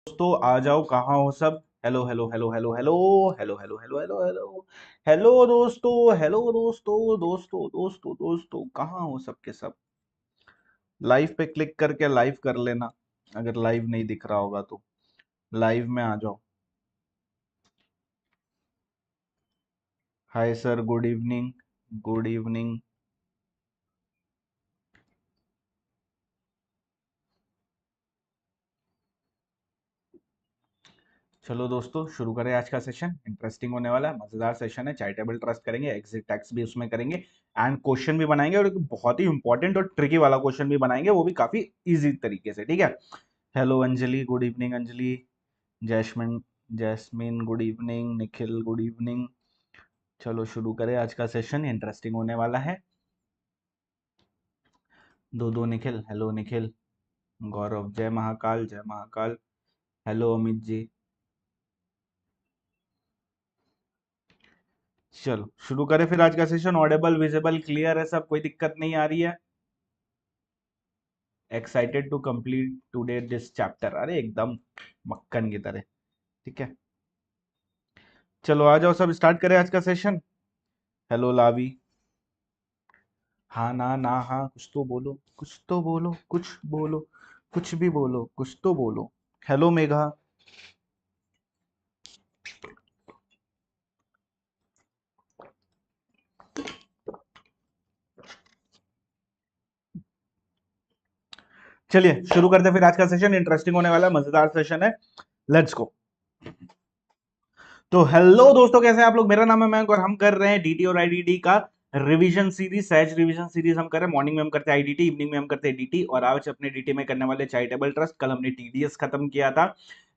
दोस्तों आ जाओ, कहाँ हो सब। Hello hello hello hello hello hello hello hello hello hello hello दोस्तों, हेलो दोस्तों दोस्तों दोस्तों दोस्तों, कहाँ हो सब के सब। लाइव पे क्लिक करके लाइव कर लेना, अगर लाइव नहीं दिख रहा होगा तो लाइव में आ जाओ। Hi sir, good evening. Good evening. चलो दोस्तों, शुरू करें आज का सेशन। इंटरेस्टिंग होने वाला है, मजेदार सेशन है। चैरिटेबल ट्रस्ट करेंगे, एग्जिट टैक्स भी उसमें करेंगे, एंड क्वेश्चन भी बनाएंगे, और एक बहुत ही इंपॉर्टेंट और ट्रिकी वाला क्वेश्चन भी बनाएंगे, वो भी काफी इजी तरीके से। ठीक है। Hello Anjali, good evening Anjali. Jasmine, Jasmine good evening. Nikhil good evening. चलो शुरू करें आज का सेशन, इंटरेस्टिंग होने वाला है। दो दो निखिल, हेलो निखिल। गौरव, जय महाकाल जय महाकाल। हेलो अमित जी। चलो शुरू करें फिर आज का सेशन। ऑडिबल, विजिबल, क्लियर है सब, कोई दिक्कत नहीं आ रही है। Excited to complete today this chapter, अरे एकदम मक्खन की तरह। ठीक है, चलो आ जाओ सब, स्टार्ट करें आज का सेशन। हेलो लावी। हाँ ना ना हाँ, कुछ तो बोलो, कुछ तो बोलो, कुछ बोलो, कुछ भी बोलो, कुछ तो बोलो। हेलो मेघा। चलिए शुरू करते हैं फिर आज का सेशन। इंटरेस्टिंग होने वाला है, मजेदार सेशन है। Let's go. तो हेलो दोस्तों, कैसे हैं आप लोग। मेरा नाम है मयंक और हम कर रहे हैं डीटी और आईडीटी का रिवीजन सीरीज, सहज रिवीजन सीरीज हम कर रहे हैं। मॉर्निंग में हम करते हैं आईडीटी, इवनिंग में हम करते हैं डीटी, और आज अपने डीटी में करने वाले चैरिटेबल ट्रस्ट। कल हमने टीडीएस खत्म किया था,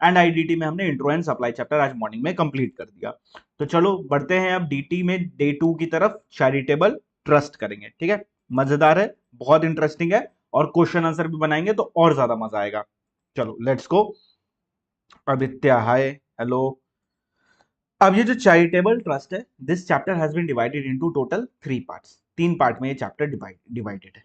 एंड आईडीटी में हमने इंट्रो एंड सप्लाई चैप्टर आज मॉर्निंग में कंप्लीट कर दिया। तो चलो बढ़ते हैं अब डीटी में, डे 2 की तरफ। चैरिटेबल ट्रस्ट करेंगे, ठीक है। मजेदार है, बहुत इंटरेस्टिंग है, और क्वेश्चन आंसर भी बनाएंगे तो और ज्यादा मजा आएगा। चलो let's go. Aditya hi, hello. अब ये जो चैरिटेबल ट्रस्ट है, this chapter has been divided into total 3 parts. 3 part में ये चैप्टर डिवाइडेड है।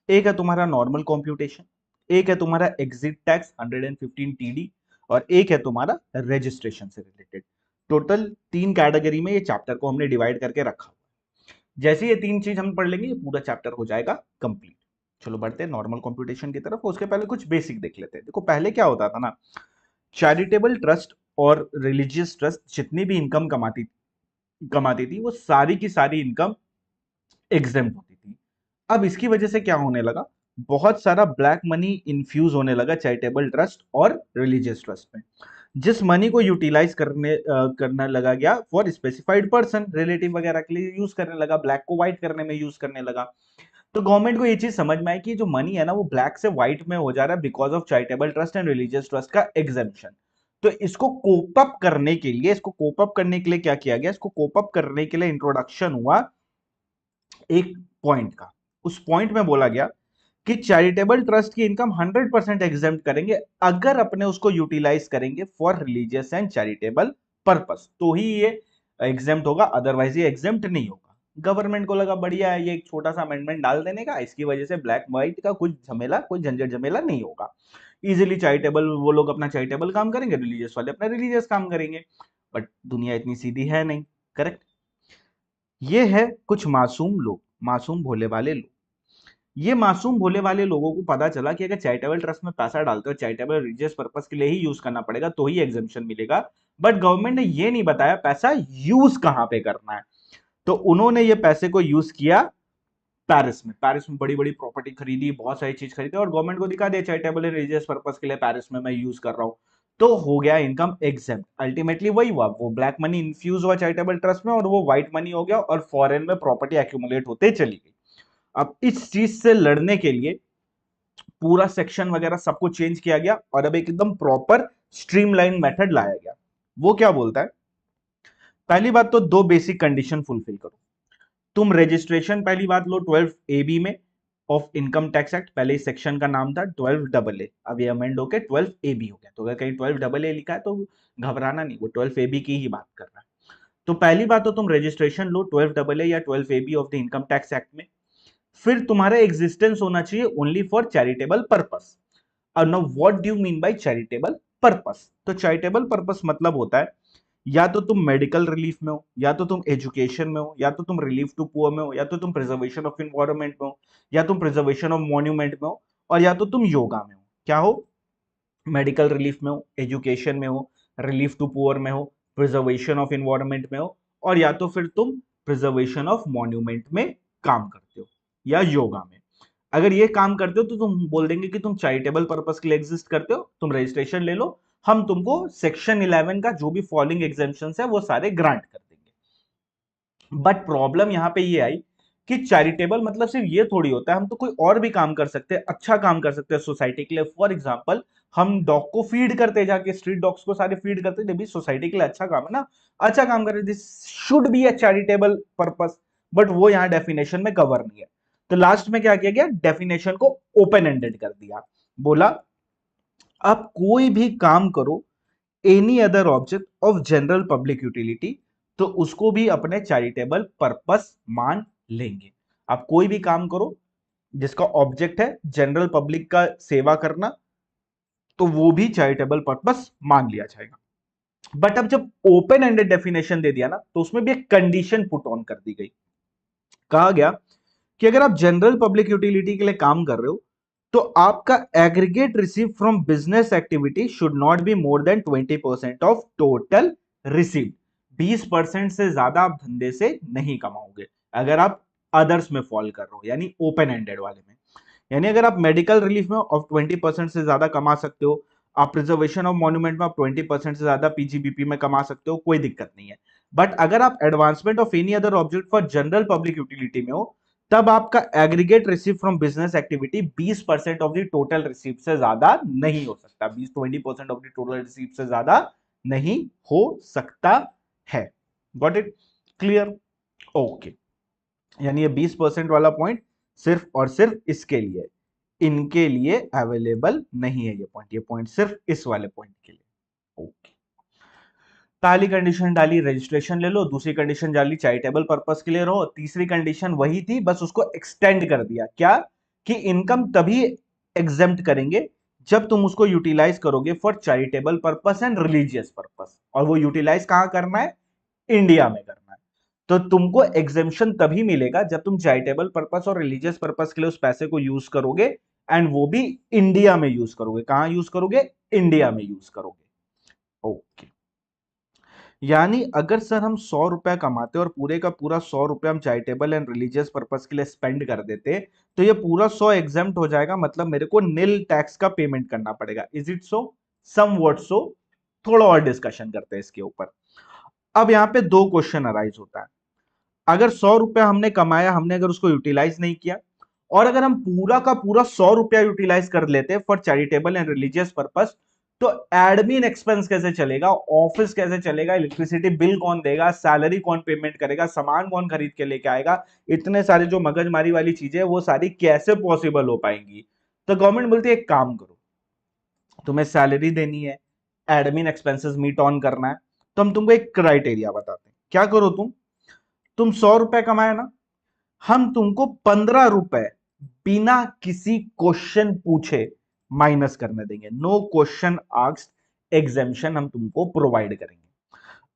एक है तुम्हारा नॉर्मल कॉम्प्यूटेशन, एक है तुम्हारा एग्जिट टैक्स 115 टीडी, और एक है तुम्हारा रजिस्ट्रेशन से रिलेटेड। टोटल 3 कैटेगरी में ये चैप्टर को हमने डिवाइड करके रखा हुआ है। जैसे ये 3 चीज हम पढ़ लेंगे, ये पूरा चैप्टर हो जाएगा कंप्लीट। चलो बढ़ते हैं नॉर्मल कॉम्प्यूटेशन की तरफ। उसके पहले कुछ बेसिक देख लेते हैं। देखो पहले क्या होता था ना, चैरिटेबल ट्रस्ट और रिलीजियस ट्रस्ट जितनी भी इनकम कमाती थी, वो सारी की सारी इनकम एग्जेम्प्ट होती थी। अब इसकी वजह से क्या होने लगा, बहुत सारा ब्लैक मनी इन्फ्यूज होने लगा चैरिटेबल ट्रस्ट और रिलीजियस ट्रस्ट में। जिस मनी को यूटिलाइज करना लगा गया फॉर स्पेसिफाइड पर्सन, रिलेटिव वगैरह के लिए यूज करने लगा, ब्लैक को व्हाइट करने में यूज करने लगा। तो गवर्नमेंट को ये चीज समझ में आई कि जो मनी है ना, वो ब्लैक से व्हाइट में हो जा रहा है because of charitable trust and religious trust का एग्जेम्पशन। तो इसको कोप अप करने के लिए, क्या किया गया, इसको कोप अप करने के लिए इंट्रोडक्शन हुआ एक पॉइंट का। उस पॉइंट में बोला गया कि चैरिटेबल ट्रस्ट की इनकम 100% एग्जेम्प्ट करेंगे अगर अपने उसको यूटिलाइज करेंगे for religious and charitable purpose, तो ही ये एग्जेम्प्ट होगा, अदरवाइज ये एग्जेम्प्ट नहीं होगा। गवर्नमेंट को लगा बढ़िया है ये एक छोटा सा अमेंडमेंट डाल देने का, इसकी वजह से ब्लैक व्हाइट का कुछ झमेला, कोई झंझट झमेला नहीं होगा। इजीली चैरिटेबल, वो लोग अपना चैरिटेबल काम करेंगे, रिलीजियस वाले अपना रिलीजियस काम करेंगे। बट दुनिया इतनी सीधी है नहीं, करेक्ट। ये है कुछ मासूम लोग, मासूम भोले वाले लोग। ये मासूम भोले वाले लोगों को पता चला कि अगर चैरिटेबल ट्रस्ट में पैसा डालते हो, चैरिटेबल रिलीजियस पर्पस के लिए ही यूज करना पड़ेगा, तो ही एग्जेम्पशन मिलेगा। बट गवर्नमेंट ने ये नहीं बताया पैसा यूज कहां पे करना है। तो उन्होंने ये पैसे को यूज किया पेरिस में। पेरिस में बड़ी बड़ी प्रॉपर्टी खरीदी, बहुत सारी चीज खरीदी, और गवर्नमेंट को दिखा दिया चैरिटेबल रिलीजियस पर्पस के लिए पेरिस में मैं यूज कर रहा हूं। तो हो गया इनकम एग्जेम्प्ट। अल्टीमेटली वही हुआ, वो ब्लैक मनी इन्फ्यूज हुआ चैरिटेबल ट्रस्ट में, और वो व्हाइट मनी हो गया, और फॉरेन में प्रॉपर्टी एक्यूमुलेट होते चली गई। अब इस चीज से लड़ने के लिए पूरा सेक्शन वगैरह सब कुछ चेंज किया गया, और अब एक एकदम प्रॉपर स्ट्रीमलाइन मेथड लाया गया। वो क्या बोलता है, पहली बात तो दो बेसिक कंडीशन फुलफिल करो। तुम रजिस्ट्रेशन पहली बात लो 12 ए बी में ऑफ इनकम टैक्स एक्ट। पहले इस सेक्शन का नाम था 12 डबल ए, अब ये अमेंड होकर 12 ए बी हो गया। तो अगर कहीं 12 डबल ए लिखा है तो घबराना नहीं, वो 12 ए बी की ही बात कर रहा है। तो पहली बात तो तुम रजिस्ट्रेशन लो 12 डबल ए या 12 A B of the income tax act में। फिर तुम्हारा एग्जिस्टेंस होना चाहिए ओनली फॉर चैरिटेबल पर्पस। और now what do you mean by charitable purpose. तो चैरिटेबल पर्पस मतलब होता है या तो तुम मेडिकल रिलीफ में हो, या तो तुम एजुकेशन में हो, या तो तुम रिलीफ टू पुअर में हो, या तो तुम प्रिजर्वेशन ऑफ इन्वायरमेंट में हो, या तुम प्रिजर्वेशन ऑफ मॉन्यूमेंट में हो, और या तो तुम योगा में हो। क्या हो? मेडिकल रिलीफ में हो, एजुकेशन में हो, रिलीफ टू पुअर में हो, प्रिजर्वेशन ऑफ इन्वायरमेंट में हो, और या तो फिर तुम प्रिजर्वेशन ऑफ मॉन्यूमेंट में काम करते हो या योगा में। अगर ये काम करते हो तो तुम बोल देंगे कि तुम चैरिटेबल पर्पस के लिए एग्जिस्ट करते हो, तुम रजिस्ट्रेशन ले लो, हम तुमको सेक्शन 11 का जो भी फॉलोइंग एग्जेम्पशंस है वो सारे ग्रांट कर देंगे। बट प्रॉब्लम यहां पे ये आई कि चैरिटेबल मतलब सिर्फ ये थोड़ी होता है, हम तो कोई और भी काम कर सकते हैं, अच्छा काम कर सकते हैं सोसाइटी के लिए। फॉर एग्जाम्पल, हम डॉग को फीड करते, जाके स्ट्रीट डॉग्स को सारे फीड करते, ये भी सोसाइटी के लिए अच्छा काम है ना, अच्छा काम कर रहे, this should be a charitable purpose. But वो यहाँ डेफिनेशन में कवर नहीं है। तो लास्ट में क्या किया गया, डेफिनेशन को ओपन एंडेड कर दिया। बोला आप कोई भी काम करो any other object of general public utility, तो उसको भी अपने चैरिटेबल पर्पस मान लेंगे। आप कोई भी काम करो जिसका ऑब्जेक्ट है जनरल पब्लिक का सेवा करना, तो वो भी चैरिटेबल पर्पस मान लिया जाएगा। बट अब जब ओपन एंडेड डेफिनेशन दे दिया ना, तो उसमें भी एक कंडीशन पुट ऑन कर दी गई। कहा गया कि अगर आप जनरल पब्लिक यूटिलिटी के लिए काम कर रहे हो, तो आपका aggregate receive from business activity should not be more than 20% of total receive. 20% से ज्यादा आप धंधे से नहीं कमाओगे अगर आप अदर्स में फॉल कर रहे हो, यानी ओपन एंडेड वाले में। यानी अगर आप मेडिकल रिलीफ में ऑफ 20% से ज्यादा कमा सकते हो, आप प्रिजर्वेशन ऑफ मॉन्यूमेंट में आप 20% से ज्यादा पीजीबीपी में कमा सकते हो, कोई दिक्कत नहीं है। बट अगर आप advancement of any other object for general public utility में हो, तब आपका aggregate receive from business activity 20% of the total receive से ज्यादा नहीं हो सकता। 20% ऑफ द टोटल रिसीव से ज्यादा नहीं हो सकता है। Got it? क्लियर? ओके। यानी ये 20% वाला पॉइंट सिर्फ और सिर्फ इसके लिए, इनके लिए अवेलेबल नहीं है। ये पॉइंट सिर्फ इस वाले पॉइंट के लिए। ओके। पहली कंडीशन डाली रजिस्ट्रेशन ले लो, दूसरी कंडीशन डाली चैरिटेबल पर्पस के लिए रहो, तीसरी कंडीशन वही थी, बस उसको एक्सटेंड कर दिया। क्या? कि इनकम तभी एग्जेम्प्ट करेंगे जब तुम उसको यूटिलाइज करोगे for charitable purpose and religious purpose. और वो यूटिलाइज कहां करना है? इंडिया में करना है। तो तुमको एग्जेम्पशन तभी मिलेगा जब तुम चैरिटेबल पर्पस और रिलीजियस पर्पस के लिए उस पैसे को यूज करोगे, एंड वो भी इंडिया में यूज करोगे। कहां यूज करोगे? इंडिया में यूज करोगे। ओके। यानी अगर सर हम 100 रुपया कमाते और पूरे का पूरा 100 रुपया हम चैरिटेबल एंड रिलीजियस पर्पस के लिए स्पेंड कर देते, तो ये पूरा 100 एग्जेम्प्ट हो जाएगा, मतलब मेरे को नील टैक्स का पेमेंट करना पड़ेगा। Is it so? समवॉट सो। थोड़ा और डिस्कशन करते हैं इसके ऊपर। अब यहां पे दो क्वेश्चन अराइज होता है। अगर 100 रुपया हमने कमाया, हमने अगर उसको यूटिलाइज नहीं किया, और अगर हम पूरा का पूरा 100 रुपया यूटिलाइज कर लेते for charitable and religious purpose, तो एडमिन एक्सपेंस कैसे चलेगा, ऑफिस कैसे चलेगा, इलेक्ट्रिसिटी बिल कौन देगा, सैलरी कौन पेमेंट करेगा, सामान कौन खरीद के लेके आएगा, इतने सारे जो मगजमारी वाली चीजें वो सारी कैसे पॉसिबल हो पाएंगी। तो गवर्नमेंट बोलती है एक काम करो, तुम्हें सैलरी देनी है, एडमिन एक्सपेंसेस मीट ऑन करना है, तो हम तुमको एक क्राइटेरिया बताते हैं। क्या करो, तुम 100 रुपए कमाए ना, हम तुमको 15 रुपए बिना किसी क्वेश्चन पूछे माइनस करने देंगे। नो क्वेश्चन आस्क्ड एग्जेम्पशन हम तुमको प्रोवाइड करेंगे।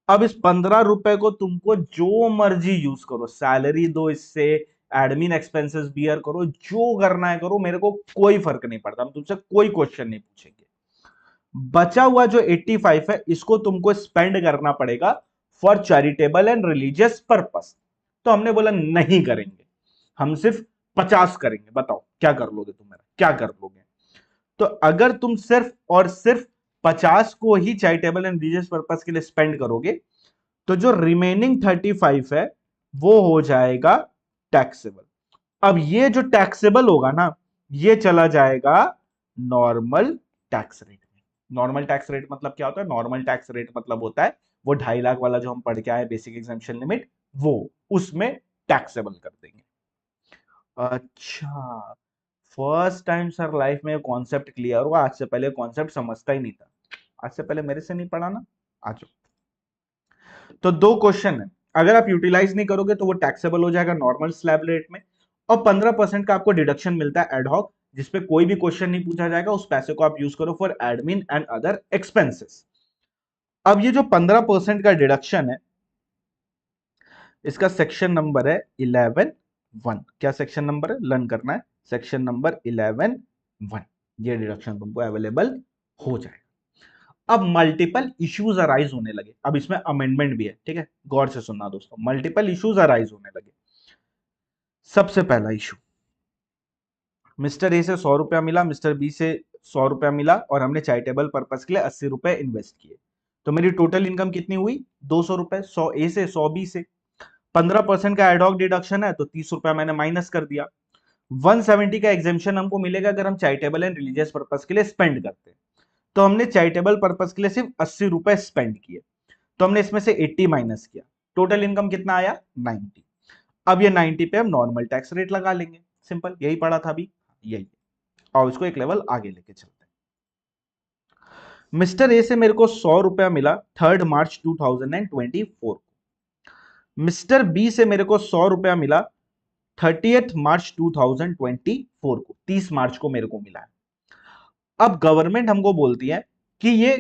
अब इस 15 रुपए को तुमको जो मर्जी यूज करो, सैलरी दो, इससे एडमिन एक्सपेंसेस बियर करो, जो करना है करो, मेरे को कोई फर्क नहीं पड़ता, हम तुमसे कोई क्वेश्चन नहीं पूछेंगे। बचा हुआ जो 85 है, इसको तुमको स्पेंड करना पड़ेगा for charitable and religious purpose. तो हमने बोला नहीं करेंगे, हम सिर्फ 50 करेंगे। बताओ क्या कर लोगे तुम मेरा, क्या कर लोगे? तो अगर तुम सिर्फ और सिर्फ 50 को ही चैरिटेबल एंड रिलीजियस पर्पस के लिए स्पेंड करोगे, तो जो रिमेनिंग 35 है वो हो जाएगा टैक्सेबल। अब ये जो टैक्सेबल होगा ना, ये चला जाएगा नॉर्मल टैक्स रेट में। नॉर्मल टैक्स रेट मतलब क्या होता है? नॉर्मल टैक्स रेट मतलब होता है वो 2.5 लाख वाला जो हम पढ़ के आए बेसिक एग्जेम्पशन लिमिट, वो उसमें टैक्सेबल कर देंगे। अच्छा, फर्स्ट टाइम सर लाइफ में कॉन्सेप्ट क्लियर हुआ। आज से पहले कॉन्सेप्ट समझता ही नहीं था, आज से पहले मेरे से नहीं पढ़ा ना। आज तो दो क्वेश्चन है, अगर आप यूटिलाइज नहीं करोगे तो वो टैक्सेबल हो जाएगा नॉर्मल स्लैब रेट में, और 15% का आपको डिडक्शन मिलता है एडहॉक जिसपे कोई भी क्वेश्चन नहीं पूछा जाएगा, उस पैसे को आप यूज करो for admin and other expenses. अब ये जो 15% का डिडक्शन है, इसका सेक्शन नंबर है 11(1). क्या सेक्शन नंबर है, लर्न करना है, सेक्शन नंबर 11(1). ये डिडक्शन तुमको अवेलेबल हो जाएगा। अब मल्टीपल इश्यूज अराइज होने लगे, अब इसमें अमेंडमेंट भी है, ठीक है, गौर से सुनना दोस्तों। मल्टीपल इश्यूज अराइज होने लगे। सबसे पहला इशू, मिस्टर ए से 100 रुपया मिला, मिस्टर बी से 100 रुपया मिला, और हमने चैरिटेबल पर्पस के लिए 80 रुपए इन्वेस्ट किए। तो मेरी टोटल इनकम कितनी हुई, 200 रुपए, 100 ए से 100 बी से। 15% का एडॉक डिडक्शन है, तो 30 रुपया मैंने माइनस कर दिया। 170 का एग्जेम्पशन हमको मिलेगा अगर हम चैरिटेबल एंड रिलीजियस पर्पस के लिए स्पेंड करते हैं। तो हमने चैरिटेबल पर्पस के लिए सिर्फ 80 रुपए स्पेंड किए, तो हमने इसमें से 80 माइनस किया, टोटल इनकम कितना आया, 90। अब ये 90 पे हम नॉर्मल टैक्स रेट लगा लेंगे, सिंपल, यही पढ़ा था अभी, यही। और इसको एक लेवल आगे लेके चलते हैं। मिस्टर ए से मेरे को 100 रुपया मिला 3 मार्च 2024 को। मिस्टर बी से मेरे को 100 रुपया मिला 30 मार्च 2024 को, 30 मार्च को मेरे को मिला है। अब गवर्नमेंट हमको बोलती है कि ये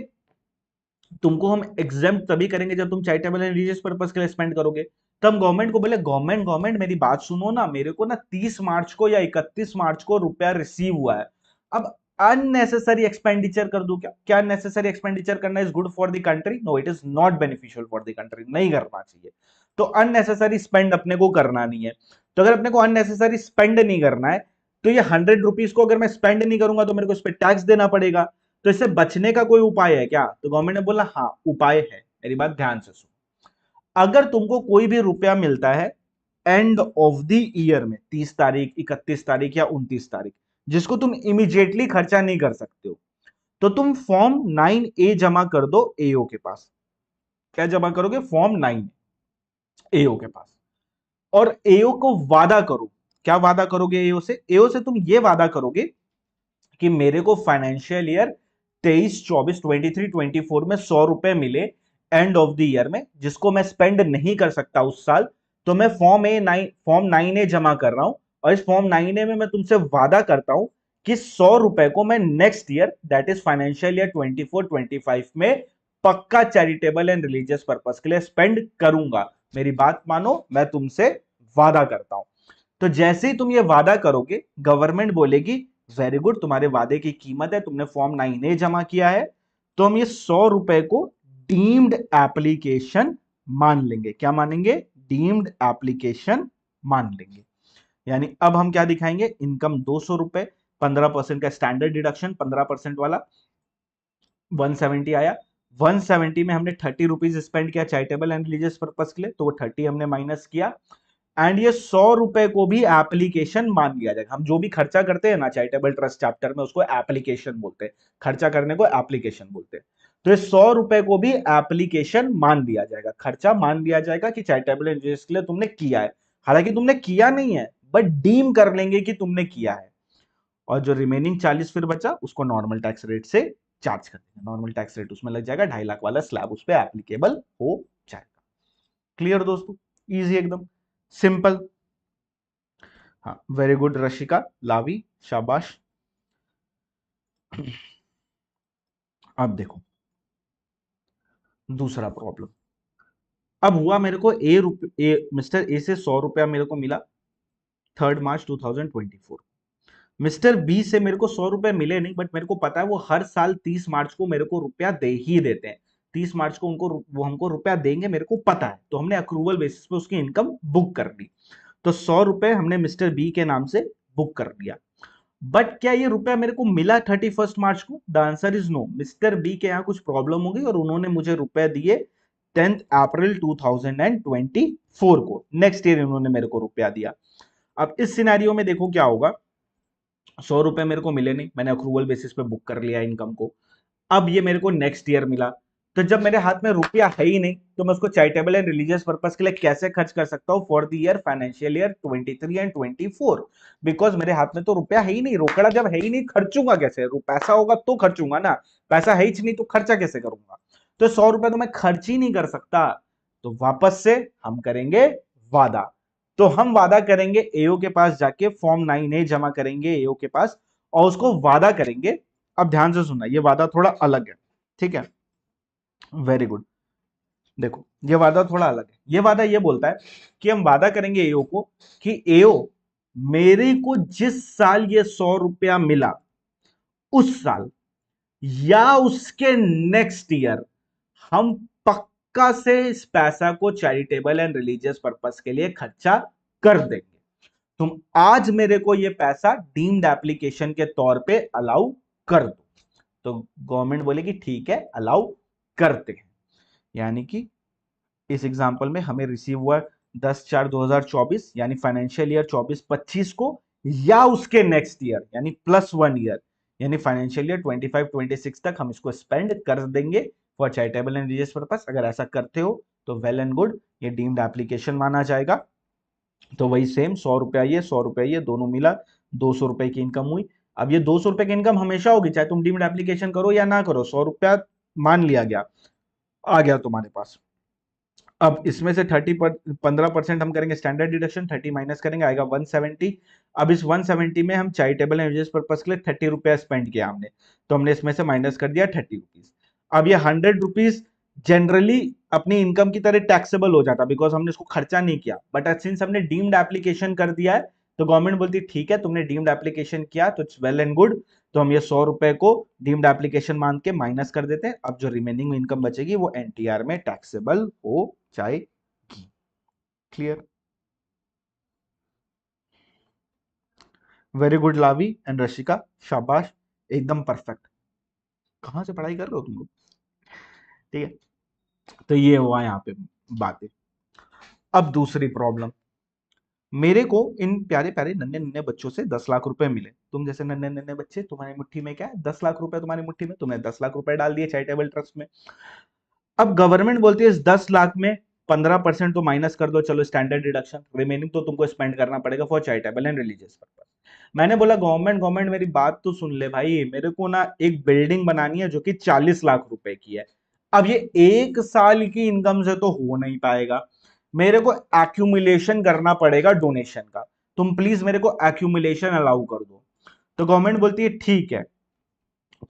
तुमको हम एग्जाम तभी करेंगे जब तुम चैरिटेबल एंड रिलीजियस पर्पस के लिए स्पेंड करोगे। तो हम गवर्नमेंट को बोले, गवर्नमेंट मेरी बात सुनो ना, मेरे को ना 30 मार्च को या 31 मार्च को रुपया रिसीव हुआ है, अब अननेसेसरी एक्सपेंडिचर कर दूं क्या? क्या अननेसेसरी एक्सपेंडिचर करना is good for the country? No, it is not beneficial for the country, नहीं करना चाहिए। तो अननेसेसरी स्पेंड अपने को करना नहीं है। तो अगर अपने को अननेसेसरी स्पेंड नहीं करना है, तो ये 100 रुपीज को अगर मैं स्पेंड नहीं करूंगा तो मेरे को इस पर टैक्स देना पड़ेगा। तो इससे बचने का कोई उपाय है क्या? तो गवर्नमेंट ने बोला हाँ उपाय है, मेरी बात ध्यान से सुनो। अगर तुमको कोई भी रुपया मिलता है एंड ऑफ द ईयर में, 30 तारीख, 31 तारीख या 29 तारीख, जिसको तुम इमीडिएटली खर्चा नहीं कर सकते हो, तो तुम फॉर्म 9A जमा कर दो एओ के पास। क्या जमा करोगे? फॉर्म 9 एओ के पास। और एओ को वादा करो, क्या वादा करोगे एओ से? एओ से तुम ये वादा करोगे कि मेरे को फाइनेंशियल ईयर 23, 24, 23, 24 में 100 रुपए मिले एंड ऑफ द ईयर में, जिसको मैं स्पेंड नहीं कर सकता उस साल, तो मैं फॉर्म 9A जमा कर रहा हूं। और इस फॉर्म 9A में मैं तुमसे वादा करता हूं कि 100 रुपए को मैं next year, that is financial year 24, 25 में पक्का चैरिटेबल एंड रिलीजियस पर्पस के लिए स्पेंड करूंगा। मेरी बात मानो, मैं तुमसे वादा करता हूं। तो जैसे ही तुम ये वादा करोगे, गवर्नमेंट बोलेगी वेरी गुड, तुम्हारे वादे की कीमत है, तुमने फॉर्म 9A जमा किया है, तो हम ये 100 रुपए को डीम्ड एप्लीकेशन मान लेंगे। क्या मानेंगे? डीम्ड एप्लीकेशन मान लेंगे। यानी अब हम क्या दिखाएंगे? इनकम 200 रुपए, 15% का स्टैंडर्ड डिडक्शन 15% वाला 170 आया। 170 में हमने 30 रुपीज स्पेंड किया चैरिटेबल एंड रिलीजियस पर्पस के लिए, तो वो 30 हमने माइनस किया। एंड ये 100 रुपए को भी एप्लीकेशन मान लिया जाएगा। हम जो भी खर्चा करते हैं ना चैरिटेबल ट्रस्ट चैप्टर में, उसको एप्लीकेशन बोलते हैं, खर्चा करने को एप्लीकेशन बोलते हैं। तो ये 100 रुपए को भी एप्लीकेशन मान लिया जाएगा, खर्चा मान लिया जाएगा कि चैरिटेबल एंड रिलीजियस के लिए तुमने किया है। हालांकि तुमने किया नहीं है, बट डीम कर लेंगे कि तुमने किया है। और जो रिमेनिंग 40 फिर बचा, उसको नॉर्मल टैक्स रेट से चार्ज कर देंगे। नॉर्मल टैक्स रेट उसमें लग जाएगा, 2.5 लाख वाला स्लैब उस पर एप्लीकेबल हो जाएगा। क्लियर दोस्तों? इजी एकदम, सिंपल। हाँ, वेरी गुड रशिका, लावी, शाबाश। अब देखो दूसरा प्रॉब्लम। अब हुआ मेरे को मिस्टर ए से 100 रुपया मेरे को मिला 3 मार्च 2024। मिस्टर बी से मेरे को 100 रुपए मिले नहीं, बट मेरे को पता है वो हर साल 30 मार्च को मेरे को रुपया दे ही देते हैं। 30 मार्च को वो हमको रुपया देंगे, मेरे को पता है, तो हमने अक्रूवल बेसिस पे उसकी इनकम बुक कर दी। तो 100 रुपए हमने मिस्टर बी के नाम से बुक कर दिया। बट क्या ये रुपया मेरे को मिला 31 मार्च को? The answer is no. Mister B के यहाँ कुछ प्रॉब्लम हो गई और उन्होंने मुझे रुपया दिए 10 अप्रैल 2024 को, नेक्स्ट ईयर इन्होंने मेरे को रुपया दिया। अब इस सिनेरियो में देखो क्या होगा, 100 रुपए मेरे को मिले नहीं, मैंने अक्रूवल बेसिस पे बुक कर लिया इनकम को। अब ये मेरे को नेक्स्ट ईयर मिला, तो जब मेरे हाथ में रुपया है ही नहीं, तो मैं उसको चैरिटेबल एंड रिलीजियस पर्पस के लिए कैसे खर्च कर सकता हूँ for the year financial year 23 and 24? Because मेरे हाथ में तो रुपया है ही नहीं, रोकड़ा जब है ही नहीं, खर्चूंगा कैसे? पैसा होगा तो खर्चूंगा ना, पैसा है ही नहीं तो खर्चा कैसे करूंगा? तो 100 रुपया तो मैं खर्च ही नहीं कर सकता। तो वापस से हम करेंगे वादा। तो हम वादा करेंगे एओ के पास जाके, फॉर्म 9A जमा करेंगे एओ के पास, और उसको वादा करेंगे। अब ध्यान से सुनना, ये वादा थोड़ा अलग है, ठीक है, वेरी गुड। देखो ये वादा थोड़ा अलग है। ये वादा ये बोलता है कि हम वादा करेंगे एओ को कि एओ मेरे को जिस साल ये 100 रुपया मिला उस साल या उसके नेक्स्ट ईयर हम पक्का से इस पैसा को चैरिटेबल एंड रिलीजियस पर्पस के लिए खर्चा कर देंगे। तुम आज मेरे को ये पैसा डीम्ड एप्लीकेशन के तौर पे अलाउ कर दो। तो गवर्नमेंट बोलेगी ठीक है अलाउ करते हैं। यानी कि इस एग्जांपल में हमें रिसीव हुआ 10/4/2024 यानी फाइनेंशियल ईयर 24-25 को, या उसके नेक्स्ट ईयर यानी +1 ईयर यानी फाइनेंशियल ईयर 25-26 तक हम इसको स्पेंड कर देंगे for charitable and religious purpose. अगर ऐसा करते हो तो वेल एंड गुड, ये डीम्ड एप्लीकेशन माना जाएगा। तो वही सेम 100 रुपया ये 100 रुपया ये दोनों मिला, 200 रुपए की इनकम हुई। अब ये 200 रुपए की इनकम हमेशा होगी चाहे तुम डीम्ड एप्लीकेशन करो या ना करो। 100 रुपया मान लिया गया, आ गया तुम्हारे पास। अब इसमें से 15% हम करेंगे स्टैंडर्ड डिडक्शन, 30 माइनस करेंगे आएगा 170। अब इस 170 में हम चैरिटेबल एंड रिलीजियस पर्पस के लिए 30 रुपया स्पेंड किया हमने, तो हमने इसमें से माइनस कर दिया 30 रुपीज। अब ये 100 रुपीज जनरली अपनी इनकम की तरह टैक्सेबल हो जाता बिकॉज हमने इसको खर्चा नहीं किया, बट सिंस हमने डीम्ड एप्लीकेशन कर दिया है तो गवर्नमेंट बोलती है ठीक है तुमने डीम्ड एप्लीकेशन किया तो इट्स वेल एंड गुड। तो हम ये 100 रुपए को डीम्ड एप्लीकेशन मान के माइनस कर देते हैं। अब जो रिमेनिंग इनकम बचेगी वो एनटीआर में टैक्सेबल हो जाएगी। क्लियर? वेरी गुड लावी एंड रशिका, शाबाश, एकदम परफेक्ट। कहां से पढ़ाई कर रहे हो तुम लोग? ठीक है, तो ये हुआ यहाँ पे बातें। अब दूसरी प्रॉब्लम, मेरे को इन प्यारे प्यारे नन्हे नन्हे बच्चों से 10 लाख रुपए मिले। तुम जैसे नन्हे नन्हे बच्चे, तुम्हारी मुट्ठी में क्या है 10 लाख रुपए, तुम्हारी मुट्ठी में, तुमने 10 लाख रुपए डाल दिए चैरिटेबल ट्रस्ट में। अब गवर्नमेंट बोलती है इस 10 लाख में 15% तो माइनस कर दो, चलो स्टैंडर्ड डिडक्शन, रिमेनिंग तो तुमको स्पेंड करना पड़ेगा for charitable and religious purpose. मैंने बोला गवर्नमेंट गवर्नमेंट मेरी बात तो सुन ले भाई, मेरे को ना एक बिल्डिंग बनानी है जो कि 40 लाख रुपए की है। अब ये एक साल की इनकम से तो हो नहीं पाएगा, मेरे को एक्यूमुलेशन करना पड़ेगा डोनेशन का। तुम प्लीज मेरे को एक्यूमुलेशन अलाउ कर दो। तो गवर्नमेंट बोलती है ठीक है,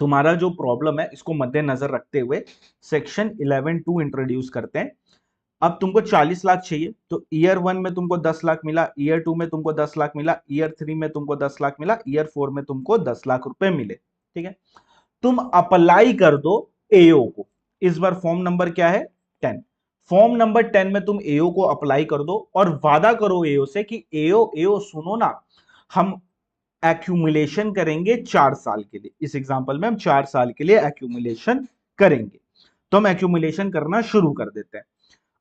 तुम्हारा जो प्रॉब्लम है इसको मद्देनजर रखते हुए सेक्शन 11(2) इंट्रोड्यूस करते हैं। अब तुमको 40 लाख चाहिए तो ईयर 1 में तुमको 10 लाख मिला, ईयर 2 में तुमको 10 लाख मिला, ईयर 3 में तुमको 10 लाख मिला, ईयर 4 में तुमको 10 लाख रुपए मिले। ठीक है, तुम अप्लाई कर दो एओ को। इस बार फॉर्म नंबर क्या है 10। फॉर्म नंबर 10 में तुम एओ को अप्लाई कर दो और वादा करो एओ से कि एओ एओ सुनो ना, हम एक्यूमुलेशन करेंगे 4 साल के लिए। इस एग्जांपल में हम 4 साल के लिए एक्यूमुलेशन करेंगे। तो हम एक्यूमुलेशन करना शुरू कर देते हैं।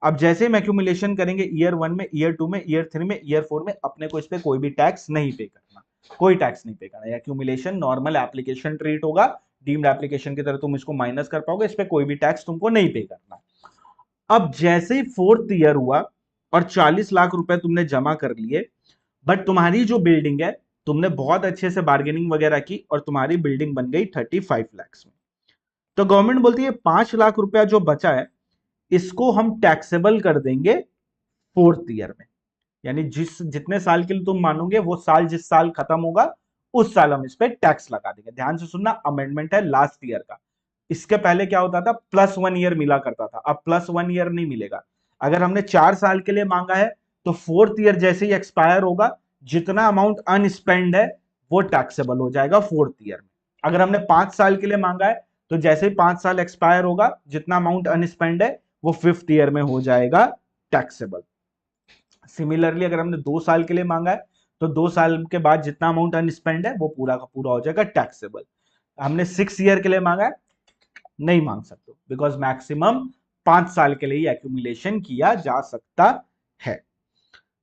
अब जैसे हम एक्यूमुलेशन करेंगे ईयर 1 में, ईयर 2 में, ईयर 3 में, ईयर 4 में, अपने को इस पे कोई भी टैक्स नहीं पे करना, कोई टैक्स नहीं पे करना। एक्यूमुलेशन नॉर्मल एप्लीकेशन ट्रीट होगा, डीम्ड एप्लीकेशन की तरह तुम इसको माइनस कर पाओगे, इस पे कोई भी टैक्स तुमको नहीं पे करना। अब जैसे ही 4th ईयर हुआ और 40 लाख रुपए तुमने जमा कर लिए, बट तुम्हारी जो बिल्डिंग है तुमने बहुत अच्छे से बार्गेनिंग वगैरह की और तुम्हारी बिल्डिंग बन गई 35 लैक्स में। तो गवर्नमेंट बोलती है 5 लाख रुपया जो बचा है इसको हम टैक्सेबल कर देंगे 4th ईयर में, यानी जितने साल के लिए तुम मानोगे वो साल जिस साल खत्म होगा उस साल हम इस पे टैक्स लगा देंगे। ध्यान से सुनना, अमेंडमेंट है लास्ट ईयर का। इसके पहले क्या होता था, +1 ईयर मिला करता था, अब +1 ईयर नहीं मिलेगा। अगर हमने 4 साल के लिए मांगा है तो 4th ईयर जैसे ही एक्सपायर होगा जितना अमाउंट अनस्पेंड है वो टैक्सेबल हो जाएगा 4th ईयर में। अगर हमने 5 साल के लिए मांगा है तो जैसे ही 5 साल एक्सपायर होगा जितना अमाउंट अनस्पेंड है वो 5th ईयर में हो जाएगा टैक्सेबल। सिमिलरली अगर हमने 2 साल के लिए मांगा है तो 2 साल के बाद जितना अमाउंट अनस्पेंड है वो पूरा का पूरा हो जाएगा टैक्सेबल। हमने 6 ईयर के लिए मांगा है, नहीं मांग सकते बिकॉज मैक्सिमम 5 साल के लिए ही एक्यूमुलेशन किया जा सकता है।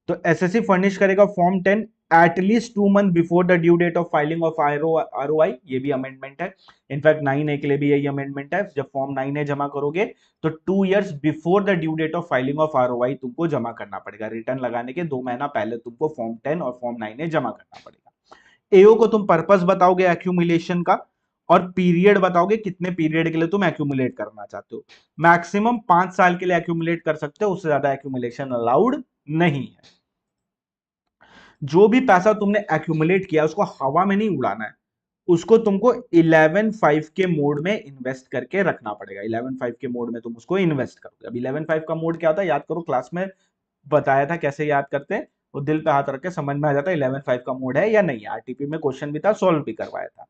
तो एसएससी फर्निश करेगा form 10 at least 2 month before the due date of filing of ROI. ये भी अमेंडमेंट है, इनफैक्ट 9A के लिए भी यही अमेंडमेंट है। जब फॉर्म 9A जमा करोगे तो 2 years before the due date of filing of ROI तुमको जमा करना पड़ेगा। रिटर्न लगाने के 2 महीना पहले तुमको फॉर्म 10 और फॉर्म 9A जमा करना पड़ेगा। एओ को तुम पर्पस बताओगे एक्यूमुलेशन का और पीरियड बताओगे कितने पीरियड के लिए तुम एक्यूमुलेट करना चाहते हो। मैक्सिमम 5 साल के लिए एक्यूमुलेट कर सकते हो, उससे ज्यादा एक्यूमुलेशन अलाउड नहीं है। जो भी पैसा तुमने एक्यूमुलेट किया उसको हवा में नहीं उड़ाना है, उसको तुमको 11/5 के मोड में इन्वेस्ट करके रखना पड़ेगा। 11/5 के मोड में तुम उसको इन्वेस्ट करोगे। अब 11/5 का मोड क्या होता है याद करो, क्लास में बताया था कैसे याद करते हैं, वो दिल पे हाथ रख के समझ में आ जाता है 11/5 का मोड है या नहीं। आरटीपी में क्वेश्चन भी था, सॉल्व भी करवाया था।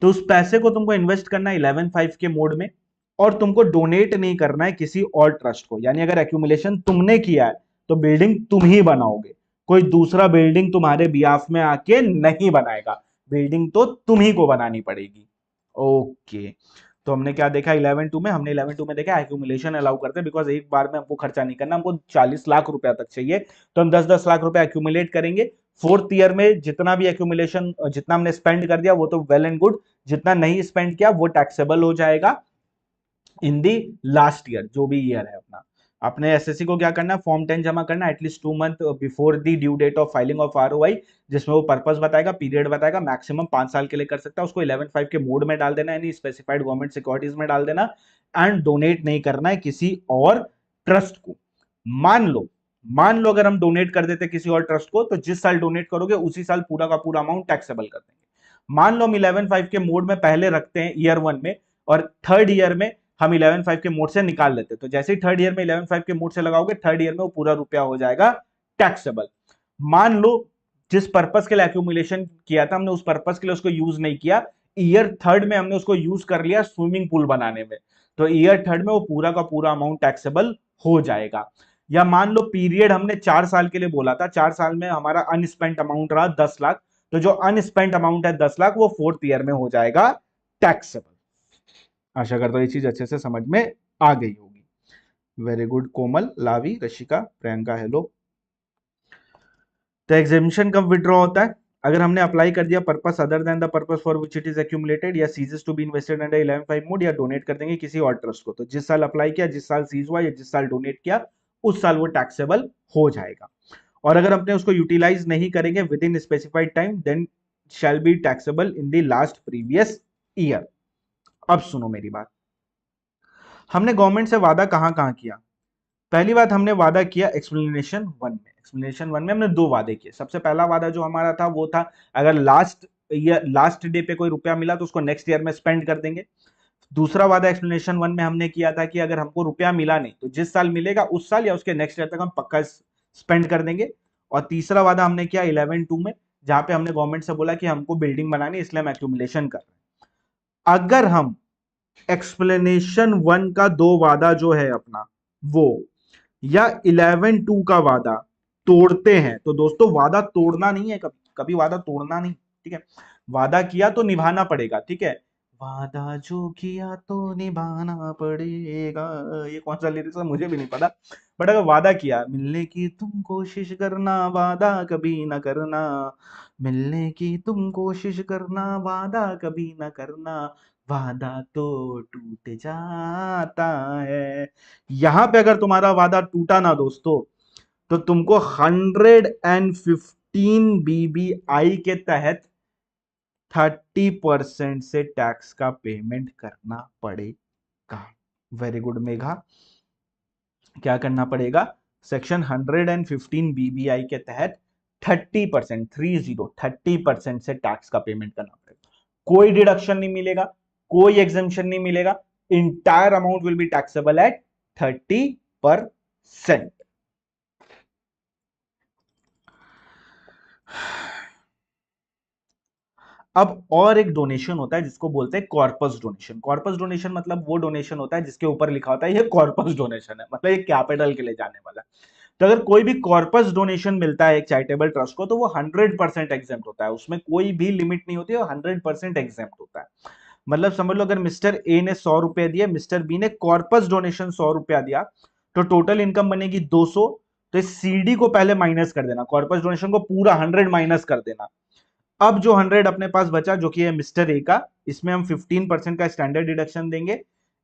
तो उस पैसे को तुमको इन्वेस्ट करना है 11/5 के मोड में, और तुमको डोनेट नहीं करना है किसी और ट्रस्ट को। यानी अगर एक्यूमुलेशन तुमने किया है तो बिल्डिंग तुम ही बनाओगे, कोई दूसरा बिल्डिंग तुम्हारे बिहाफ में आके नहीं बनाएगा, बिल्डिंग तो तुम ही को बनानी पड़ेगी। ओके, तो हमने क्या देखा 11/2 में, हमने 11/2 में देखा एक्यूमुलेशन अलाउ करते हैं, बिकॉज एक बार में हमको खर्चा नहीं करना, हमको 40 लाख रुपया तक चाहिए, तो हम 10-10 लाख रुपया एक्यूमुलेट करेंगे। फोर्थ ईयर में जितना भी एक्यूमुलेशन, जितना हमने स्पेंड कर दिया वो तो वेल एंड गुड, जितना नहीं स्पेंड किया वो टैक्सेबल हो जाएगा इन दी लास्ट ईयर, जो भी ईयर है अपना। अपने एसएससी को क्या करना है, फॉर्म 10 जमा करना at least 2 month before the due date of filing of ROI, जिसमें वो पर्पस बताएगा, पीरियड बताएगा, मैक्सिमम 5 साल के लिए कर सकता है, उसको 11/5 के मोड में डाल देना, यानी स्पेसिफाइड गवर्नमेंट सिक्योरिटीज में डाल देना, एंड डोनेट नहीं करना है किसी और ट्रस्ट को। मान लो अगर हम डोनेट कर देते किसी और ट्रस्ट को, तो जिस साल डोनेट करोगे उसी साल पूरा का पूरा अमाउंट टैक्सेबल कर देंगे। मान लो हम 11/5 के मोड में पहले रखते हैं ईयर 1 में, और थर्ड ईयर में हम 11/5 के मोड से निकाल लेते, तो जैसे ही थर्ड ईयर में 11/5 के मोड से लगाओगे, थर्ड ईयर में वो पूरा रुपया हो जाएगा टैक्सेबल। मान लो जिस पर्पस के लिए एक्यूमुलेशन किया था हमने, उस पर्पस के लिए उसको यूज नहीं किया, ईयर थर्ड में हमने उसको यूज कर लिया स्विमिंग पूल बनाने में, तो ईयर थर्ड में वो पूरा का पूरा अमाउंट टैक्सेबल हो जाएगा। या मान लो पीरियड हमने 4 साल के लिए बोला था, 4 साल में हमारा अनस्पेंट अमाउंट रहा 10 लाख, तो जो अनस्पेंट अमाउंट है 10 लाख वो फोर्थ ईयर में हो जाएगा टैक्सेबल। आशा करता हूँ ये चीज अच्छे से समझ में आ गई होगी। Very good Komal, Lavi, Rashika, Priyanka, hello. तो एग्जेम्पशन कब विड्रॉ होता है, अगर हमने अप्लाई कर दिया purpose other than the purpose for which it is accumulated, या ceases to be invested under 11/5 mode, या डोनेट कर देंगे किसी और ट्रस्ट को। तो जिस साल अप्लाई किया, जिस साल सीज हुआ, या जिस साल डोनेट किया, उस साल वो टैक्सेबल हो जाएगा। और अगर अपने उसको यूटिलाइज नहीं करेंगे within specified time, then shall be taxable in the last previous year. अब सुनो मेरी बात, हमने गवर्नमेंट से वादा कहां कहां किया। पहली बात हमने वादा किया एक्सप्लेनेशन 1 में। एक्सप्लेनेशन 1 में हमने 2 वादे किए। सबसे पहला वादा जो हमारा था वो था, अगर लास्ट डे पे कोई रुपया मिला तो उसको नेक्स्ट ईयर में स्पेंड कर देंगे। दूसरा वादा एक्सप्लेनेशन 1 में हमने किया था कि अगर हमको रुपया मिला नहीं तो जिस साल मिलेगा उस साल या उसके नेक्स्ट ईयर तक हम पक्का स्पेंड कर देंगे। और तीसरा वादा हमने किया 11/2 में, जहां पे हमने गवर्नमेंट से बोला कि हमको बिल्डिंग बनानी है, इसलिए हम एक्यूमुलेशन कर रहे हैं। अगर हम एक्सप्लेनेशन 1 का 2 वादा जो है अपना वो, या 11/2 का वादा तोड़ते हैं, तो दोस्तों वादा तोड़ना नहीं है, कभी कभी वादा तोड़ना नहीं, ठीक है। वादा किया तो निभाना पड़ेगा, ठीक है। वादा जो किया तो निभाना पड़ेगा, ये कौन सा लिरिक्स है मुझे भी नहीं पता, बट अगर वादा किया, मिलने की तुम कोशिश करना, वादा कभी ना करना, मिलने की तुम कोशिश करना, वादा कभी ना करना, वादा तो टूट जाता है। यहां पे अगर तुम्हारा वादा टूटा ना दोस्तों, तो तुमको 115 बीबीआई के तहत 30% से टैक्स का पेमेंट करना पड़ेगा। वेरी गुड मेघा, क्या करना पड़ेगा, सेक्शन 115 बीबीआई के तहत 30% 30% से टैक्स का पेमेंट करना पड़ेगा। कोई डिडक्शन नहीं मिलेगा, कोई एग्जेम्पशन नहीं मिलेगा, entire amount will be taxable at 30%। अब और एक डोनेशन होता है जिसको बोलते हैं कॉर्पस डोनेशन। कॉर्पस डोनेशन मतलब वो डोनेशन होता है जिसके ऊपर लिखा होता है ये कॉर्पस डोनेशन है, मतलब ये कैपिटल के लिए जाने वाला है। तो अगर कोई भी कॉर्पस डोनेशन मिलता है एक चैरिटेबल ट्रस्ट को, तो वो 100% एग्जेम्प्ट होता है, उसमें कोई भी लिमिट नहीं होती है, 100% एग्जेम्प्ट होता है। मतलब समझ लो अगर मिस्टर ए ने 100 रुपए दिए, मिस्टर बी ने कॉर्पस डोनेशन 100 रुपया दिया, तो टोटल इनकम बनेगी 200। तो इस सीडी को पहले माइनस कर देना, कॉर्पस डोनेशन को पूरा 100 माइनस कर देना। अब जो 100 अपने पास बचा, जो कि है मिस्टर ए का, इसमें हम 15% का स्टैंडर्ड डिडक्शन देंगे,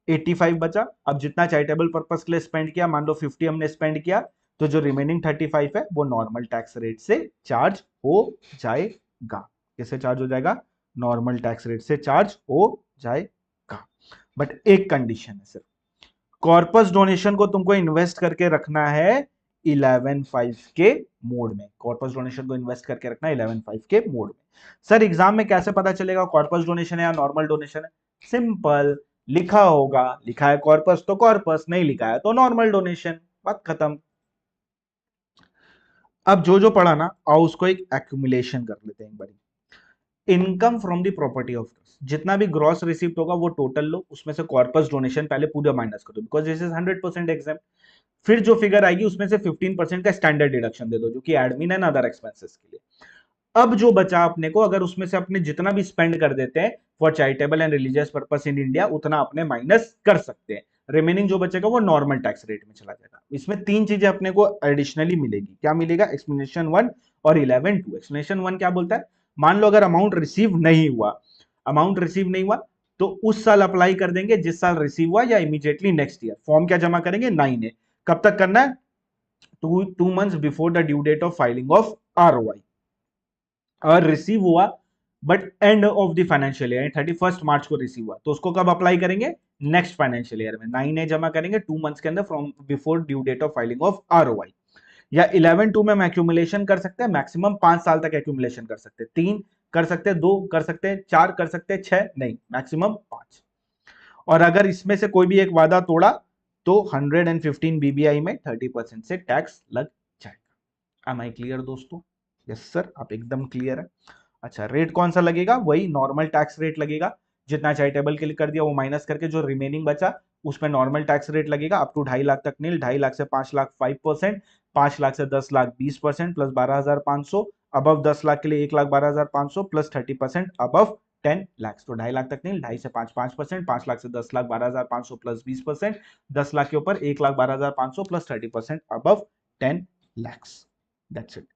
85 बचा। अब जितना चैरिटेबल पर्पस के लिए स्पेंड किया, मान लो 50 हमने स्पेंड किया, तो जो रिमेनिंग 35 है वो नॉर्मल टैक्स रेट से चार्ज हो जाएगा। कैसे चार्ज हो जाएगा, नॉर्मल टैक्स रेट से चार्ज हो जाएगा। बट एक कंडीशन है सिर्फ, कॉर्पस डोनेशन को तुमको इन्वेस्ट करके रखना है 11/5 के मोड में। कॉर्पस डोनेशन को इन्वेस्ट करके रखना 11/5 के मोड में। सर एग्जाम में कैसे पता चलेगा कॉर्पस डोनेशन है या नॉर्मल डोनेशन है? सिंपल, लिखा होगा, लिखा है कॉर्पस तो कॉर्पस, नहीं लिखा है तो नॉर्मल डोनेशन, बात खत्म। अब जो जो पढ़ा ना, आओ उसको एक एक्यूमुलेशन कर लेते हैं एक बार। Income from the property of trust, जितना भी ग्रॉस रिसिप्ट होगा वो टोटल लो, उसमें से कॉर्पस डोनेशन पहले पूरा माइनस कर दो, बिकॉज दिस इज 100% एग्जाम। फिर जो फिगर आएगी उसमें से 15% का स्टैंडर्ड डिडक्शन दे दो, जो कि एडमिन एंड अदर एक्सपेंसेस के लिए। अब जो बचा अपने को, अगर उसमें से अपने जितना भी स्पेंड कर देते हैं for charitable and religious purpose in India, उतना अपने माइनस कर सकते हैं। रिमेनिंग जो बचेगा वो नॉर्मल टैक्स रेट में चला जाएगा। इसमें तीन चीजें अपने को एडिशनली मिलेगी। क्या मिलेगा? एक्सप्लेनेशन 1 और 11/2। एक्सप्लेनेशन 1 क्या बोलता है? मान लो अगर अमाउंट रिसीव नहीं हुआ, अमाउंट रिसीव नहीं हुआ तो उस साल अप्लाई कर देंगे जिस साल रिसीव हुआ, या इमीडिएटली नेक्स्ट ईयर। फॉर्म क्या जमा करेंगे? 9A। कब तक करना है? 2 months before the due date of filing of ROI। और रिसीव हुआ but end of the financial year, 31 March को रिसीव हुआ, तो उसको कब अप्लाई करेंगे? नेक्स्ट फाइनेंशियल ईयर में 9A जमा करेंगे 2 months के अंदर from before due date of filing of ROI। या 11/2 में हम एक्यूमुलेशन कर सकते हैं, मैक्सिमम 5 साल तक एक्यूमुलेशन कर सकते हैं। 3 कर सकते हैं, 2 कर सकते हैं, 4 कर सकते हैं, 6 नहीं, मैक्सिमम 5। और अगर इसमें से कोई भी एक वादा तोड़ा तो 115 BBI में 30% से टैक्स लग जाएगा। एम आई क्लियर दोस्तों? यस सर, आप एकदम क्लियर है। अच्छा, रेट कौन सा लगेगा? वही नॉर्मल टैक्स रेट लगेगा। जितना चैरिटेबल के लिए कर दिया वो माइनस करके जो रिमेनिंग बचा उसमें नॉर्मल टैक्स रेट लगेगा। अप टू 2.5 लाख तक नील, 2.5 लाख से 5 लाख 5%, 5 लाख से 10 लाख 20% प्लस 12,500, अबव 10 लाख के लिए 1,12,500 प्लस 30% अबव 10 लाख। तो 2.5 लाख तक नहीं, 2.5 से 5 5%, 5 लाख से 10 लाख 12,500 प्लस 20%, 10 लाख के ऊपर 1,12,500 plus 30% above 10 lakh. That's it.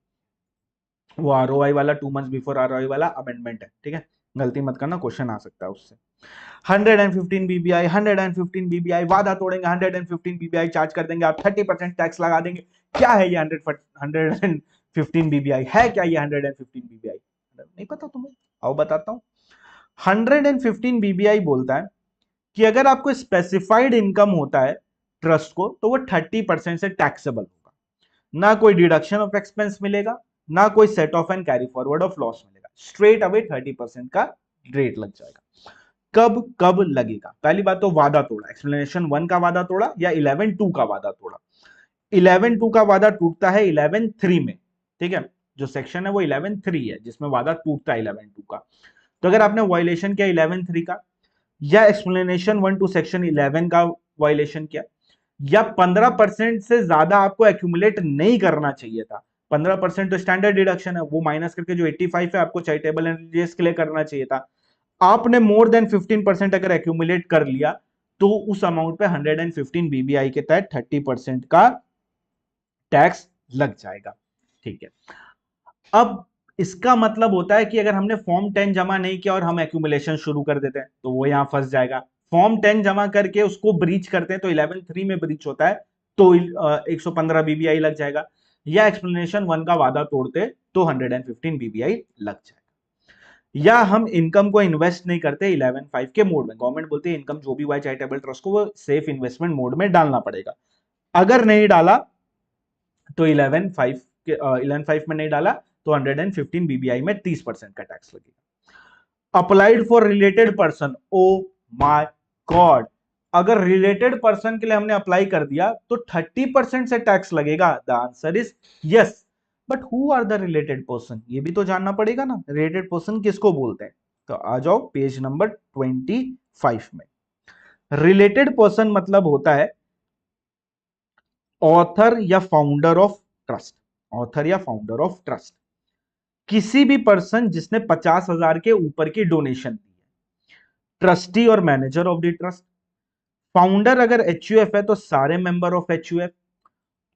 वो ROI वाला 2 months बिफोर ROI वाला अमेंडमेंट है, ठीक है, गलती मत करना, क्वेश्चन आ सकता है उससे। 115 BBI, 115 BBI वादा तोड़ेंगे, 115 BBI चार्ज कर देंगे, आप 30% टैक्स लगा देंगे। क्या है ये 115 BBI? है क्या ये 115 BBI? नहीं पता तुम्हें? आओ बताता हूं। 115 BBI बोलता है कि अगर आपको स्पेसिफाइड इनकम होता है ट्रस्ट को, तो वो 30% से टैक्सेबल होगा। ना कोई डिडक्शन ऑफ एक्सपेंस मिलेगा, ना कोई set of and carry forward of loss मिलेगा, स्ट्रेट अवे 30% का रेट लग जाएगा। कब कब लगेगा? पहली बात तो वादा तोड़ा, एक्सप्लेनेशन 1 का वादा तोड़ा या 11/2 का वादा तोड़ा। 11/2 का वादा टूटता है 11/3 में, ठीक है, जो सेक्शन है वो 11/3 है जिसमें वादा टूटता है 11/2 का। तो अगर आपने वायलेशन किया 11/3 का, या एक्सप्लेनेशन 1 टू सेक्शन 11 का वायलेशन किया, या 15% से ज्यादा आपको एक्यूमुलेट नहीं करना चाहिए था। 15% तो स्टैंडर्ड डिडक्शन है, वो माइनस करके जो 85 है आपको चैरिटेबल एंड रिलीजियस के लिए करना चाहिए था। आपने मोर देन 15% अगर एक्यूमुलेट कर लिया तो उस अमाउंट पे 115 BBI के तहत 30% का टैक्स लग जाएगा, ठीक है। अब इसका मतलब होता है कि अगर हमने फॉर्म 10 जमा नहीं किया और हम एक्यूमुलेशन शुरू कर देते हैं तो वो यहां फंस जाएगा। फॉर्म 10 जमा करके उसको ब्रीच करते हैं तो 11/3 में ब्रीच होता है तो 115 BBI लग जाएगा, या एक्सप्लेनेशन 1 का वादा तोड़ते तो 115 BBI लग जाएगा। या हम इनकम को इन्वेस्ट नहीं करते 11/5 के मोड में, गवर्नमेंट बोलती है इनकम जो भी हुआ है चैरिटेबल ट्रस्ट को वो सेफ इन्वेस्टमेंट मोड में डालना पड़ेगा। अगर नहीं डाला तो 11/5 में नहीं डाला तो 115 BBI में 30% का टैक्स लगेगा। Applied for related person, oh my God, अगर रिलेटेड पर्सन के लिए हमने अप्लाई कर दिया तो 30% से टैक्स लगेगा। The answer is yes. But who are the related person, ये भी तो जानना पड़ेगा ना, रिलेटेड पर्सन किसको बोलते हैं। तो आ जाओ पेज नंबर 25 में। रिलेटेड पर्सन मतलब होता है ऑथर या फाउंडर ऑफ ट्रस्ट। ऑथर या फाउंडर ऑफ ट्रस्ट, किसी भी पर्सन जिसने 50,000 के ऊपर की डोनेशन दी है। ट्रस्टी और manager of the trust. Founder अगर HUF है तो सारे मेंबर ऑफ HUF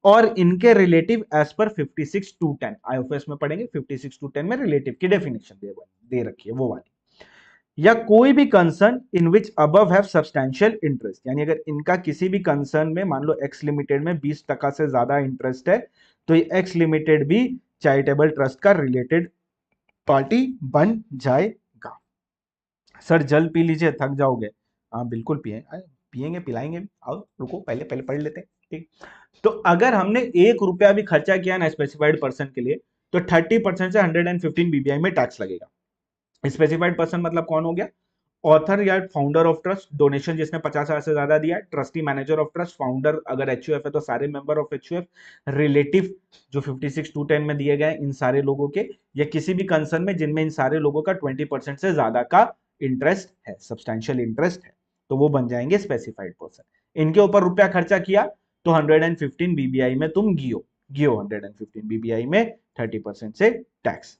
और इनके रिलेटिव एज पर 56(2)(10 IOFS में पढ़ेंगे। 56(2)(10 में रिलेटिव की डेफिनेशन दे रखी है वो वाली। या कोई भी concern in which above have substantial interest, यानी अगर इनका किसी भी कंसर्न में मान लो एक्स लिमिटेड में 20% से ज्यादा इंटरेस्ट है तो ये एक्स लिमिटेड भी चैरिटेबल ट्रस्ट का रिलेटेड पार्टी बन जाएगा। सर जल पी लीजिए, थक जाओगे। हाँ बिल्कुल पिए, पिएंगे पिलाएंगे। आओ रुको, पहले पहले पढ़ लेते हैं, ठीक। तो अगर हमने 1 रुपया भी खर्चा किया ना स्पेसिफाइड पर्सन के लिए, तो 30% से 115 बीबीआई में टैक्स लगेगा। स्पेसिफाइड पर्सन मतलब कौन हो गया? ऑथर या फाउंडर ऑफ ट्रस्ट, डोनेशन जिसने 50,000 से ज्यादा दिया है, trustee manager of trust, founder अगर एचयूएफ है तो सारे मेंबर ऑफ एचयूएफ, रिलेटिव जो 56(2)(10) में दिए गए इन सारे लोगों के, या किसी भी कंसर्न में जिनमें इन सारे लोगों का 20% से ज्यादा का इंटरेस्ट है, सब्सटैंशियल इंटरेस्ट है, तो वो बन जाएंगे स्पेसिफाइड पर्सन। इनके ऊपर रुपया खर्चा किया तो 115 बीबीआई में तुम गियो गियो 115 बीबीआई में 30% से टैक्स।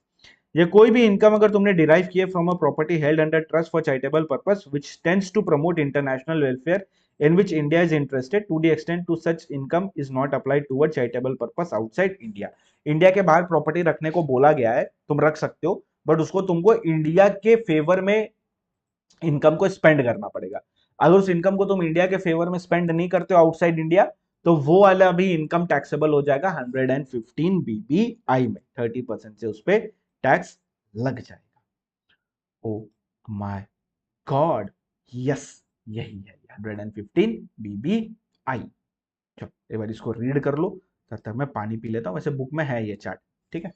ये कोई भी इनकम अगर तुमने डिराइव किए from a property held under trust for charitable purpose which tends to promote international welfare in which India is interested to the extent to such income is not applied toward charitable purpose outside India। India के बाहर property रखने को बोला गया है, तुम रख सकते हो, बट उसको तुमको इंडिया के फेवर में इनकम को स्पेंड करना पड़ेगा। अगर उस इनकम को तुम इंडिया के फेवर में स्पेंड नहीं करते हो आउटसाइड इंडिया, तो वो वाला भी इनकम टैक्सेबल हो जाएगा 115 बीबीआई में, 30% से उस पर टैक्स लग जाएगा। ओ माय गॉड, यस, यही है 115 बीबीआई। चलो एक बार इसको रीड कर लो, तब तक मैं पानी पी लेता हूं। वैसे बुक में है ये चार्ट, ठीक है।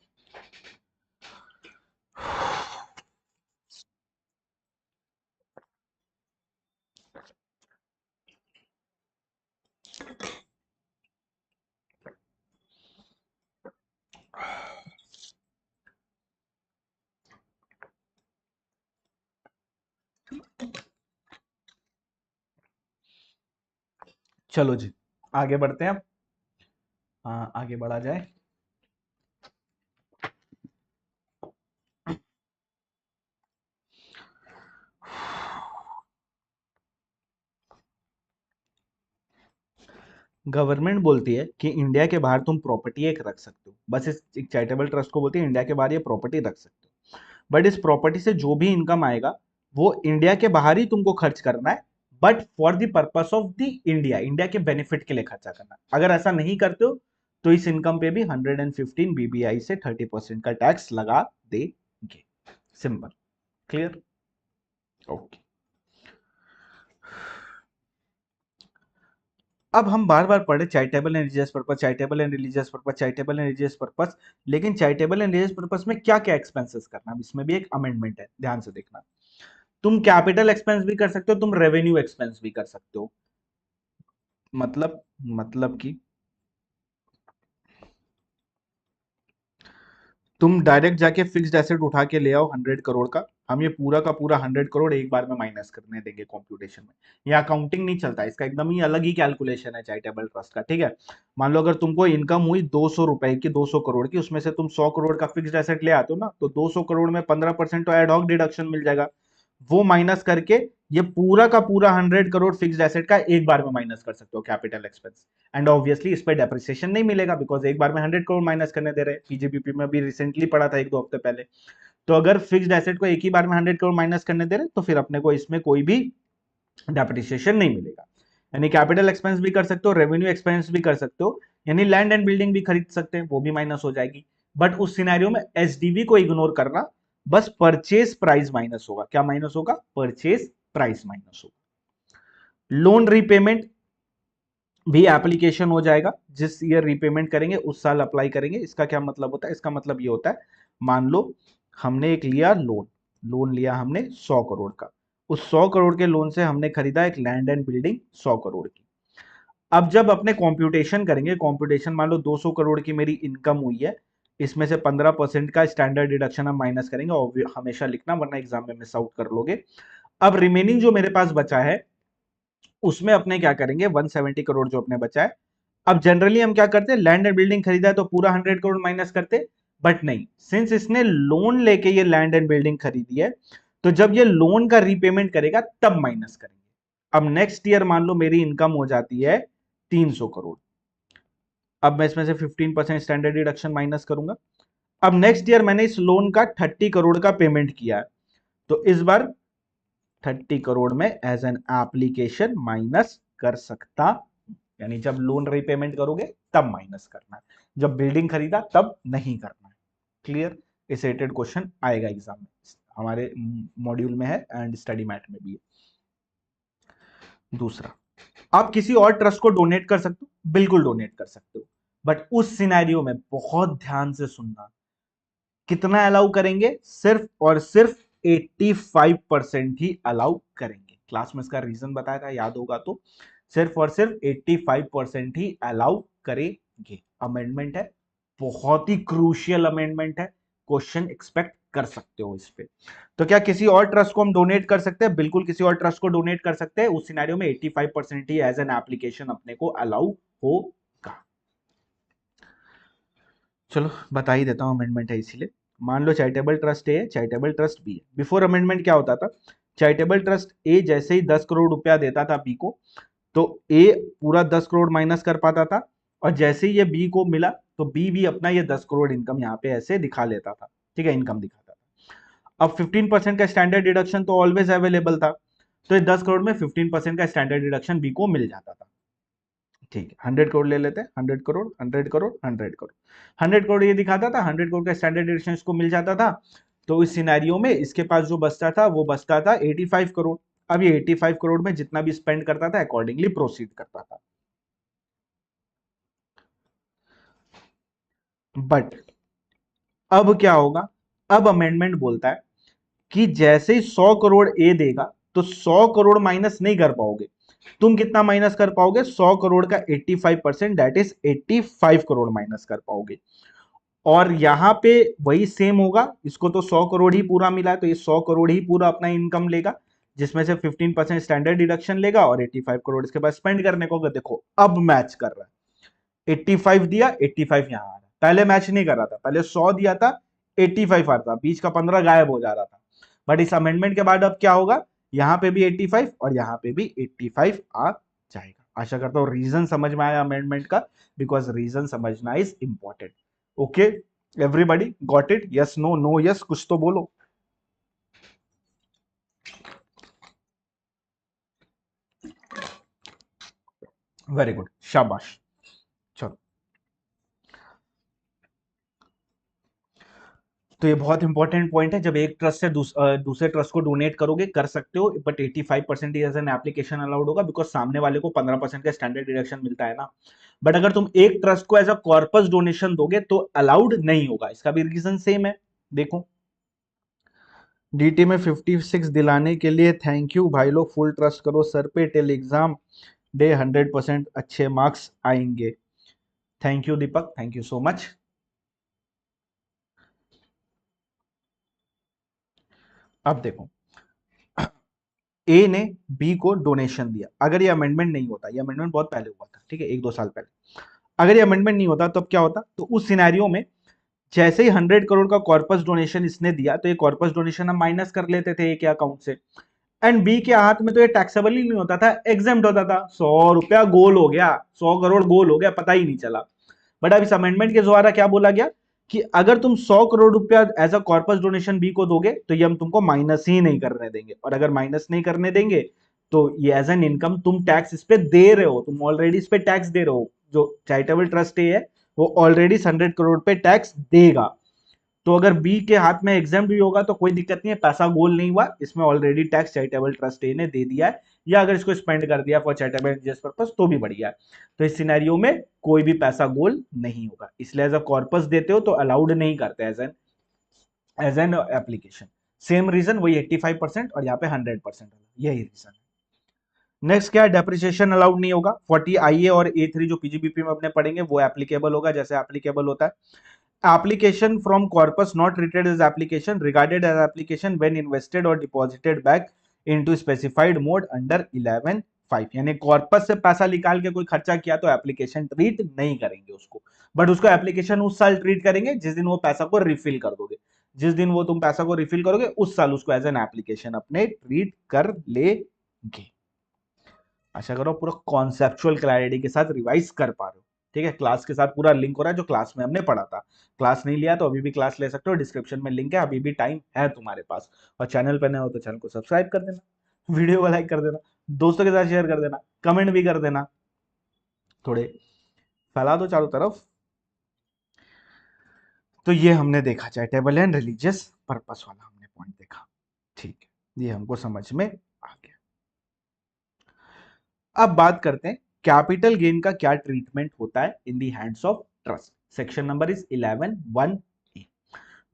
चलो जी, आगे बढ़ते हैं अब। हाँ, आगे बढ़ा जाए। गवर्नमेंट बोलती है कि इंडिया के बाहर तुम प्रॉपर्टी एक रख सकते हो, बस इस एक चैरिटेबल ट्रस्ट को बोलती है इंडिया के बाहर ये प्रॉपर्टी रख सकते हो, बट इस प्रॉपर्टी से जो भी इनकम आएगा वो इंडिया के बाहर ही तुमको खर्च करना है, but for the purpose of the India, India के बेनिफिट के लिए खर्चा करना है। अगर ऐसा नहीं करते हो तो इस इनकम पे भी 115 बीबीआई से 30% का टैक्स लगा देंगे। Simple, clear, okay. अब हम बार बार पढ़े charitable and religious purpose, charitable and religious purpose, charitable and religious purpose, लेकिन चैरिटेबल एंड रिलीजियस पर्पस में क्या क्या एक्सपेंसेस करना, इसमें भी एक अमेंडमेंट है, ध्यान से देखना। तुम कैपिटल एक्सपेंस भी कर सकते हो, तुम रेवेन्यू एक्सपेंस भी कर सकते हो। मतलब कि तुम डायरेक्ट जाके फिक्स्ड एसेट उठा के ले आओ 100 करोड़ का, हम ये पूरा का पूरा 100 करोड़ एक बार में माइनस करने देंगे कॉम्प्यूटेशन में। ये अकाउंटिंग नहीं चलता, इसका एकदम ही अलग ही कैलकुलेशन है चैरिटेबल ट्रस्ट का, ठीक है। मान लो अगर तुमको इनकम हुई 200 रुपए की, 200 करोड़ की, उसमें से तुम 100 करोड़ का फिक्स्ड एसेट ले आते हो ना, तो 200 करोड़ में 15% तो एडहॉक डिडक्शन मिल जाएगा, वो माइनस करके ये पूरा का पूरा 100 करोड़ फिक्स्ड एसेट का एक बार में माइनस कर सकते हो कैपिटल एक्सपेंस। एंड ऑब्वियसली इस पे डेप्रिसिएशन नहीं मिलेगा, बिकॉज एक बार में 100 करोड़ माइनस करने दे रहे हैं। पीजीबीपी में भी रिसेंटली पढ़ा था एक दो हफ्ते पहले। तो अगर फिक्स्ड एसेट को एक ही बार में 100 करोड़ माइनस करने दे रहे तो फिर अपने को इसमें कोई भी डेप्रिसिएशन नहीं मिलेगा। यानी कैपिटल एक्सपेंस भी कर सकते हो, रेवेन्यू एक्सपेंस भी कर सकते हो, यानी लैंड एंड बिल्डिंग भी खरीद सकते हैं, वो भी माइनस हो जाएगी। बट उस सिनेरियो में एसडीवी को इग्नोर करना, बस परचेज प्राइस माइनस होगा। क्या माइनस होगा? परचेज प्राइस माइनस होगा। लोन रीपेमेंट भी एप्लीकेशन हो जाएगा, जिस ईयर रीपेमेंट करेंगे उस साल अप्लाई करेंगे। इसका क्या मतलब होता है? इसका मतलब ये होता है, मान लो हमने एक लिया लोन, लोन लिया हमने 100 करोड़ का, उस 100 करोड़ के लोन से हमने खरीदा एक लैंड एंड बिल्डिंग 100 करोड़ की। अब जब अपने कॉम्प्यूटेशन करेंगे, कॉम्प्यूटेशन मान लो 200 करोड़ की मेरी इनकम हुई है, इसमें से 15% का स्टैंडर्ड डिडक्शन हम माइनस करेंगे, और हमेशा लिखना वरना एग्जाम में मिस आउट कर लोगे। अब रिमेनिंग जो मेरे पास बचा है उसमें अपने क्या करेंगे, 170 करोड़ जो अपने बचा है। अब जनरली हम क्या करते हैं, लैंड एंड बिल्डिंग खरीदा है तो पूरा 100 करोड़ माइनस करते, बट नहीं, सिंस इसने लोन लेके ये लैंड एंड बिल्डिंग खरीदी है, तो जब ये लोन का रीपेमेंट करेगा तब माइनस करेंगे। अब नेक्स्ट ईयर मान लो मेरी इनकम हो जाती है 300 करोड़, अब मैं इसमें से 15% स्टैंडर्ड डिडक्शन माइनस करूंगा। अब नेक्स्ट ईयर मैंने इस लोन का 30 करोड़ का पेमेंट किया है, तो इस बार 30 करोड़ में एज एन एप्लीकेशन माइनस कर सकता हूं। यानी जब लोन रीपेमेंट करोगे तब माइनस करना है, जब बिल्डिंग खरीदा तब नहीं करना है। क्लियर? इस रेटेड क्वेश्चन आएगा एग्जाम में, हमारे मॉड्यूल में है एंड स्टडी मैट में भी है। दूसरा, आप किसी और ट्रस्ट को डोनेट कर सकते हो, बिल्कुल डोनेट कर सकते हो, बट उस सिनेरियो में बहुत ध्यान से सुनना, कितना अलाउ करेंगे, सिर्फ और सिर्फ 85% ही अलाउ करेंगे। क्लास में इसका रीजन बताया था, याद होगा तो, सिर्फ और सिर्फ 85% ही अलाउ करेंगे। अमेंडमेंट है, बहुत ही क्रूशियल अमेंडमेंट है, क्वेश्चन एक्सपेक्ट कर सकते हो इस पे। तो क्या किसी और ट्रस्ट को हम डोनेट कर सकते हैं? बिल्कुल किसी और ट्रस्ट को डोनेट कर सकते हैं, उस सिनेरियो में 85% ही एज एन एप्लीकेशन अपने को अलाउ होगा। चलो बता ही देता हूं, अमेंडमेंट है इसीलिए। मान लो चैरिटेबल ट्रस्ट ए है, चैरिटेबल ट्रस्ट बी है। बिफोर अमेंडमेंट क्या होता था, चैरिटेबल ट्रस्ट ए जैसे ही 10 करोड़ रुपया देता था बी को, तो ए पूरा 10 करोड़ माइनस कर पाता था, और जैसे ही ये बी को मिला तो बी भी अपना ये 10 करोड़ इनकम यहाँ पे ऐसे दिखा लेता था, ठीक है, इनकम दिखाता था। अब 15% का स्टैंडर्ड डिडक्शन तो ऑलवेज अवेलेबल था, तो ये 10 करोड़ में 15% का स्टैंडर्ड डिडक्शन बी को मिल जाता था। ठीक है, 100 करोड़ ले लेते हैं, 100 करोड़, 100 करोड़, 100 करोड़, 100 करोड़ ये दिखाता था, 100 करोड़ का स्टैंडर्ड डिडक्शन इसको मिल जाता था। तो इस सिनेरियो में इसके पास जो बचता था वो बचता था 85 करोड़। अब ये 85 करोड़ में जितना भी स्पेंड करता था अकॉर्डिंगली प्रोसीड करता था। बट अब क्या होगा, अब अमेंडमेंट बोलता है कि जैसे ही 100 करोड़ ए देगा तो 100 करोड़ माइनस नहीं कर पाओगे। तुम कितना माइनस कर पाओगे? 100 करोड़ का 85%, दैट इज 85 करोड़ माइनस कर पाओगे। और यहां पे वही सेम होगा, इसको तो 100 करोड़ ही पूरा मिला है, तो ये 100 करोड़ ही पूरा अपना इनकम लेगा, जिसमें से 15% स्टैंडर्ड डिडक्शन लेगा और 85 करोड़ इसके पास स्पेंड करने को होगा। देखो अब मैच कर रहा है, 85 दिया, 85 यहां आ रहा है। पहले मैच नहीं कर रहा था, पहले 100 दिया था, 85 आ रहा था, बीच का 15 गायब हो जा रहा था। बट इस अमेंडमेंट के बाद अब क्या होगा, यहां पे भी 85 और यहां पे भी 85 आ जाएगा। आशा करता हूं रीजन समझ में आया अमेंडमेंट का, बिकॉज रीजन समझना is important. Okay, everybody got it? Yes, no, no, yes, कुछ तो बोलो। वेरी गुड, शाबाश। चलो, तो ये बहुत इंपॉर्टेंट पॉइंट है, जब एक ट्रस्ट से दूसरे ट्रस्ट को डोनेट करोगे कर सकते हो, but 85% as an application allowed होगा, बिकॉज सामने वाले को 15% का स्टैंडर्ड डिडक्शन मिलता है ना। बट अगर तुम एक ट्रस्ट को एज अ कॉर्पस डोनेशन दोगे तो अलाउड नहीं होगा। इसका भी रीजन सेम है, देखो। डीटी में 56 दिलाने के लिए थैंक यू भाई लोग, फुल ट्रस्ट करो सर पे, टिल एग्जाम डे 100% अच्छे मार्क्स आएंगे। Thank you Deepak, thank you so much. अब देखो, ए ने बी को डोनेशन दिया, अगर ये अमेंडमेंट नहीं होता, ये अमेंडमेंट बहुत पहले हुआ था, ठीक है, 1-2 साल पहले, अगर ये अमेंडमेंट नहीं होता तो अब क्या होता, तो उस सिनेरियो में जैसे ही 100 करोड़ का कॉर्पस डोनेशन इसने दिया, तो ये कॉर्पस डोनेशन हम माइनस कर लेते थे ए के अकाउंट से, एंड बी के हाथ में तो ये टैक्सेबल ही नहीं होता था, एग्जेम्प्ट होता था। 100 रुपया गोल हो गया, 100 करोड़ गोल हो गया, पता ही नहीं चला। बट अब इस अमेंडमेंट के द्वारा क्या बोला गया कि अगर तुम 100 करोड़ रुपया as a corpus donation B को दोगे तो ये हम तुमको माइनस ही नहीं करने देंगे, और अगर माइनस नहीं करने देंगे तो ये एज एन इनकम तुम टैक्स इस पे दे रहे हो, तुम ऑलरेडी इस पे टैक्स दे रहे हो। जो चैरिटेबल ट्रस्ट है वो ऑलरेडी 100 करोड़ पे टैक्स देगा। तो अगर बी के हाथ में एग्जाम भी होगा तो कोई दिक्कत नहीं है, पैसा गोल नहीं हुआ, इसमें already tax charitable trust a ने दे दिया है, या अगर इसको स्पेंड कर दिया फॉर चैरिटेबल इंटरेस्ट पर्पस तो भी बढ़िया है। तो इस सिनेरियो में कोई भी पैसा गोल नहीं होगा, इसलिए एज अ कॉर्पस देते हो तो अलाउड नहीं करते as an application. Same reason वही 85% और यहाँ पे 100%, यही रीजन है। नेक्स्ट क्या है, डेप्रिसिएशन अलाउड नहीं होगा। 40 IA और A3 जो पीजीबीपी में अपने पढ़ेंगे वो एप्लीकेबल होगा, जैसे एप्लीकेबल होता है। Application from corpus not treated as application, regarded as application when invested और deposited back into specified mode under 11(5), यानी कॉर्पस से पैसा निकाल के कोई खर्चा किया तो एप्लीकेशन ट्रीट नहीं करेंगे उसको, बट उसको एप्लीकेशन उस साल ट्रीट करेंगे जिस दिन वो पैसा को रिफिल कर दोगे। जिस दिन वो तुम पैसा को रिफिल करोगे उस साल उसको एज एन एप्लीकेशन अपने ट्रीट कर लेंगे। आशा करो पूरा कॉन्सेप्चुअल क्लैरिटी के साथ रिवाइज कर पा रहे हो, ठीक है। क्लास के साथ पूरा लिंक हो रहा है, जो क्लास में हमने पढ़ा था। क्लास नहीं लिया तो अभी भी क्लास ले सकते हो, डिस्क्रिप्शन में लिंक है, अभी भी टाइम है तुम्हारे पास। और चैनल पर नए हो तो चैनल को सब्सक्राइब कर देना, वीडियो को लाइक कर देना, दोस्तों के साथ शेयर कर देना, कमेंट भी कर देना, थोड़े फैला दो चारों तरफ। तो ये हमने देखा चैरिटेबल एंड रिलीजियस पर्पस वाला हमने पॉइंट देखा, ठीक है, ये हमको समझ में आ गया। अब बात करते हैं कैपिटल गेन का क्या ट्रीटमेंट होता है in the hands of trust. Section number is 11(1)(a).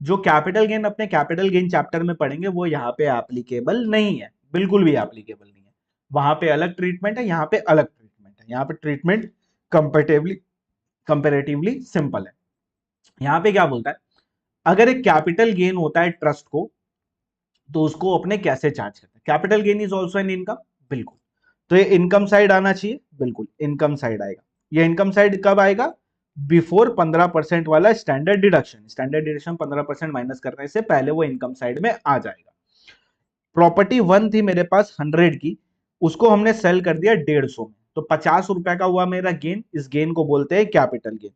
जो कैपिटल गेन अपने कैपिटल गेन चैप्टर में पढ़ेंगे वो यहाँ पे एप्लीकेबल नहीं है, बिल्कुल भी एप्लीकेबल नहीं है। वहां पे अलग ट्रीटमेंट है, यहाँ पे अलग ट्रीटमेंट है। यहाँ पे ट्रीटमेंट कंपेरेटिवली सिंपल है। यहाँ पे क्या बोलता है, अगर एक कैपिटल गेन होता है ट्रस्ट को तो उसको अपने कैसे चार्ज करते हैं। Capital gain is also an income, बिल्कुल। तो ये इनकम साइड आना चाहिए, बिल्कुल इनकम साइड आएगा। ये इनकम साइड कब आएगा, बिफोर 15% वाला standard deduction. Standard deduction 15% minus करने से पहले वो इनकम साइड में आ जाएगा। प्रॉपर्टी 1 थी मेरे पास 100 की, उसको हमने सेल कर दिया 150 में, तो 50 रुपए का हुआ मेरा गेन। इस गेन को बोलते हैं कैपिटल गेन।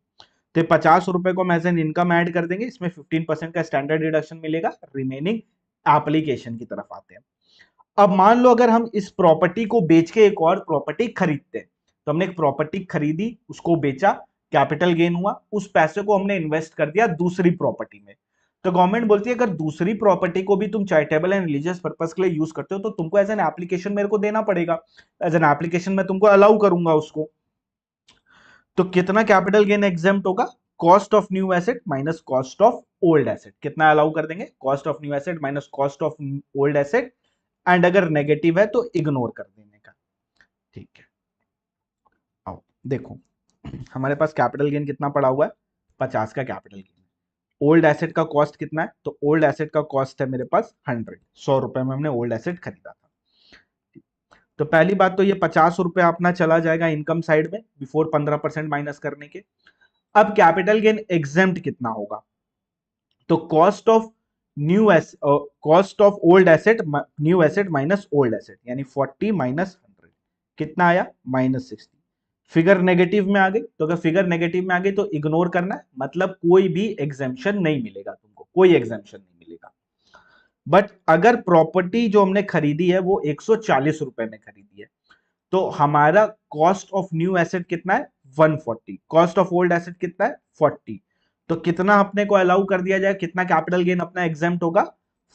तो 50 रुपए को हम एज एन इनकम ऐड कर देंगे, इसमें 15% का स्टैंडर्ड डिडक्शन मिलेगा। रिमेनिंग एप्लीकेशन की तरफ आते हैं। अब मान लो अगर हम इस प्रॉपर्टी को बेच के एक और प्रॉपर्टी खरीदते हैं, तो हमने एक प्रॉपर्टी खरीदी, उसको बेचा, कैपिटल गेन हुआ, उस पैसे को हमने इन्वेस्ट कर दिया दूसरी प्रॉपर्टी में। तो गवर्नमेंट बोलती है अगर दूसरी प्रॉपर्टी को भी तुम चैरिटेबल एंड रिलीजियस पर्पस के लिए यूज करते हो तो तुमको एज एन एप्लीकेशन मेरे को देना पड़ेगा। एज एन एप्लीकेशन मैं तुमको अलाउ करूंगा उसको। तो कितना कैपिटल गेन एग्जेम्प्ट होगा, cost of new asset minus cost of old asset. कितना अलाउ कर देंगे, cost of new asset minus cost of old asset. And अगर नेगेटिव है तो इग्नोर कर देने का। ठीक है, आओ देखो हमारे पास कैपिटल गेन कितना पड़ा हुआ है, 50 का कैपिटल गेन। ओल्ड एसेट का कॉस्ट कितना है, तो ओल्ड एसेट का कॉस्ट है मेरे पास 100 रुपए में हमने ओल्ड एसेट खरीदा था। तो पहली बात तो ये 50 रुपए अपना चला जाएगा इनकम साइड में बिफोर 15% माइनस करने के। अब कैपिटल गेन एग्जेम्प्ट कितना होगा, तो cost of cost of old asset new asset minus old asset, यानी 40 माइनस 100 कितना आया, -60। फिगर नेगेटिव में आ गई, तो अगर फिगर नेगेटिव में आ गई तो इग्नोर करना है, मतलब कोई भी एग्जेम्पशन नहीं मिलेगा तुमको, कोई एग्जेम्पशन नहीं मिलेगा। बट अगर प्रॉपर्टी जो हमने खरीदी है वो 140 रुपए में खरीदी है, तो हमारा कॉस्ट ऑफ न्यू एसेट कितना है, 140। कॉस्ट ऑफ ओल्ड एसेट कितना है, 40। तो कितना अपने को अलाउ कर दिया जाए, कितना कैपिटल गेन अपना एग्जेम्प्ट होगा,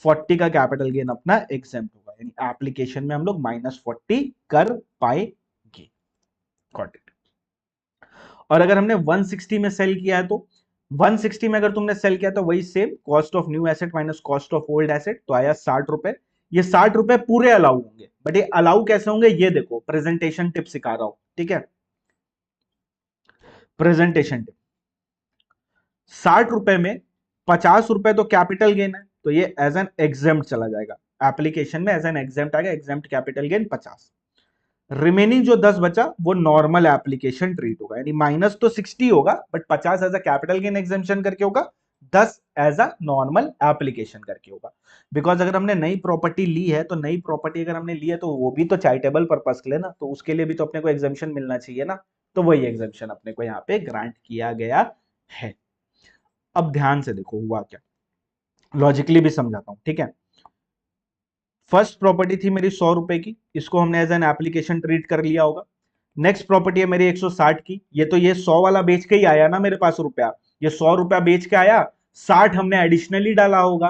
40 का कैपिटल गेन अपना एग्जेम्प्ट होगा। यानी एप्लीकेशन में हम लोग -40 कर पाएंगे। Got it. और अगर हमने 160 में सेल किया है तो 160 में अगर तुमने सेल किया तो वही same, cost of new asset minus cost of old asset, तो आया 60 रुपए। ये 60 रुपए पूरे अलाउ होंगे, बट ये अलाउ कैसे होंगे ये देखो, प्रेजेंटेशन टिप सिखा रहा हूं, ठीक है। प्रेजेंटेशन टिप, 60 रुपए में 50 रुपए तो कैपिटल गेन है, तो ये एज एन एग्जेम्प्ट चला जाएगा एप्लीकेशन में, एज एन एग्जेम्प्ट आएगा, एग्जेम्प्ट कैपिटल गेन 50। रिमेनिंग जो 10 बचा वो नॉर्मल एप्लीकेशन ट्रीट होगा, यानी माइनस तो 60 होगा but 50 as a capital gain exemption करके होगा, 10 एज अ नॉर्मल एप्लीकेशन करके होगा। बिकॉज अगर हमने नई प्रॉपर्टी ली है, तो नई प्रॉपर्टी अगर हमने ली है तो वो भी तो चैरिटेबल पर्पस के लिए ना, तो उसके लिए भी तो अपने को एग्जेम्पशन मिलना चाहिए ना, तो वही एग्जेम्पशन अपने को यहाँ पे ग्रांट किया गया है। अब ध्यान से देखो हुआ क्या, लॉजिकली भी समझाता हूं, ठीक है। फर्स्ट प्रॉपर्टी थी मेरी 100 रुपए की, इसको हमने एज एन एप्लीकेशन ट्रीट कर लिया होगा। नेक्स्ट प्रॉपर्टी है मेरी 160 की, ये तो ये 100 वाला बेच के ही आया ना मेरे पास रुपया, ये 100 रुपया बेच के आया, 60 हमने एडिशनली डाला होगा,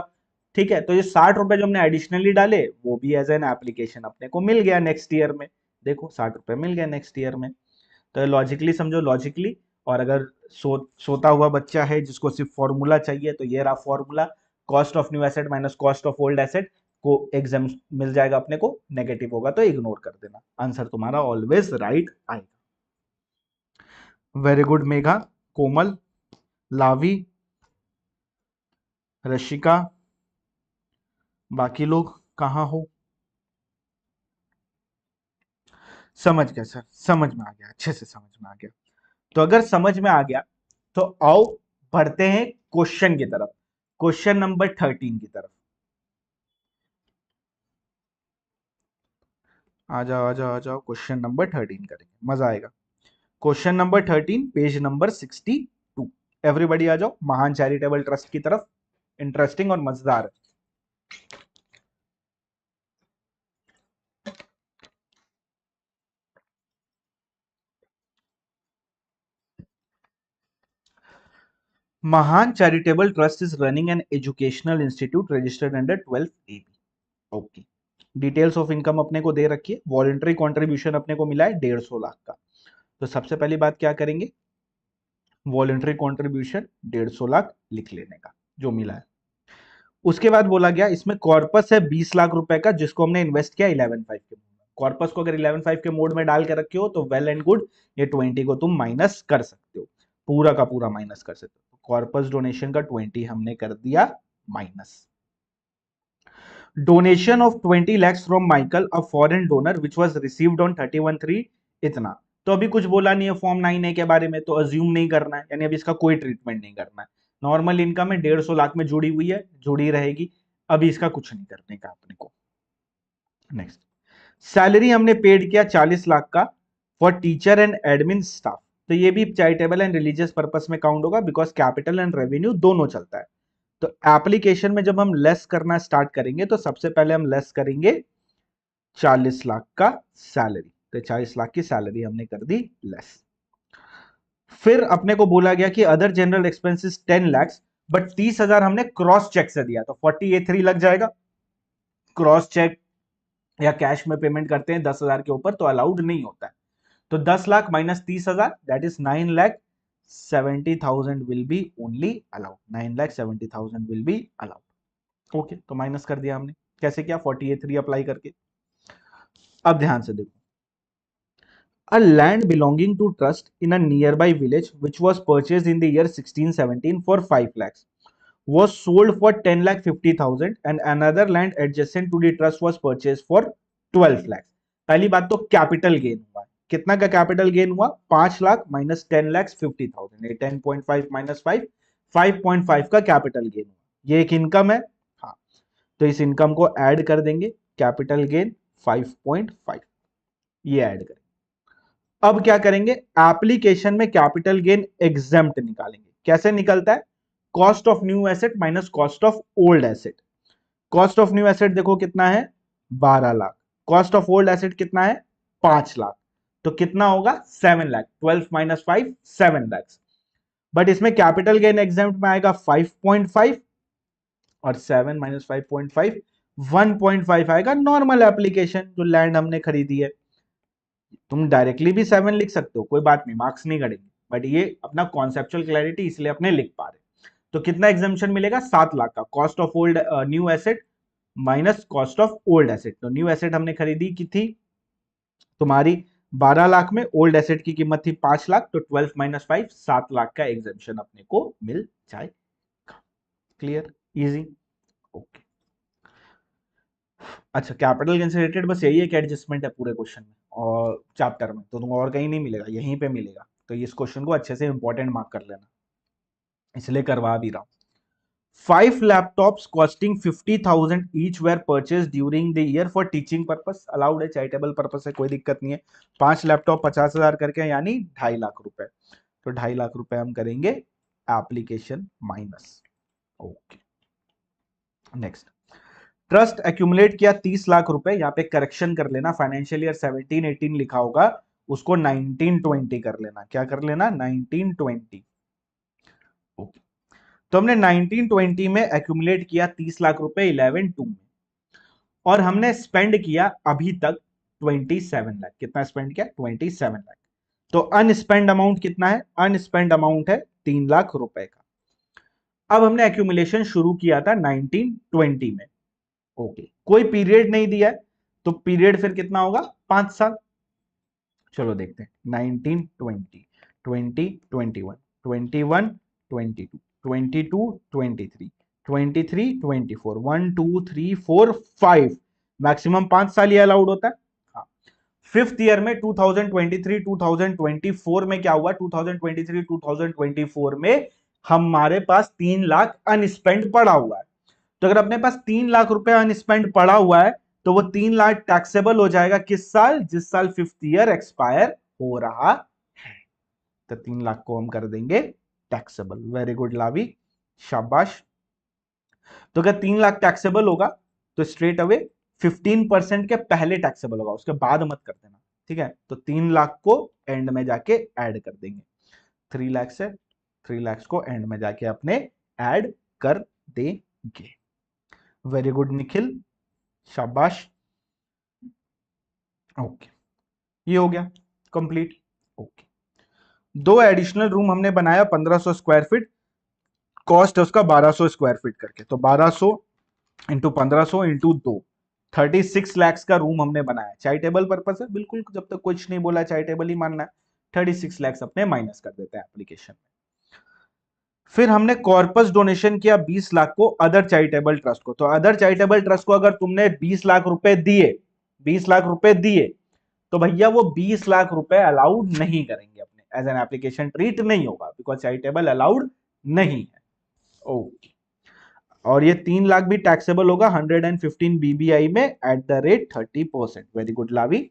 ठीक है। तो ये 60 रुपए जो हमने एडिशनली डाले वो भी एज एन एप्लीकेशन अपने को मिल गया नेक्स्ट ईयर में। देखो 60 रुपए मिल गया नेक्स्ट ईयर में। तो लॉजिकली समझो, लॉजिकली। और अगर सोता हुआ बच्चा है जिसको सिर्फ फॉर्मूला चाहिए, तो ये रहा formula, cost of new asset minus cost of old asset को एग्जाम मिल जाएगा अपने को, नेगेटिव होगा तो इग्नोर कर देना, आंसर तुम्हारा ऑलवेज राइट आएगा। वेरी गुड मेघा, कोमल, लावी, रशिका, बाकी लोग कहाँ हो। समझ गया सर, समझ में आ गया, अच्छे से समझ में आ गया। तो अगर समझ में आ गया तो आओ बढ़ते हैं क्वेश्चन की तरफ, क्वेश्चन नंबर 13 की तरफ। आ जाओ आ जाओ आ जाओ, क्वेश्चन नंबर 13 करेंगे, मजा आएगा। Question number 13 page number 62। Everybody आ जाओ महान चैरिटेबल ट्रस्ट की तरफ, इंटरेस्टिंग और मजेदार है। महान charitable trust is running an educational institute registered under 12 AB। Okay, details of income अपने को दे रखी है, वॉलंटरी कॉन्ट्रीब्यूशन अपने को मिला है 150 लाख का। तो सबसे पहली बात क्या करेंगे, वॉलंटरी कॉन्ट्रीब्यूशन 150 लाख लिख लेने का जो मिला है। उसके बाद बोला गया इसमें कॉर्पस है 20 लाख रुपए का, जिसको हमने इन्वेस्ट किया 11.5 के मोड में। कॉर्पस को अगर 11.5 के मोड में डाल के रखे हो तो वेल एंड गुड, ये 20 को तुम माइनस कर सकते हो, पूरा का पूरा माइनस कर सकते हो। कॉर्पस डोनेशन का 20 हमने कर दिया minus. Donation of 20 lakhs from Michael a foreign donor which was received on 31/3 इतना। तो अभी कुछ बोला नहीं है फॉर्म 9A के बारे में, तो अज्यूम नहीं करना है, यानी अभी इसका कोई ट्रीटमेंट नहीं करना है। नॉर्मल इनकम है, 150 लाख में जुड़ी हुई है, जुड़ी रहेगी, अभी इसका कुछ नहीं करने का अपने को। नेक्स्ट, सैलरी हमने पेड किया 40 लाख का for teacher and admin staff. तो ये भी चैरिटेबल एंड रिलीजियस पर्पस में काउंट होगा, बिकॉज कैपिटल एंड रेवेन्यू दोनों चलता है। तो एप्लीकेशन में जब हम लेस करना स्टार्ट करेंगे तो सबसे पहले हम लेस करेंगे 40 लाख का सैलरी। तो 40 लाख की सैलरी हमने कर दी लेस। फिर अपने को बोला गया कि other general expenses 10 lakh, but 30,000 हमने क्रॉस चेक से दिया, तो 48.3 लग जाएगा। क्रॉस चेक या कैश में पेमेंट करते हैं 10,000 के ऊपर तो अलाउड नहीं होता है। तो 10 lakh minus 30,000 that is 9,70,000 will be only allowed. 9,70,000 will be allowed. Okay, तो माइनस कर दिया हमने। कैसे किया, 48.3 अप्लाई करके। अब ध्यान से देखो, a land belonging to trust in a nearby village which was purchased in the year 1617 for 5 lakhs was sold for 10,50,000 and another land adjacent to the trust was purchased for 12 lakhs। पहली बात तो capital gain हुआ, कितना का capital gain हुआ, 5 lakh minus 10,50,000, 10.5 minus 5, 5.5 का capital gain हुआ। ये एक इनकम है, हाँ, तो इस इनकम को ऐड कर देंगे, कैपिटल गेन 5.5, ये ऐड करेंगे। अब क्या करेंगे, एप्लीकेशन में कैपिटल गेन एग्जेम्प्ट निकालेंगे। कैसे निकलता है, cost of new asset minus cost of old asset. Cost of new asset देखो कितना है, 12 lakh. Cost of old asset कितना है, 5 लाख। तो कितना होगा, 7 लाख। 12 माइनस 5, 7 लाख। बट इसमें कैपिटल गेन एग्जेम्प्ट में आएगा 5.5 और 7 माइनस 5.5, 1.5 आएगा नॉर्मल एप्लीकेशन जो लैंड हमने खरीदी है। तुम डायरेक्टली भी 7 लिख सकते हो, कोई बात नहीं, मार्क्स नहीं कटेंगे, बट ये अपना कॉन्सेप्चुअल क्लैरिटी इसलिए अपने लिख पा रहे। तो कितना एग्जामेशन मिलेगा, 7 लाख का। Cost of old new asset minus cost of old asset. तो न्यू एसेट हमने खरीदी की थी तुम्हारी 12 लाख में, ओल्ड एसेट की कीमत थी 5 लाख, तो 12 माइनस 5, 7 लाख का एग्जामेशन अपने को मिल जाएगा। Clear, easy, okay. अच्छा, कैपिटल गेन से रिलेटेड बस यही एक एडजस्टमेंट है पूरे क्वेश्चन में और चैप्टर में, तो तुमको और कहीं नहीं मिलेगा, यहीं पे मिलेगा। तो इस क्वेश्चन को अच्छे से इंपॉर्टेंट मार्क कर लेना, इसलिए करवा भी रहा हूं। 5 laptops costing 50,000 each were purchase during the year for teaching purpose, allowed है, चैरिटेबल पर्पस है, कोई दिक्कत नहीं है। 5 लैपटॉप 50,000 करके यानी 2.5 लाख रुपए, तो 2.5 लाख रुपए हम करेंगे application minus. Okay, next, trust accumulate किया 30 लाख रुपए, यहां पे करेक्शन कर लेना, फाइनेंशियल ईयर 17-18 लिखा होगा, उसको 19-20 कर लेना। क्या कर लेना, 19-20। ओके, तो हमने 19-20 में एक्यूमुलेट किया 30 लाख रुपए 11-2 में, और हमने स्पेंड किया अभी तक 27 लाख। कितना स्पेंड किया, 27 लाख। तो अनस्पेंड अमाउंट कितना है, अनस्पेंड अमाउंट है 3 लाख रुपए का। अब हमने एक्यूमुलेशन शुरू किया था 19-20 में, ओके, कोई पीरियड नहीं दिया है, तो पीरियड फिर कितना होगा, 5 साल। चलो देखते हैं, 19-20, 20-21, 21-22, 22-23, 23-24, 1 2 3 4 5, मैक्सिमम 5 साल ये अलाउड होता है। हाँ, फिफ्थ ईयर में 2023-2024 में क्या हुआ, 2023-2024 में हमारे पास 3 लाख अनस्पेंड पड़ा हुआ है। तो अगर अपने पास 3 लाख रुपए अनस्पेंड पड़ा हुआ है तो वो 3 लाख टैक्सेबल हो जाएगा किस साल, जिस साल फिफ्थ ईयर एक्सपायर हो रहा है। तो 3 लाख को हम कर देंगे टैक्सेबल। वेरी गुड लावी, शाबाश। तो अगर 3 लाख टैक्सेबल होगा तो स्ट्रेट अवे 15% के पहले टैक्सेबल होगा, उसके बाद मत कर देना, ठीक है। तो 3 लाख को एंड में जाके ऐड कर देंगे, 3 लाख से 3 लाख को एंड में जाके अपने ऐड कर देंगे। वेरी गुड निखिल, शाबाश। ओके, ये हो गया कंप्लीट। ओके, दो एडिशनल रूम हमने बनाया 1500 स्क्वायर फीट, कॉस्ट है उसका 1200 स्क्वायर फीट करके, तो 1200 इंटू 1500 इंटू 2, 36 लैक्स का रूम हमने बनाया। चैरिटेबल पर्पस है बिल्कुल, जब तक कुछ नहीं बोला चैरिटेबल ही मानना है। 36 लैक्स अपने माइनस कर देते हैं एप्लीकेशन में। फिर हमने कॉर्पस डोनेशन किया 20 लाख को अदर चैरिटेबल ट्रस्ट को। तो अदर चैरिटेबल ट्रस्ट को अगर तुमने 20 लाख रुपए दिए, 20 लाख रुपए दिए, तो भैया वो 20 लाख रुपए अलाउड नहीं करेंगे अपने, एज एन एप्लीकेशन ट्रीट नहीं होगा, बिकॉज चैरिटेबल अलाउड नहीं है। ओके, और ये 3 लाख भी टैक्सेबल होगा 115 बीबीआई में at the rate 30%। Very good लावी।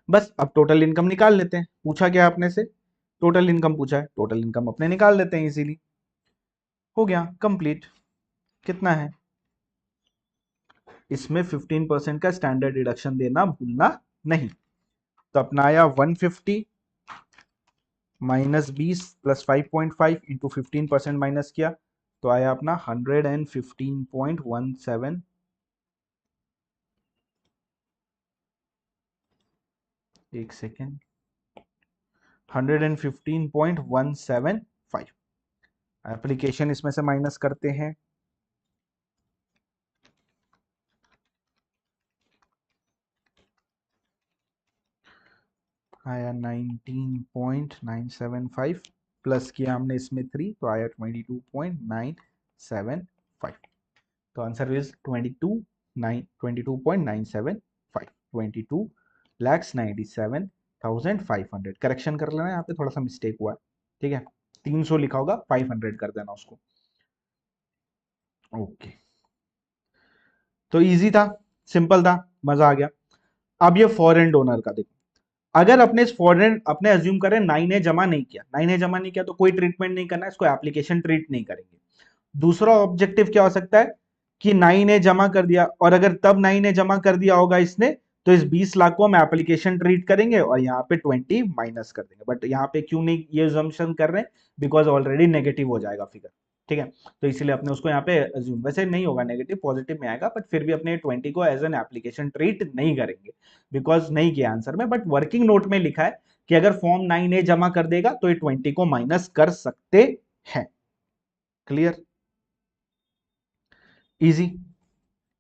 बस अब टोटल इनकम निकाल लेते हैं। पूछा क्या आपने से? टोटल इनकम पूछा है, टोटल इनकम अपने निकाल लेते हैं इजीली। हो गया कंप्लीट। कितना है इसमें? 15% का स्टैंडर्ड डिडक्शन देना भूलना नहीं। तो अपना आया 150 माइनस 20 प्लस 5.5 इंटू 15% माइनस किया, तो आया अपना 115.17। एक सेकेंड, 115.175। एप्लीकेशन इसमें से माइनस करते हैं, आया 19.975 प्लस किया हमने इसमें 3, तो आया 22.975। तो आंसर इज 22.975, 22,97,500। करेक्शन कर लेना, यहाँ पे थोड़ा सा मिस्टेक हुआ है, ठीक है। 300 लिखा होगा, 500 कर देना उसको। ओके, तो इजी था, सिंपल था, मजा आ गया। अब ये फॉरेन डोनर का देखो, अगर अपने इस फॉरेन, अपने अज्यूम करें 9A जमा नहीं किया, 9A जमा नहीं किया तो कोई ट्रीटमेंट नहीं करना है इसको, एप्लीकेशन ट्रीट नहीं करेंगे। दूसरा ऑब्जेक्टिव क्या हो सकता है कि 9A जमा कर दिया, और अगर तब 9A जमा कर दिया होगा इसने, तो इस 20 लाख को हम एप्लीकेशन ट्रीट करेंगे और यहाँ पे 20 माइनस कर देंगे। बट यहाँ पे क्यों नहीं ये अजम्पशन कर रहे हैं? बिकॉज ऑलरेडी नेगेटिव हो जाएगा फिगर, ठीक है। तो इसीलिए अपने उसको यहाँ पे अज्यूम, वैसे नहीं होगा नेगेटिव, पॉजिटिव में आएगा, बट फिर भी अपने 20 को एज एन एप्लीकेशन ट्रीट नहीं करेंगे, बिकॉज नहीं किया आंसर में। बट वर्किंग नोट में लिखा है कि अगर फॉर्म 9A जमा कर देगा तो ये 20 को माइनस कर सकते हैं। क्लियर? इजी?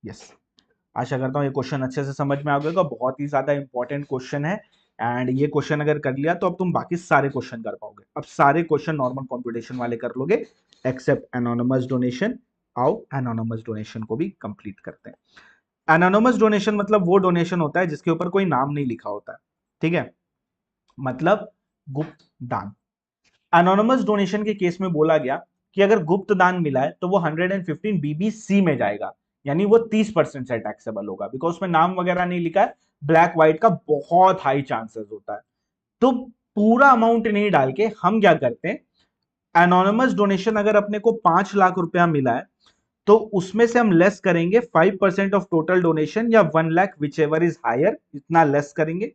यस। आशा करता हूँ ये क्वेश्चन अच्छे से समझ में आ गया। बहुत ही ज्यादा इंपॉर्टेंट क्वेश्चन है, एंड ये क्वेश्चन अगर कर लिया तो अब तुम बाकी सारे क्वेश्चन कर पाओगे। अब सारे क्वेश्चन नॉर्मल कंप्यूटेशन वाले कर लोगे एक्सेप्ट एनोनिमस डोनेशन। आओ एनोनिमस डोनेशन को भी कंप्लीट करते हैं। एनोनिमस डोनेशन मतलब वो डोनेशन होता है जिसके ऊपर कोई नाम नहीं लिखा होता है, ठीक है, मतलब गुप्त दान। एनोनिमस डोनेशन के केस में बोला गया कि अगर गुप्त दान मिला है तो वो 115 बीबीसी में जाएगा, यानी वो 30% से टैक्सेबल होगा, बिकॉज उसमें नाम वगैरह नहीं लिखा है, ब्लैक व्हाइट का बहुत हाई चांसेस होता है। तो पूरा अमाउंट नहीं डाल के हम क्या करते हैं, एनोनिमस डोनेशन अगर अपने को 5 लाख रुपया मिला है तो उसमें से हम लेस करेंगे 5% ऑफ टोटल डोनेशन, या 1 lakh whichever is higher, इतना लेस करेंगे।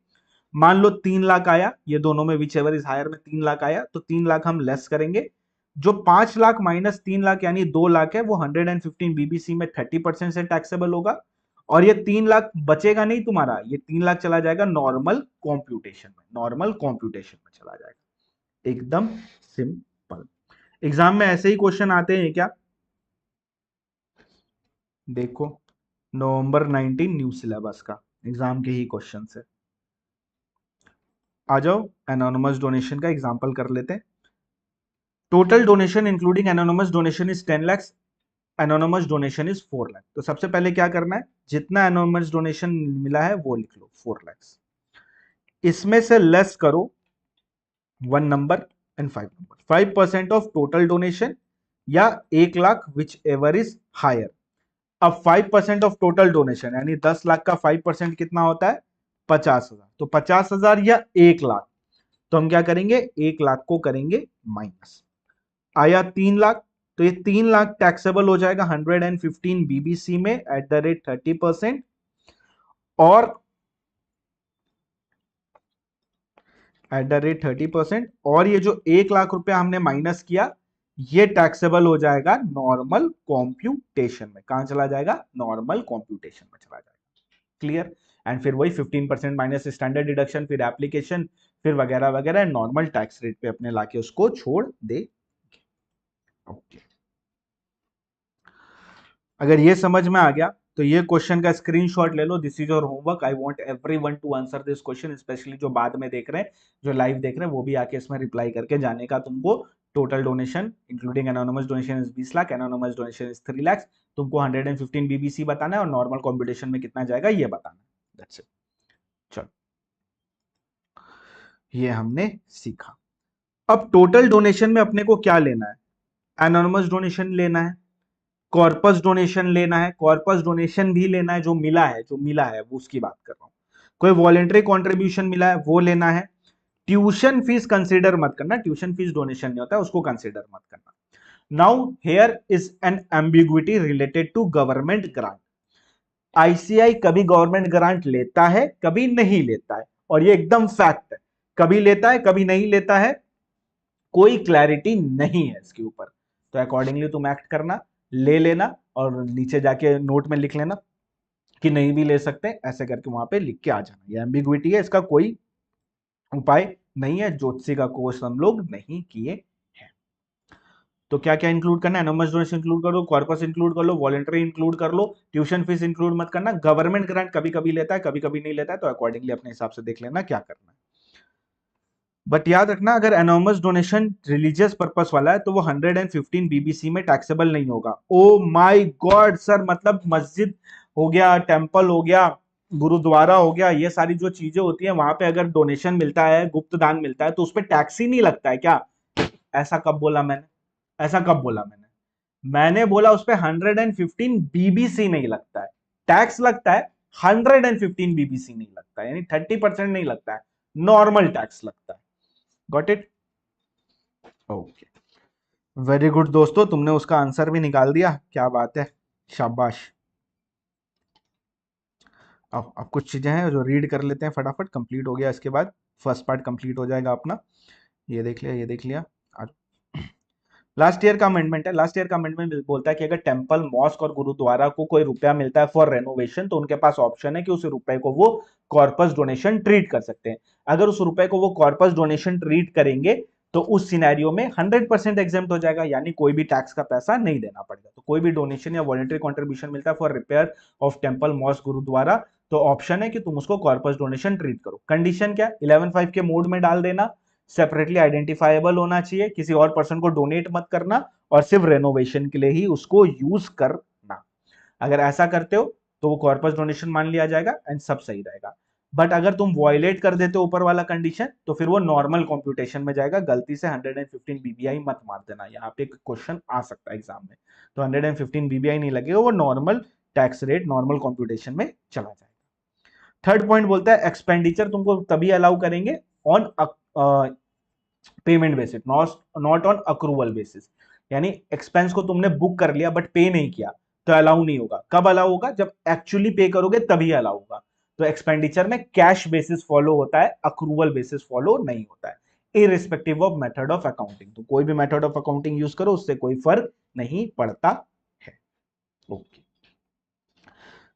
मान लो 3 लाख आया, ये दोनों में विच एवर इज हायर में 3 लाख आया, तो 3 लाख हम लेस करेंगे। जो 5 लाख माइनस 3 लाख यानी 2 लाख है, वो 115 बीबीसी में 30% से टैक्सेबल होगा। और ये 3 लाख बचेगा नहीं तुम्हारा, ये 3 लाख चला जाएगा नॉर्मल कॉम्प्यूटेशन में, नॉर्मल कॉम्प्यूटेशन में चला जाएगा। एकदम सिंपल। एग्जाम में ऐसे ही क्वेश्चन आते हैं क्या? देखो, नवंबर 19 न्यू सिलेबस का एग्जाम के ही क्वेश्चन है। आ जाओ, एनोनिमस डोनेशन का एग्जांपल कर लेते हैं। Total donation including anonymous donation is 10 lakh, anonymous donation is 4 lakh. तो सबसे पहले क्या करना है, जितना एनोनिमस डोनेशन मिला है वो लिख लो 4 लाख। इसमें से लेस करो 1 number and 5 number, 5% of total donation या 1 lakh whichever is higher. अब 5% ऑफ टोटल डोनेशन यानी 10 लाख का 5% कितना होता है? 50,000। तो 50,000 या 1 लाख, तो हम क्या करेंगे, 1 लाख को करेंगे माइनस। आया 3 लाख, तो ये 3 लाख टैक्सेबल हो जाएगा 115 बीबीसी में एट द रेट 30%। और एट द रेट 30%, और ये जो 1 लाख रुपया हमने माइनस किया, ये टैक्सेबल हो जाएगा नॉर्मल कॉम्प्यूटेशन में। कहां चला जाएगा? नॉर्मल कॉम्प्यूटेशन में चला जाएगा। क्लियर? एंड फिर वही 15% माइनस स्टैंडर्ड डिडक्शन, फिर एप्लीकेशन, फिर वगैरह वगैरह नॉर्मल टैक्स रेट पे अपने लाके उसको छोड़ दे। ओके, अगर ये समझ में आ गया तो ये क्वेश्चन का स्क्रीनशॉट ले लो। This is your homework. I want everyone to answer this question, specially जो बाद में देख रहे हैं, जो लाइव देख रहे हैं, वो भी आके इसमें रिप्लाई करके जाने का तुमको। Total donation including anonymous donation is 20 lakh, anonymous donation is 3 lakh. तुमको 115 बीबीसी बताना है और नॉर्मल कॉम्पिटिशन में कितना जाएगा ये बताना है। That's it. चलो, ये हमने सीखा। अब टोटल डोनेशन में अपने को क्या लेना है? एनोनिमस डोनेशन लेना है, कॉर्पस डोनेशन लेना है, कॉर्पस डोनेशन भी लेना है, जो मिला है, जो मिला है वो उसकी बात कर रहा हूं। कोई वॉलेंटरी कॉन्ट्रीब्यूशन मिला है वो लेना है। ट्यूशन फीस कंसीडर मत करना, ट्यूशन फीस डोनेशन नहीं होता है, उसको कंसीडर मत करना। Now here is an ambiguity related to government grant. ICI कभी गवर्नमेंट ग्रांट लेता है, कभी नहीं लेता है, और ये एकदम फैक्ट है। कभी लेता है, कभी नहीं लेता है, कोई क्लैरिटी नहीं है इसके ऊपर। तो अकॉर्डिंगली तुम एक्ट करना, ले लेना, और नीचे जाके नोट में लिख लेना कि नहीं भी ले सकते, ऐसे करके वहां पे लिख के आ जाना। ये एम्बिग्विटी है, इसका कोई उपाय नहीं है, ज्योतिषी का कोर्स हम लोग नहीं किए हैं। तो क्या क्या इंक्लूड करना है? एनोनिमस डोनेशन इंक्लूड कर लो, कॉर्पस इंक्लूड कर लो, वॉलंटरी इंक्लूड कर लो, ट्यूशन फीस इंक्लूड मत करना। गवर्नमेंट ग्रांट कभी कभी लेता है, कभी कभी नहीं लेता है, तो अकॉर्डिंगली अपने हिसाब से देख लेना क्या करना है। बट याद रखना, अगर एनोनिमस डोनेशन रिलीजियस पर्पस वाला है तो वो 115 बीबीसी में टैक्सेबल नहीं होगा। ओ माय गॉड सर, मतलब मस्जिद हो गया, टेंपल हो गया, गुरुद्वारा हो गया, ये सारी जो चीजें होती हैं वहां पे अगर डोनेशन मिलता है, गुप्त दान मिलता है, तो उस पर टैक्स ही नहीं लगता है क्या? ऐसा कब बोला मैंने? ऐसा कब बोला मैंने? मैंने बोला उस पर 115 बीबीसी नहीं लगता है, टैक्स लगता है। 115 बीबीसी नहीं लगता है, यानी 30% नहीं लगता है, नॉर्मल टैक्स लगता है। Got it? Okay, very good दोस्तों, तुमने उसका आंसर भी निकाल दिया, क्या बात है, शाबाश। अब कुछ चीजें हैं जो रीड कर लेते हैं फटाफट, कंप्लीट हो गया इसके बाद फर्स्ट पार्ट कंप्लीट हो जाएगा अपना। ये देख लिया, ये देख लिया। लास्ट ईयर का अमेंडमेंट है। लास्ट ईयर का अमेंडमेंट बोलता है कि अगर टेंपल, मॉस्क और गुरुद्वारा को कोई रुपया मिलता है फॉर रेनोवेशन, तो उनके पास ऑप्शन है कि उस रुपए को वो कॉर्पस डोनेशन ट्रीट कर सकते हैं। अगर उस रुपए को वो कॉर्पस डोनेशन ट्रीट करेंगे तो उस सिनेरियो में 100% एग्जेम्प्ट हो जाएगा, यानी कोई भी टैक्स का पैसा नहीं देना पड़ेगा। तो कोई भी डोनेशन या वॉलंटरी कॉन्ट्रीब्यूशन मिलता है for repair of temple, mosque, gurdwara, तो ऑप्शन है कि तुम उसको कॉर्पस डोनेशन ट्रीट करो। कंडीशन क्या? 11(5) के मोड में डाल देना, सेपरेटली आइडेंटिफाइबल होना चाहिए, किसी और पर्सन को डोनेट मत करना, और सिर्फ रेनोवेशन के लिए ही उसको यूज करना। अगर ऐसा करते हो तो वो कॉर्पस डोनेशन मान लिया जाएगा एंड सब सही रहेगा। बट अगर तुम वॉयलेट कर देते हो ऊपर वाला कंडीशन, तो फिर वो नॉर्मल कंप्यूटेशन में जाएगा। गलती से 115 बीबीआई मत मार देना, यहाँ पे क्वेश्चन आ सकता है एग्जाम में। तो 115 बीबीआई नहीं लगेगा, वो normal tax rate, normal computation में चला जाएगा। थर्ड पॉइंट बोलता है एक्सपेंडिचर तुमको तभी अलाउ करेंगे on payment basis, not on accrual basis. यानी एक्सपेंस को तुमने बुक कर लिया बट पे नहीं किया तो अलाउ नहीं होगा। कब अलाउ होगा? जब एक्चुअली पे करोगे तभी अलाउ होगा। तो एक्सपेंडिचर में कैश बेसिस फॉलो होता है, अक्रूवल बेसिस फॉलो नहीं होता है, irrespective of method of accounting. तो कोई भी मेथड ऑफ अकाउंटिंग यूज करो, उससे कोई फर्क नहीं पड़ता है। ओके,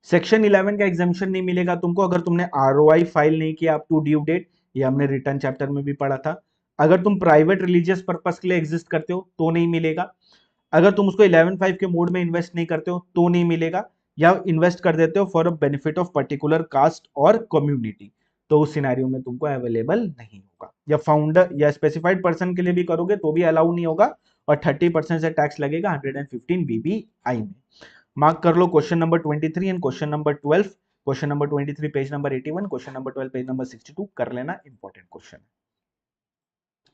सेक्शन 11 का एग्जामिशन नहीं मिलेगा तुमको अगर तुमने आरओआई फाइल नहीं किया अप टू ड्यू डेट। ये हमने रिटर्न चैप्टर में भी पढ़ा था। अगर तुम प्राइवेट रिलीजियस पर्पस के लिए एग्जिस्ट करते हो तो नहीं मिलेगा। अगर तुम उसको 11(5) के मोड में इन्वेस्ट नहीं करते हो तो नहीं मिलेगा। या इन्वेस्ट कर देते हो for a benefit of particular caste और कम्युनिटी, तो उस सिनेरियो में तुमको अवेलेबल नहीं होगा। या फाउंडर या स्पेसिफाइड पर्सन के लिए भी करोगे तो भी अलाउ नहीं होगा, और 30% से टैक्स लगेगा 115 बीबीआई में। मार्क कर लो question number 23 and question number 12। Question number 23 page number 81, question number 12 page number 62 कर लेना, इंपॉर्टेंट क्वेश्चन है।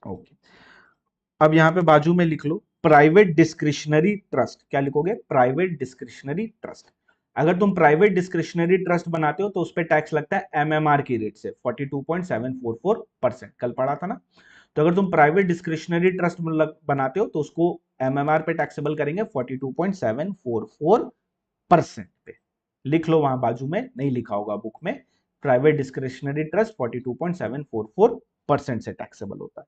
ओके, अब यहां पे बाजू में लिख लो प्राइवेट डिस्क्रिशनरी ट्रस्ट। क्या लिखोगे? Private discretionary trust. अगर तुम प्राइवेट डिस्क्रिशनरी ट्रस्ट बनाते हो तो उस पर टैक्स लगता है एमएमआर की रेट से 42.744%। कल पढ़ा था ना? तो अगर तुम प्राइवेट डिस्क्रिशनरी ट्रस्ट बनाते हो तो उसको एमएमआर पे टैक्सेबल करेंगे 42.744% पे। लिख लो वहां बाजू में, नहीं लिखा होगा बुक में। प्राइवेट डिस्क्रिशनरी ट्रस्ट 42.744% से टैक्सेबल होता है।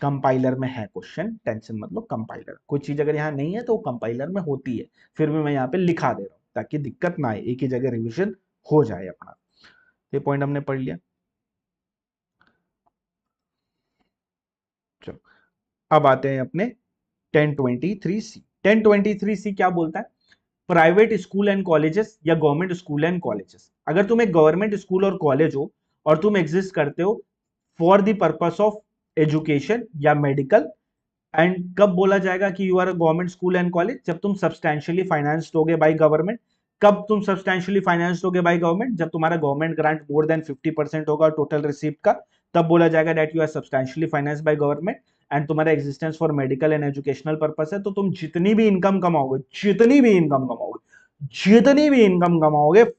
कंपाइलर में है क्वेश्चन, टेंशन मत लो। कंपाइलर कोई चीज अगर यहाँ नहीं है तो कंपाइलर में होती है, फिर भी मैं यहाँ पे लिखा दे रहा हूँ ताकि दिक्कत ना आए, एक ही जगह रिवीजन हो जाए अपना। ये पॉइंट हमने पढ़ लिया। चलो अब आते हैं अपने 1023C। 1023C क्या बोलता है? प्राइवेट स्कूल एंड कॉलेजेस या गवर्नमेंट स्कूल एंड कॉलेजेस। अगर तुम एक गवर्नमेंट स्कूल और कॉलेज हो और तुम एग्जिस्ट करते हो for the purpose of education या मेडिकल, एंड कब बोला जाएगा कि you are a government school and college? जब तुम सब्सटैंशियली फाइनेंस्ड होगे बाय गवर्नमेंट। कब तुम सब्सटैंशियली फाइनेंस्ड होगे बाय गवर्नमेंट? जब तुम्हारा गवर्नमेंट ग्रांट मोर देन 50% होगा टोटल रिसीप्ट का, तब बोला जाएगा that you are substantially financed by government. And तुम्हारा existence for medical and educational purpose है, तो तुम जितनी भी इनकम कमाओगे,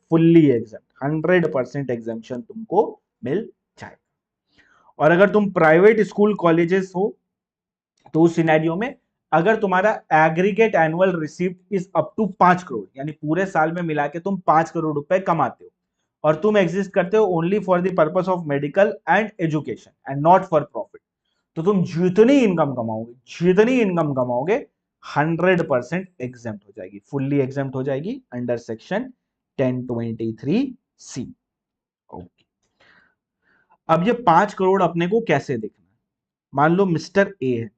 फुल्ली एग्जेम्प्ट, 100% एग्जेम्पशन तुमको मिल जाएगा। और अगर तुम प्राइवेट स्कूल कॉलेजेस हो तो उस सिनेरियो में अगर तुम्हारा aggregate annual receipt is up to 5 crore, यानी पूरे साल में मिला के तुम 5 करोड़ रुपए कमाते हो और तुम एग्जिस्ट करते हो only for the purpose of medical and education and not for profit, तो तुम जितनी इनकम कमाओगे 100% एग्जेम्प्ट हो जाएगी, फुल्ली एग्जेम्प्ट हो जाएगी अंडर सेक्शन 1023C। ओके, अब ये 5 करोड़ अपने को कैसे देखना है? मान लो मिस्टर ए है,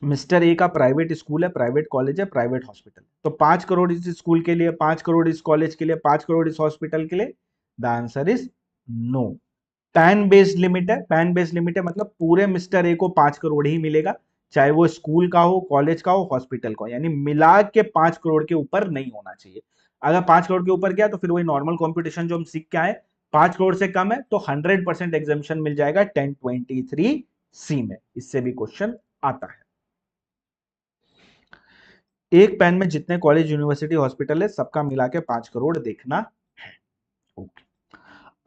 मिस्टर ए का प्राइवेट स्कूल है, प्राइवेट कॉलेज है, प्राइवेट हॉस्पिटल, तो 5 करोड़ इस स्कूल के लिए, 5 करोड़ इस कॉलेज के लिए, 5 करोड़ इस हॉस्पिटल के लिए। The answer is no. PAN based limit है, पैन बेस्ड लिमिट है मतलब पूरे मिस्टर ए को 5 करोड़ ही मिलेगा, चाहे वो स्कूल का हो, कॉलेज का हो, हॉस्पिटल का हो, यानी मिला के 5 करोड़ के ऊपर नहीं होना चाहिए। अगर 5 करोड़ के ऊपर गया तो फिर वही नॉर्मल कॉम्पिटिशन जो हम सीख के आए, 5 करोड़ से कम है तो 100% एग्जामेशन मिल जाएगा 1023C में। इससे भी क्वेश्चन आता है। एक पैन में जितने कॉलेज, यूनिवर्सिटी, हॉस्पिटल है सबका मिला के 5 करोड़ देखना है। ओके,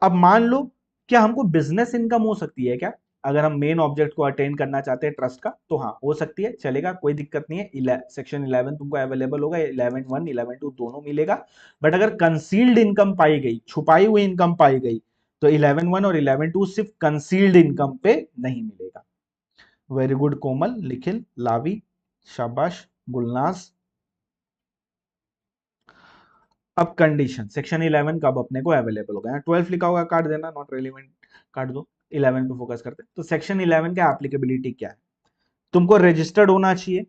अब मान लो क्या हमको बिजनेस इनकम हो सकती है क्या? अगर हम मेन ऑब्जेक्ट को अटेंड करना चाहते हैं ट्रस्ट का, तो हाँ हो सकती है, चलेगा, कोई दिक्कत नहीं है। सेक्शन 11 तुमको अवेलेबल होगा, 11(1), 11(2) दोनों मिलेगा। बट अगर कंसील्ड इनकम पाई गई, छुपाई हुई इनकम पाई गई, तो 11(1) और 11(2) सिर्फ कंसील्ड इनकम पे नहीं मिलेगा। वेरी गुड कोमल, निखिल, लावी, शाबाश, गुलनाज। अब कंडीशन सेक्शन 11 कब अपने को अवेलेबल होगा? 12 लिखा होगा, काट देना, नॉट रेलिवेंट, काट दो। 11 पे फोकस करते हैं। तो सेक्शन 11 का एप्लीकेबिलिटी क्या है? तुमको रजिस्टर्ड होना चाहिए।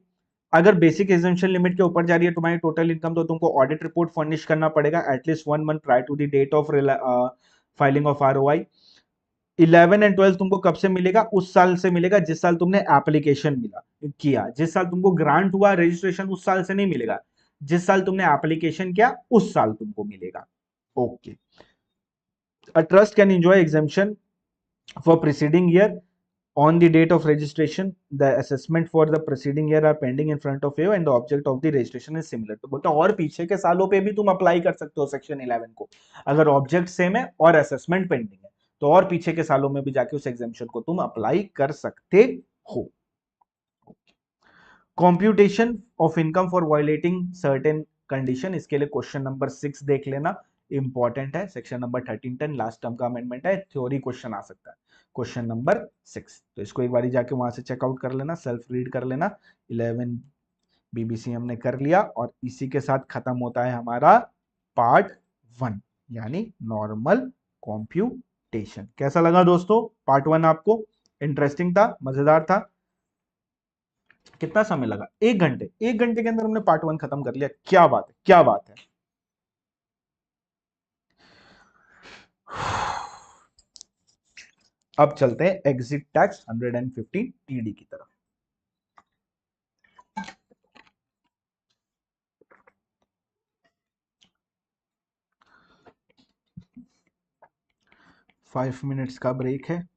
अगर बेसिक एग्जेम्पशन लिमिट के ऊपर जा रही है तुम्हारी टोटल इनकम, तो तुमको ऑडिट रिपोर्ट फर्निश करना पड़ेगा at least 1 month prior to the date of filing of ROI। 11 and 12 तुमको कब से मिलेगा? उस साल से मिलेगा जिस साल तुमने एप्लीकेशन मिला किया, जिस साल तुमको ग्रांट हुआ रजिस्ट्रेशन, उस साल से नहीं मिलेगा, जिस साल तुमने एप्लीकेशन किया उस साल तुमको मिलेगा। Okay, a trust can enjoy exemption for preceding year on the date of registration. The assessment for the preceding year are pending in front of you and the object of the registration is similar. तो बोलता और पीछे के सालों पे भी तुम apply कर सकते हो सेक्शन 11 को, अगर ऑब्जेक्ट सेम है और असेसमेंट पेंडिंग है, तो और पीछे के सालों में भी जाके उस एग्जामेशन को तुम अप्लाई कर सकते हो। Computation of income for violating certain condition, इसके लिए क्वेश्चन नंबर 6 देख लेना, इंपॉर्टेंट है। सेक्शन नंबर 1310 लास्ट टर्म का अमेंडमेंट है, थ्योरी क्वेश्चन आ सकता है। क्वेश्चन नंबर 6, तो इसको एक बार जाके वहां से चेकआउट कर लेना, सेल्फ रीड कर लेना। 11 BBC हमने कर लिया और इसी के साथ खत्म होता है हमारा पार्ट 1, यानी नॉर्मल कॉम्प्यूटेशन। कैसा लगा दोस्तों पार्ट 1? आपको इंटरेस्टिंग था, मजेदार था? कितना समय लगा? 1 घंटे, 1 घंटे के अंदर हमने पार्ट 1 खत्म कर लिया। क्या बात है, क्या बात है। अब चलते हैं एग्जिट टैक्स 115 TD की तरफ। फाइव मिनट्स का ब्रेक है।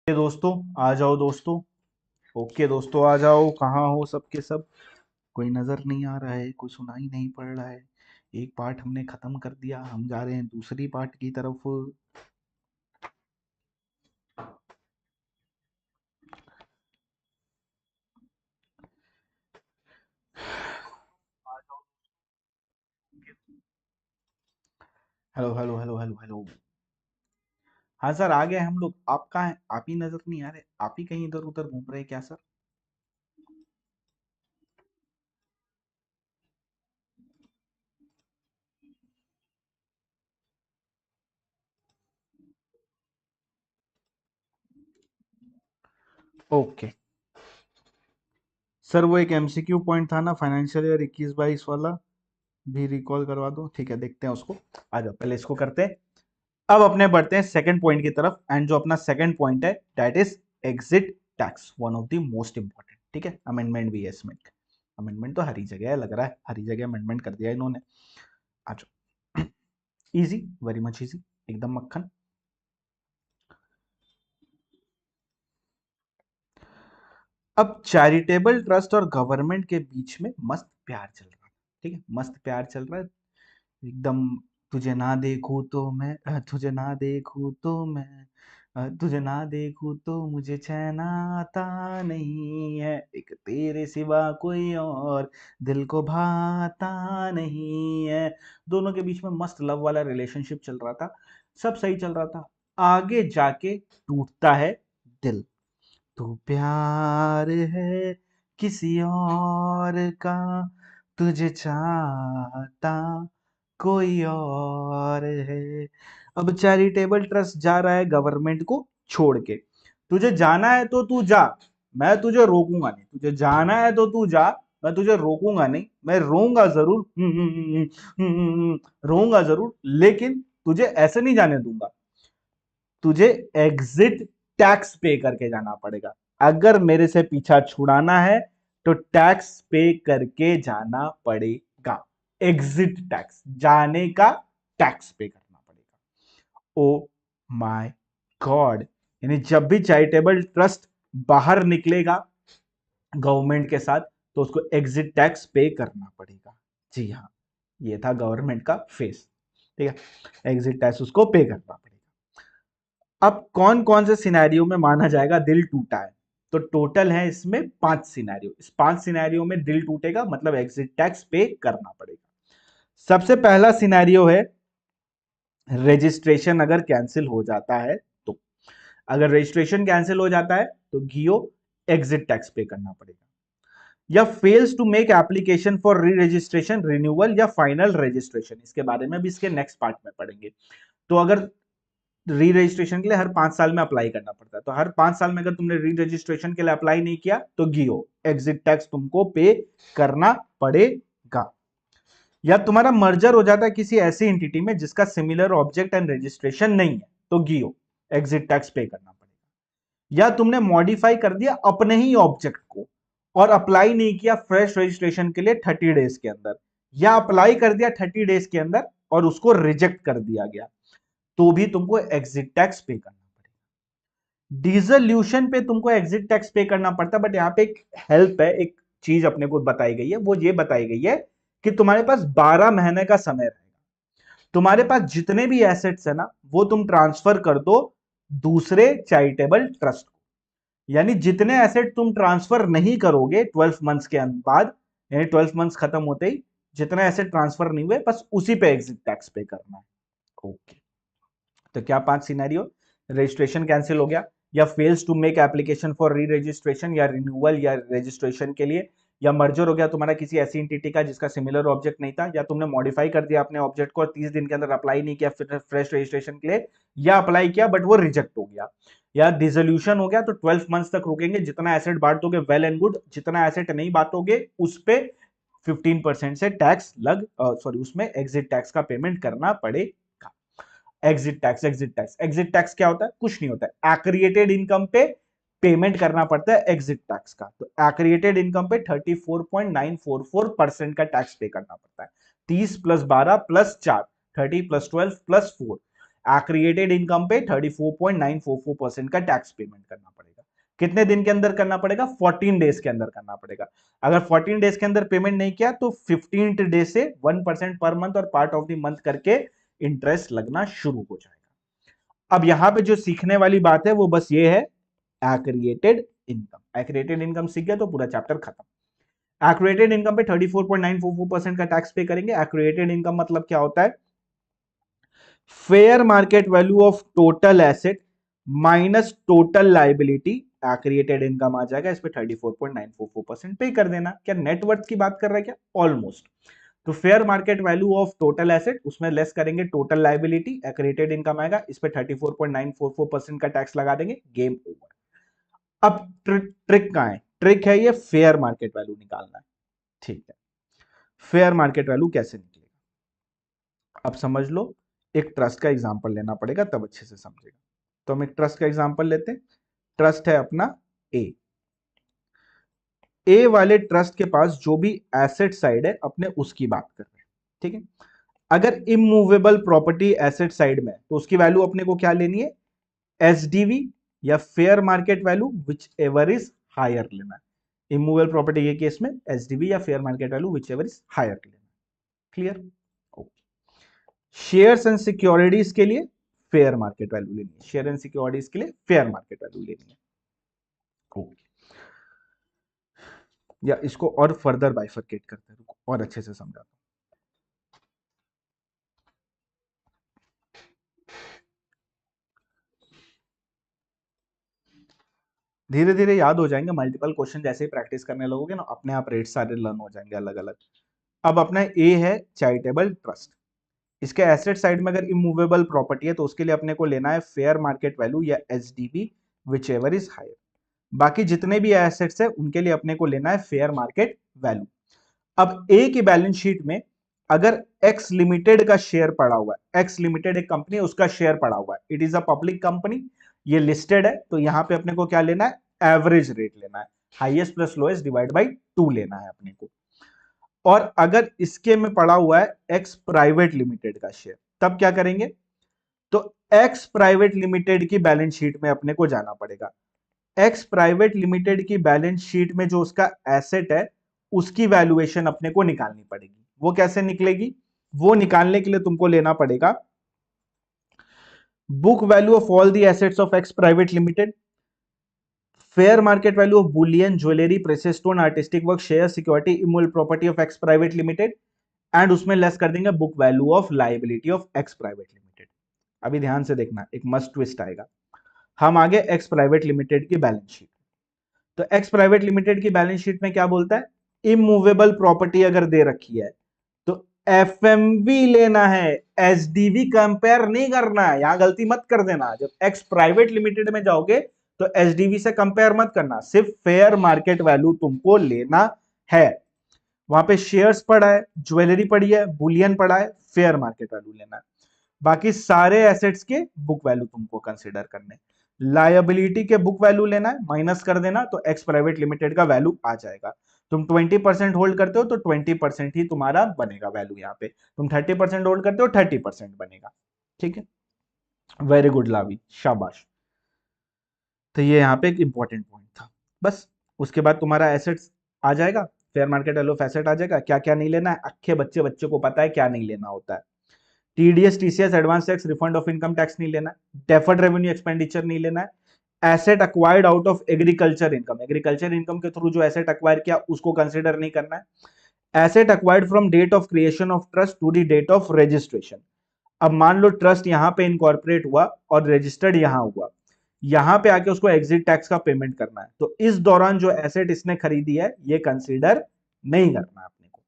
दोस्तों आ जाओ दोस्तों। ओके दोस्तों आ जाओ, कहाँ हो सबके सब? कोई नजर नहीं आ रहा है, कोई सुनाई नहीं पड़ रहा है। एक पार्ट हमने खत्म कर दिया, हम जा रहे हैं दूसरी पार्ट की तरफ। Hello hello hello hello hello. हाँ सर आ गए हम लोग। आप कहाँ हैं? आप ही नजर नहीं आ रहे, आप ही कहीं इधर उधर घूम रहे हैं क्या सर? ओके सर, वो एक एमसीक्यू पॉइंट था ना फाइनेंशियल ईयर 21-22 वाला, भी रिकॉल करवा दो। ठीक है, देखते हैं उसको। आ जाओ, पहले इसको करते हैं। अब अपने बढ़ते हैं सेकंड पॉइंट की तरफ। एंड जो अपना सेकंड पॉइंट है that is exit tax, one of the most important. ठीक है, अमेंडमेंट भी है इसमें। अमेंडमेंट तो हर ही जगह है, लग रहा है हर ही जगह अमेंडमेंट कर दिया इन्होंने। आ जाओ। इजी, वेरी मच इजी, एकदम मक्खन। अब चैरिटेबल ट्रस्ट और गवर्नमेंट के बीच में मस्त प्यार चल रहा है। ठीक है, मस्त प्यार चल रहा है एकदम। तुझे ना देखूं तो मैं, तुझे ना देखूं तो मैं, तुझे ना देखूं तो मुझे चैन आता नहीं है, एक तेरे सिवा कोई और दिल को भाता नहीं है। दोनों के बीच में मस्त लव वाला रिलेशनशिप चल रहा था, सब सही चल रहा था। आगे जाके टूटता है दिल। तू प्यार है किसी और का, तुझे चाहता कोई और है। अब चैरिटेबल ट्रस्ट जा रहा है गवर्नमेंट को छोड़ के। तुझे जाना है तो तू जा, मैं तुझे रोकूंगा नहीं। तुझे जाना है तो तू जा, मैं तुझे रोकूंगा नहीं। मैं रोऊंगा जरूर, रोऊंगा जरूर, लेकिन तुझे ऐसे नहीं जाने दूंगा। तुझे एग्जिट टैक्स पे करके जाना पड़ेगा। अगर मेरे से पीछा छुड़ाना है तो टैक्स पे करके जाना पड़ेगा। एग्जिट टैक्स, जाने का टैक्स पे करना पड़ेगा। Oh my God! यानी जब भी चैरिटेबल ट्रस्ट बाहर निकलेगा गवर्नमेंट के साथ, तो उसको एग्जिट टैक्स पे करना पड़ेगा। जी हाँ, ये था गवर्नमेंट का फेस। ठीक है, एग्जिट टैक्स उसको पे करना पड़ेगा। अब कौन कौन से सिनेरियो में माना जाएगा दिल टूटा है? तो टोटल है इसमें 5 सिनेरियो। इस 5 सिनेरियो में दिल टूटेगा, मतलब एग्जिट टैक्स पे करना पड़ेगा। सबसे पहला सिनेरियो है रजिस्ट्रेशन अगर कैंसिल हो जाता है तो। अगर रजिस्ट्रेशन कैंसिल हो जाता है तो गियो एग्जिट टैक्स पे करना पड़ेगा। या fails to make application for री रजिस्ट्रेशन, रिन्यूअल या फाइनल रजिस्ट्रेशन, इसके बारे में भी इसके नेक्स्ट पार्ट में पढ़ेंगे। तो अगर री रजिस्ट्रेशन के लिए हर 5 साल में अप्लाई करना पड़ता है, तो हर 5 साल में अगर तुमने री रजिस्ट्रेशन के लिए अप्लाई नहीं किया तो गियो एग्जिट टैक्स तुमको पे करना पड़ेगा। या तुम्हारा मर्जर हो जाता है किसी ऐसी एंटिटी में जिसका सिमिलर ऑब्जेक्ट एंड रजिस्ट्रेशन नहीं है, तो गियो एग्जिट टैक्स पे करना पड़ेगा। या तुमने मॉडिफाई कर दिया अपने ही ऑब्जेक्ट को और अप्लाई नहीं किया फ्रेश रजिस्ट्रेशन के लिए 30 डेज के अंदर, या अप्लाई कर दिया 30 डेज के अंदर और उसको रिजेक्ट कर दिया गया, तो भी तुमको एग्जिट टैक्स पे करना पड़ेगा। डिसोल्यूशन पे तुमको एग्जिट टैक्स पे करना पड़ता है, बट यहां पे एक हेल्प है, एक चीज अपने को बताई गई है, वो ये बताई गई है कि तुम्हारे पास 12 महीने का समय रहेगा। तुम्हारे पास जितने भी एसेट्स है ना, वो तुम ट्रांसफर कर दो दूसरे चैरिटेबल ट्रस्ट को। यानी जितने एसेट तुम ट्रांसफर नहीं करोगे 12 मंथ्स के बाद, यानी 12 मंथ्स खत्म होते ही जितने एसेट ट्रांसफर नहीं हुए, बस उसी पे एग्जिट टैक्स पे करना है। ओके, तो क्या 5 सिनेरियो? रजिस्ट्रेशन कैंसिल हो गया, या fails to make application for री रजिस्ट्रेशन या रिन्यूअल या रजिस्ट्रेशन के लिए, या मर्जर हो गया तुम्हारा किसी ऐसी एंटिटी का जिसका सिमिलर ऑब्जेक्ट नहीं था, या तुमने मॉडिफाई कर दिया अपने ऑब्जेक्ट को और 30 दिन के अंदर अप्लाई नहीं किया फ्रेश रजिस्ट्रेशन के लिए, या अप्लाई किया बट वो रिजेक्ट हो गया, या डिसोल्यूशन हो गया, तो 12 मंथ्स तक रुकेंगे। जितना एसेट बांटोगे वेल एंड गुड, जितना एसेट नहीं बांटोगे उस पे 15% से टैक्स लग, सॉरी, उसमें एग्जिट टैक्स का पेमेंट करना पड़ेगा। Exit tax, exit tax, exit tax क्या होता है? कुछ नहीं होता है, एक्रिएटेड इनकम पे पेमेंट करना पड़ता है एग्जिट टैक्स का। तो एक्रिएटेड इनकम पे 34.944% का टैक्स पे करना पड़ता है। 30 + 12 + 4, 30 + 12 + 4, एक्रिएटेड इनकम पे 34.944% का टैक्स पेमेंट करना पड़ेगा। कितने दिन के अंदर करना पड़ेगा? 14 डेज के अंदर करना पड़ेगा। अगर 14 डेज के अंदर पेमेंट नहीं किया तो 15th डे से 1% पर मंथ और पार्ट ऑफ द मंथ करके इंटरेस्ट लगना शुरू हो जाएगा। अब यहां पे जो सीखने वाली बात है वो बस ये है, एक्रिएटेड इनकम। एक्रिएटेड इनकम सीख गया तो पूरा चैप्टर खत्म। एक्रिएटेड इनकम पे 34.944% का टैक्स पे करेंगे। एक्रिएटेड इनकम मतलब क्या होता है? Fair market value of total asset minus total liability, accreted income आ जाएगा। इस पे 34.944% पे कर देना। क्या नेटवर्थ की बात कर रहा है क्या? ऑलमोस्ट। तो fair market value of total asset, उसमें लेस करेंगे टोटल लाइबिलिटी, एक्रिएटेड इनकम आएगा। इस पे 34.944% का टैक्स लगा देंगे, गेम ओवर। अब ट्रिक कहां है? ट्रिक है ये फेयर मार्केट वैल्यू निकालना है। ठीक है, फेयर मार्केट वैल्यू कैसे निकलेगा अब समझ लो। एक ट्रस्ट का एग्जांपल लेना पड़ेगा तब अच्छे से समझेगा। तो हम एक ट्रस्ट का एग्जांपल लेते हैं। ट्रस्ट है अपना ए। ए वाले ट्रस्ट के पास जो भी एसेट साइड है अपने उसकी बात कर रहे हैं, ठीक है। अगर इमूवेबल प्रॉपर्टी एसेट साइड में तो उसकी वैल्यू अपने को क्या लेनी है? एसडीवी या fair market value, whichever is higher लेना है। इमूवेबल प्रॉपर्टी के केस में एसडीवी या fair market value whichever is higher लेना। क्लियर? शेयर्स एंड सिक्योरिटीज के लिए फेयर मार्केट वैल्यू लेनी है। शेयर एंड सिक्योरिटीज के लिए फेयर मार्केट वैल्यू लेनी है। ओके, या इसको और फर्दर बाइफरकेट करते हैं, और अच्छे से समझाता हूं। धीरे धीरे याद हो जाएंगे। मल्टीपल क्वेश्चन जैसे ही प्रैक्टिस करने लगोगे ना, अपने आप रेट सारे लर्न हो जाएंगे अलग अलग। अब अपना ए है चैरिटेबल ट्रस्ट। इसके एसेट साइड में अगर इमूवेबल प्रॉपर्टी है तो उसके लिए अपने को लेना है फेयर मार्केट वैल्यू या SDV, whichever is higher. बाकी जितने भी एसेट्स है उनके लिए अपने को लेना है फेयर मार्केट वैल्यू। अब ए की बैलेंस शीट में अगर एक्स लिमिटेड का शेयर पड़ा हुआ है, एक्स लिमिटेड एक कंपनी है, उसका शेयर पड़ा हुआ है, it is a public company, ये लिस्टेड है, तो यहां पे अपने को क्या लेना है? एवरेज रेट लेना है, highest plus lowest divide by 2 लेना है अपने को। और अगर इसके में पड़ा हुआ है एक्स प्राइवेट लिमिटेड का शेयर, तब क्या करेंगे? तो एक्स प्राइवेट लिमिटेड की बैलेंस शीट में अपने को जाना पड़ेगा। एक्स प्राइवेट लिमिटेड की बैलेंस शीट में जो उसका एसेट है उसकी वैल्यूएशन अपने को निकालनी पड़ेगी। वो कैसे निकलेगी? वो निकालने के लिए तुमको लेना पड़ेगा book value of all the assets of x private limited, fair market value of Boolean, jewellery, precious stone, artistic work, share, security, immovable property of x private limited, and उसमें लेस कर देंगे book value of liability of x private limited. अभी ध्यान से देखना, एक must twist आएगा। हम आगे एक्स प्राइवेट लिमिटेड की बैलेंस शीट। तो एक्स प्राइवेट लिमिटेड की बैलेंस शीट में क्या बोलता है? इमूवेबल प्रॉपर्टी अगर दे रखी है तो एफएमवी लेना है, एसडीवी कंपेयर नहीं करना है। यहां गलती मत कर देना, जब एक्स प्राइवेट लिमिटेड में जाओगे तो एसडीवी से कंपेयर मत करना, सिर्फ फेयर मार्केट वैल्यू तुमको लेना है। वहां पे शेयर्स पड़ा है, ज्वेलरी पड़ी है, बुलियन पड़ा है, फेयर मार्केट वैल्यू लेना है। बाकी सारे एसेट्स के बुक वैल्यू तुमको कंसीडर करने। लायबिलिटी के बुक वैल्यू लेना है, माइनस कर देना तो एक्स प्राइवेट लिमिटेड का वैल्यू आ जाएगा। तुम 20% होल्ड करते हो तो 20% ही तुम्हारा बनेगा वैल्यू। यहाँ पे तुम 30% होल्ड करते हो 30% बनेगा। ठीक है, वेरी गुड लावी, शाबाश। तो ये यहाँ पे एक इंपॉर्टेंट पॉइंट था बस। उसके बाद तुम्हारा एसेट्स आ जाएगा, fair market value of asset आ जाएगा। क्या क्या नहीं लेना है, अक्खे बच्चे को पता है क्या नहीं लेना होता है। TDS, TCS, advance tax, refund of income tax नहीं लेना है। डेफर्ड रेवेन्यू एक्सपेंडिचर नहीं लेना है। Asset acquired out of agriculture income, agriculture income के थ्रू जो एसेट अक्वायर किया उसको कंसिडर नहीं करना है। Asset acquired from date of creation of trust to the date of registration. अब मान लो ट्रस्ट यहां पे इनकॉर्पोरेट हुआ और रजिस्टर्ड यहां हुआ, यहां पे आके उसको एग्जिट टैक्स का पेमेंट करना है, तो इस दौरान जो एसेट इसने खरीदी है ये कंसीडर नहीं करना है अपने को।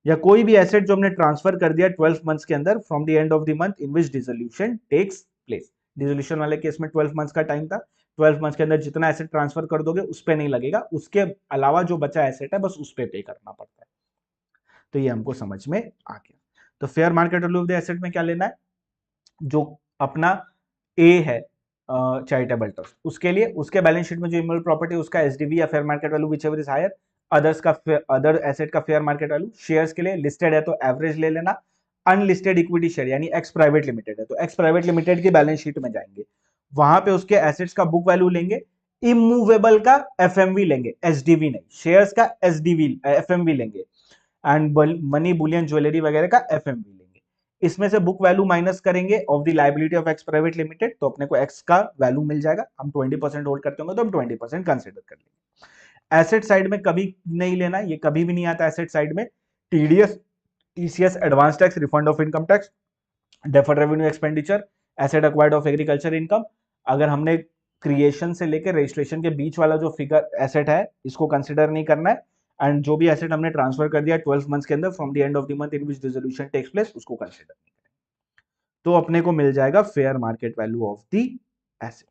या कोई भी एसेट जो हमने ट्रांसफर कर दिया 12 मंथ्स के अंदर from the end of the month in which dissolution takes place. Dissolution वाले केस में 12 मंथ्स का टाइम था, 12 मंथ्स के अंदर जितना एसेट ट्रांसफर कर दोगे उस पे नहीं लगेगा, उसके अलावा जो बचा एसेट है बस उस पे पे करना पड़ता है। तो ये हमको समझ में आ गया। तो fair market value of the asset में क्या लेना है? जो अपना ए है चैरिटेबल ट्रस्ट, उसके लिए उसके बैलेंस शीट में जो इमूवेबल प्रॉपर्टी उसका एसडीवी या fair market value whichever is higher. Others का अदर एसेट का फेयर मार्केट वैल्यू। शेयर्स के लिए लिस्टेड है तो एवरेज ले लेना, अनलिस्टेड इक्विटी शेयर यानी एक्स प्राइवेट लिमिटेड है, तो एक्स प्राइवेट लिमिटेड की बैलेंस शीट में जाएंगे, वहां पे उसके एसेट्स का बुक वैल्यू लेंगे, इमूवेबल का एफएमवी लेंगे, एसडीवी नहीं, शेयर्स का एसडीवी एफएमवी लेंगे, एंड मनी बुलियन ज्वेलरी वगैरह का एफएमवी लेंगे। इसमें से बुक वैल्यू माइनस करेंगे of the liability of x private limited, तो अपने को एक्स का वैल्यू मिल जाएगा। हम 20% होल्ड करते होंगे तो हम 20% कंसिडर कर लेंगे। एसेट साइड में कभी नहीं लेना, ये कभी भी नहीं आता एसेट साइड में। TDS, TCS, advance tax, refund of income tax, deferred revenue expenditure, asset acquired of agriculture income. अगर हमने क्रिएशन से लेकर रजिस्ट्रेशन के बीच वाला जो फिगर एसेट है इसको कंसिडर नहीं करना है, एंड जो भी एसेट हमने ट्रांसफर कर दिया 12 मंथ्स के अंदर from the end of the month in which dissolution takes place उसको कंसिडर नहीं करेंगे। तो अपने को मिल जाएगा fair market value of the asset.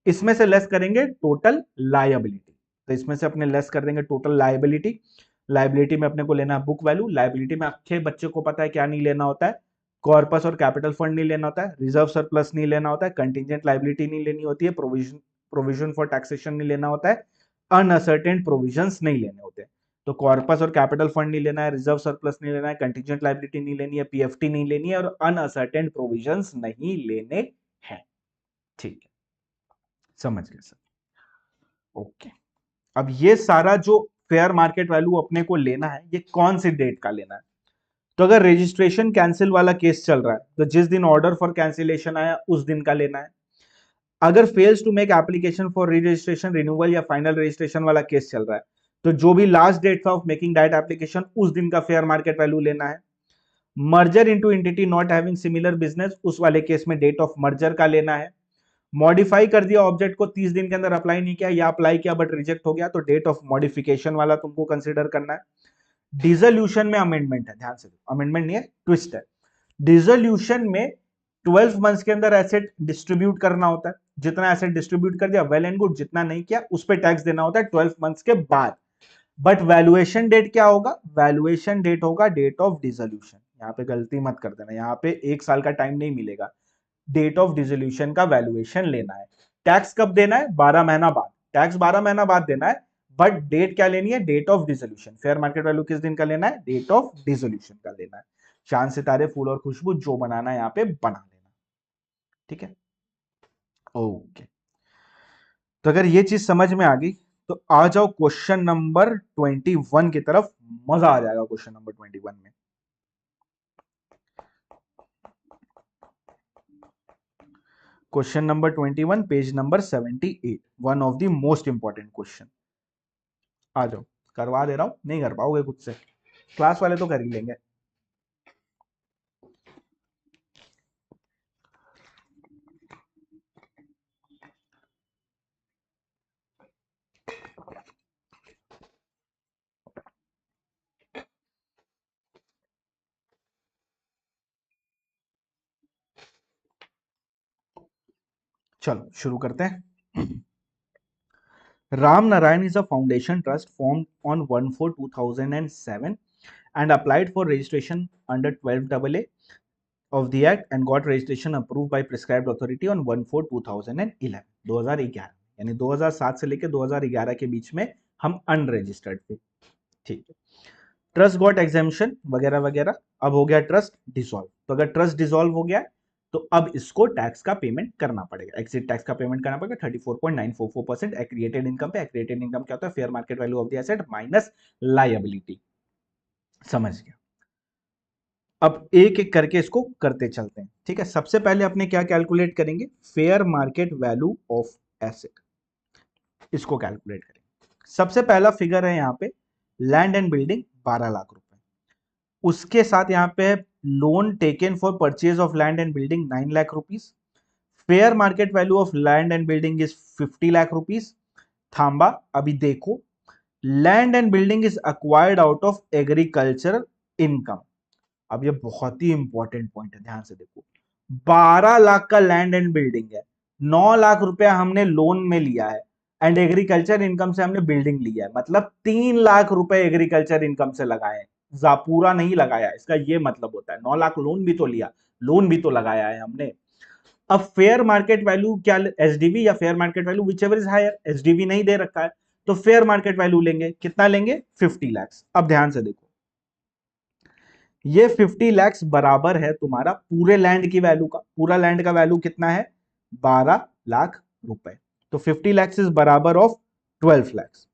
इसमें से लेस करेंगे टोटल लायबिलिटी, तो इसमें से अपने लेस कर देंगे टोटल लायबिलिटी। लायबिलिटी में अपने को लेना है बुक वैल्यू, लायबिलिटी में अच्छे बच्चे को पता है क्या नहीं लेना होता है, कॉर्पस और कैपिटल फंड नहीं लेना होता है, रिजर्व सरप्लस नहीं लेना होता है, कंटिजेंट लायबिलिटी नहीं लेनी होती है, प्रोविजन फॉर टैक्सेशन नहीं लेना होता है, अनअसर्टेन प्रोविजंस नहीं लेने होते हैं। तो कॉर्पस और कैपिटल फंड नहीं लेना है, रिजर्व सरप्लस नहीं लेना है, कंटिजेंट लायबिलिटी नहीं लेनी है, पीएफटी नहीं लेनी है, और अनअसर्टेन प्रोविजंस नहीं लेने हैं। ठीक है, समझ गए सर? ओके। अब ये सारा जो फेयर मार्केट वैल्यू अपने को लेना है ये कौन सी डेट का लेना है? तो अगर रजिस्ट्रेशन कैंसिल वाला केस चल रहा है तो जिस दिन ऑर्डर फॉर कैंसिलेशन आया उस दिन का लेना है। अगर fails to make application for री रजिस्ट्रेशन, रिन्यूअल या फाइनल रजिस्ट्रेशन वाला केस चल रहा है तो जो भी last date of making that application उस दिन का फेयर मार्केट वैल्यू लेना है। Merger into entity not having similar business, उस वाले केस में डेट ऑफ मर्जर का लेना है। मॉडिफाई कर दिया ऑब्जेक्ट को 30 दिन के अंदर अप्लाई नहीं किया या अप्लाई किया बट रिजेक्ट हो गया तो डेट ऑफ मॉडिफिकेशन वाला तुमको कंसीडर करना है। डिसोल्यूशन में अमेंडमेंट है, ध्यान से, अमेंडमेंट नहीं है, ट्विस्ट है। डिसोल्यूशन में 12 मंथ्स के अंदर एसेट डिस्ट्रीब्यूट करना होता है, जितना एसेट डिस्ट्रीब्यूट कर दिया वेल एंड गुड, जितना नहीं किया उस पर टैक्स देना होता है 12 मंथ्स के बाद। बट वैल्यूएशन डेट क्या होगा? वैल्यूएशन डेट होगा डेट ऑफ डिसोल्यूशन। यहाँ पे गलती मत कर देना, यहाँ पे 1 साल का टाइम नहीं मिलेगा, डेट ऑफ डिसोल्यूशन का वैल्यूएशन लेना है। टैक्स कब देना है? 12 महीना बाद, टैक्स 12 महीना बाद देना है, बट डेट क्या लेनी है? Date of dissolution. Fair market value किस दिन का लेना है? डेट ऑफ डिसोल्यूशन का लेना है। चांद सितारे फूल और खुशबू जो बनाना है यहाँ पे बना लेना। ठीक है, ओके। तो अगर ये चीज समझ में आ गई तो आ जाओ क्वेश्चन नंबर 21 की तरफ, मजा आ जाएगा क्वेश्चन नंबर 21 में। Question number 21 page number 78, one of the most important question. आ जाओ, करवा दे रहा हूं, नहीं कर पाओगे खुद से, क्लास वाले तो कर ही लेंगे। चलो शुरू करते हैं। Ram Narayan is a foundation trust formed on 1/4/2007 and applied for registration under 12AA of the act and got registration approved by prescribed authority on 1/4/2011, 2011, यानी 2007 से लेकर 2011 के बीच में हम अनरजिस्टर्ड थे। ठीक है, ट्रस्ट गॉट एग्जेम्पशन वगैरह वगैरह, अब हो गया ट्रस्ट डिसॉल्व। तो अगर ट्रस्ट डिसॉल्व हो गया तो अब इसको टैक्स का पेमेंट करना पड़ेगा, एक्सिट टैक्स का पेमेंट करना पड़ेगा 34.944% एक्रिएटेड इनकम पे। एक्रिएटेड इनकम क्या होता है? Fair market value of the asset minus liability. समझ गया? अब एक एक करके इसको करते चलते हैं। ठीक है, सबसे पहले अपने क्या कैलकुलेट करेंगे? Fair market value of asset, इसको कैलकुलेट करेंगे। सबसे पहला फिगर है यहाँ पे लैंड एंड बिल्डिंग 12 लाख रुपए, उसके साथ यहाँ पे loan taken for purchase of land and building 9 lakh rupees. Fair market value of land and building is 50 lakh rupees. थांबा, अभी देखो, land and building is acquired out of agricultural income. अब ये बहुत ही इंपॉर्टेंट पॉइंट है, ध्यान से देखो। 12 लाख का लैंड एंड बिल्डिंग है, 9 लाख रुपया हमने लोन में लिया है एंड एग्रीकल्चर इनकम से हमने बिल्डिंग लिया है, मतलब 3 लाख रुपए एग्रीकल्चर इनकम से लगाए हैं, पूरा नहीं लगाया। इसका ये मतलब होता है 9 लाख लोन भी तो लिया, लोन भी तो लगाया है हमने। अब फेयर मार्केट वैल्यू क्या? एसडीवी या fair market value, whichever is higher. SDV नहीं दे रखा है तो फेयर मार्केट वैल्यू लेंगे, कितना लेंगे? 50 लाख। अब ध्यान से देखो, ये 50 लैक्स बराबर है तुम्हारा पूरे लैंड की वैल्यू का। पूरा लैंड का वैल्यू कितना है? 12 लाख रुपए। तो 50 लैक्स इज बराबर ऑफ 12 लैक्स।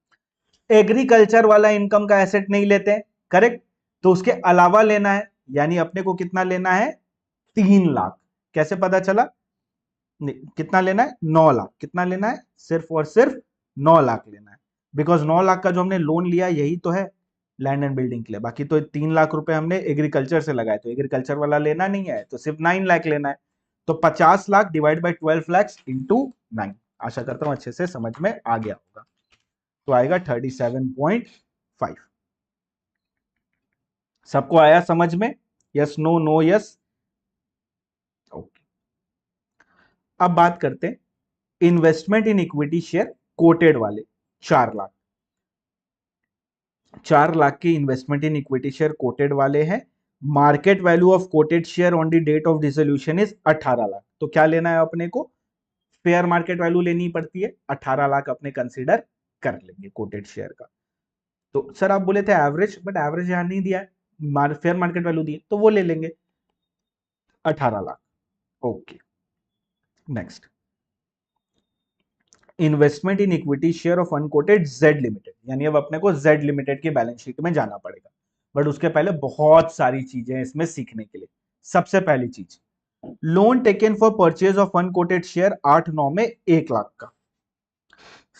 एग्रीकल्चर वाला इनकम का एसेट नहीं लेते हैं, करेक्ट? तो उसके अलावा लेना है, यानी अपने को कितना लेना है? 3 लाख। कैसे पता चला? नहीं, कितना लेना है? 9 लाख। कितना लेना है? सिर्फ और सिर्फ 9 लाख लेना है। बिकॉज 9 लाख का जो हमने लोन लिया यही तो है लैंड एंड बिल्डिंग के लिए। बाकी तो 3 लाख रुपए हमने एग्रीकल्चर से लगाए, तो एग्रीकल्चर वाला लेना नहीं है, तो सिर्फ 9 लाख लेना है। तो 50 lakh divide by 12 lakhs into 9। आशा करता हूं अच्छे से समझ में आ गया होगा। तो आएगा 37.5। सबको आया समझ में? Yes, no, no, yes? Okay. अब बात करते हैं investment in equity share quoted वाले। 4 लाख। 4 लाख की investment in equity share quoted वाले हैं। Market value of quoted share on the date of dissolution is 18 lakh. तो क्या लेना है अपने को? फेयर मार्केट वैल्यू लेनी पड़ती है, 18 लाख अपने कंसीडर कर लेंगे कोटेड शेयर का। तो सर आप बोले थे एवरेज, बट एवरेज यहां नहीं दिया है, फेयर मार्केट वैल्यू दी है, तो वो ले लेंगे 18 lakh. Okay, next. Investment in equity share of unquoted Z limited, यानी अब अपने को जेड लिमिटेड की बैलेंस शीट में जाना पड़ेगा। बट उसके पहले बहुत सारी चीजें इसमें सीखने के लिए। सबसे पहली चीज, loan taken for purchase of unquoted share 8-9 में 1 लाख का।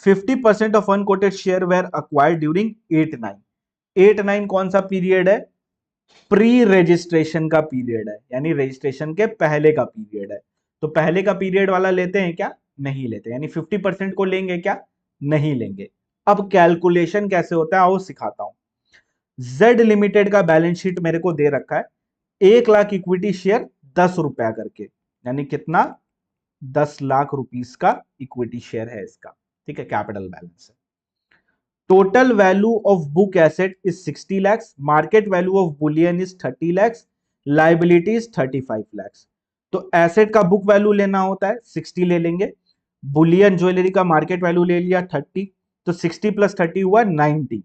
50% of unquoted share were acquired during 8-9। 8-9 कौन सा पीरियड है? प्री रजिस्ट्रेशन का पीरियड है, यानी रजिस्ट्रेशन के पहले का पीरियड है। तो पहले का पीरियड वाला लेते हैं क्या? नहीं लेते, यानी 50% को लेंगे क्या? नहीं लेंगे। अब कैलकुलेशन कैसे होता है आओ सिखाता हूं। जेड लिमिटेड का बैलेंस शीट मेरे को दे रखा है, 1 लाख इक्विटी शेयर 10 रुपया करके, यानी कितना? 10 लाख रुपीस का इक्विटी शेयर है इसका। ठीक है, कैपिटल बैलेंस है। Total value of book asset is 60 lakhs, market value of Boolean is 30 lakhs, liabilities 35 lakhs। तो एसेट का बुक वैल्यू लेना होता है 60 ले लेंगे, बुलियन ज्वेलरी का मार्केट वैल्यू ले लिया 30, तो 60 + 30 हुआ 90।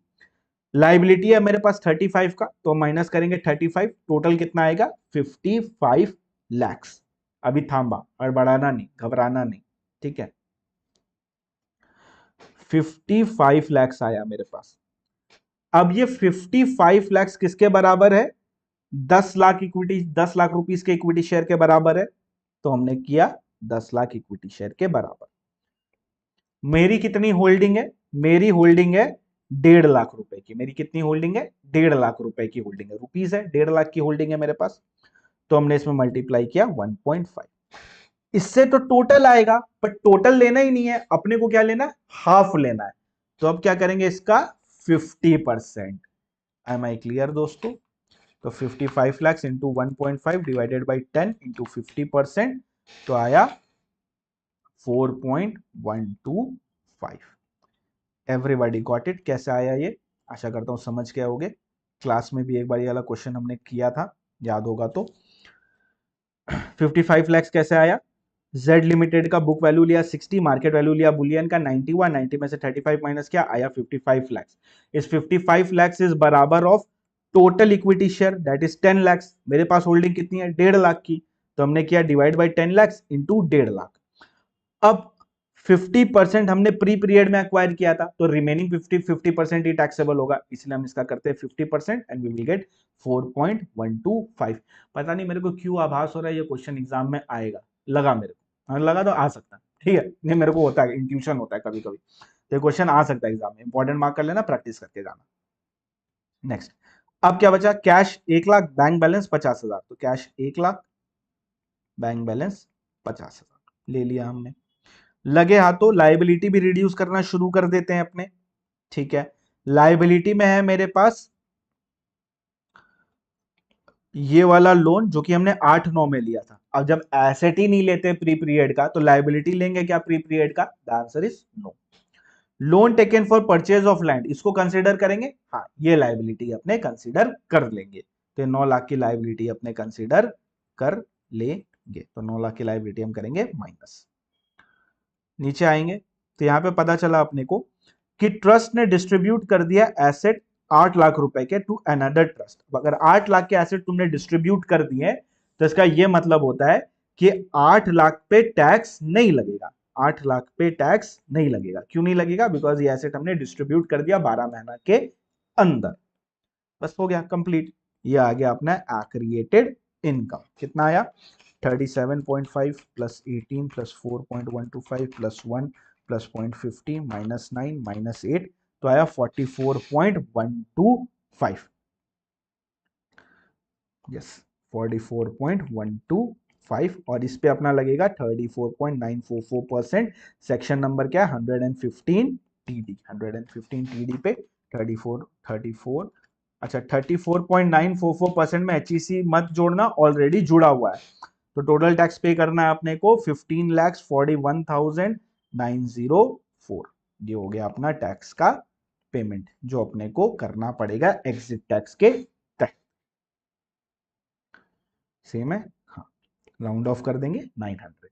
लाइबिलिटी है मेरे पास 35 का, तो माइनस करेंगे 35, टोटल कितना आएगा? 55 lakhs। अभी थांबा और बढ़ाना नहीं, घबराना नहीं, ठीक है। 55 lakhs आया मेरे पास। अब ये 55 lakhs किसके बराबर है? 10 लाख इक्विटी, 10 लाख रुपीस के इक्विटी शेयर के बराबर है। तो हमने किया 10 लाख इक्विटी शेयर के बराबर। मेरी कितनी होल्डिंग है? मेरी होल्डिंग है 1.5 लाख रुपए की। मेरी कितनी होल्डिंग है? 1.5 लाख रुपए की होल्डिंग है, रुपीस है, 1.5 लाख की होल्डिंग है मेरे पास। तो हमने इसमें मल्टीप्लाई किया 1.5। इससे तो टोटल आएगा, पर टोटल लेना ही नहीं है अपने को, क्या लेना है? हाफ लेना है। तो अब क्या करेंगे इसका? 50%। एम आई क्लियर दोस्तों? तो 55 lakhs into 1.5 divided by 10 into 50%, तो आया 4.125। Everybody got it? कैसे आया ये? आशा करता हूं समझ गए होगे। क्लास में भी एक बार ये वाला क्वेश्चन हमने किया था, याद होगा तो। 55 lakhs कैसे आया? जेड लिमिटेड का बुक वैल्यू लिया 60, मार्केट वैल्यू लिया बुलियन का 90 हुआ, 90 में से 35 माइनस किया, आया 55 lakhs। इस 55 lakhs इज बराबर of total equity share that is 10 lakhs। मेरे पास होल्डिंग कितनी है? 1.5 लाख की। तो हमने किया divide by 10 lakhs into 1.5 lakh. अब 50% हमने प्री पीरियड में एक्वायर किया था, तो रिमेनिंग 50% ही टैक्सेबल होगा, इसलिए हम इसका करते हैं 50% एंड वी विल गेट 4.125। पता नहीं मेरे को क्यों आभास हो रहा है ये क्वेश्चन एग्जाम में आएगा, लगा मेरे को, लगा तो आ सकता है, ठीक है, ये मेरे को होता है, इंट्यूशन होता है कभी कभी, तो क्वेश्चन आ सकता है एग्जाम में, इंपॉर्टेंट मार्क कर लेना, प्रैक्टिस करके जाना। नेक्स्ट, अब क्या बचा? Cash 1 lakh, bank balance 50,000। तो कैश 1 लाख, बैंक बैलेंस 50,000 ले लिया हमने। लगे हाथों लाइबिलिटी भी रिड्यूस करना शुरू कर देते हैं अपने, ठीक है। लाइबिलिटी में है मेरे पास ये वाला लोन जो कि हमने 8-9 में लिया था। अब जब एसेट ही नहीं लेते प्री पीरियड का, तो लाइबिलिटी लेंगे क्या प्री पीरियड का? The answer is no. Loan taken for purchase of land, इसको कंसीडर करेंगे? हाँ, ये लाइबिलिटी अपने कंसीडर कर लेंगे। तो 9 लाख की लाइबिलिटी अपने कंसीडर कर लेंगे, तो 9 लाख की लाइबिलिटी हम करेंगे माइनस। नीचे आएंगे तो यहां पे पता चला अपने को कि ट्रस्ट ने डिस्ट्रीब्यूट कर दिया एसेट 8 लाख रुपए के टू अनदर ट्रस्ट। अगर 8 लाख के एसेट तुमने डिस्ट्रीब्यूट कर दिए तो इसका यह मतलब होता है कि 8 लाख पे टैक्स नहीं लगेगा। 8 लाख पे टैक्स नहीं लगेगा। क्यों नहीं लगेगा? बिकॉज ये एसेट हमने डिस्ट्रीब्यूट कर दिया 12 महीना के अंदर। बस हो गया कंप्लीट। ये आ गया अपना क्रिएटेड इनकम। कितना आया? 37.5 plus 18 plus 4.125 plus 1 plus 0.50 minus 9 minus 8, तो आया 44.125। यस, 44.125। और इस पे अपना लगेगा 34.944%। सेक्शन नंबर क्या है? 115 टीडी। 115 टीडी पे 34 अच्छा 34.944% में HEC मत जोड़ना, ऑलरेडी जुड़ा हुआ है। तो टोटल टैक्स पे करना है अपने को 15,41,904। ये हो गया अपना टैक्स का पेमेंट जो अपने को करना पड़ेगा एग्जिट टैक्स के तहत। सेम है? हाँ, राउंड ऑफ कर देंगे 900।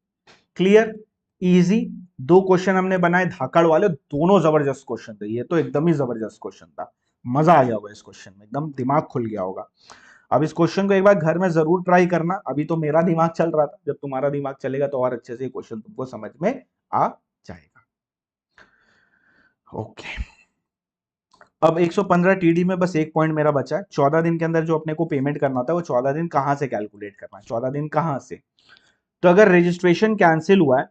क्लियर? इजी। दो क्वेश्चन हमने बनाए धाकड़ वाले, दोनों जबरदस्त क्वेश्चन थे। ये तो एकदम ही जबरदस्त क्वेश्चन था, मजा आ गया होगा इस क्वेश्चन में, एकदम दिमाग खुल गया होगा। अब इस क्वेश्चन को एक बार घर में जरूर ट्राई करना। अभी तो मेरा दिमाग चल रहा था, जब तुम्हारा दिमाग चलेगा तो और अच्छे से क्वेश्चन तुमको समझ में आ जाएगा। ओके, अब 115 टीडी में बस एक पॉइंट मेरा बचा है। 14 दिन के अंदर जो अपने को पेमेंट करना होता है वो 14 दिन कहां से कैलकुलेट करना है? 14 दिन कहां से? तो अगर रजिस्ट्रेशन कैंसिल हुआ है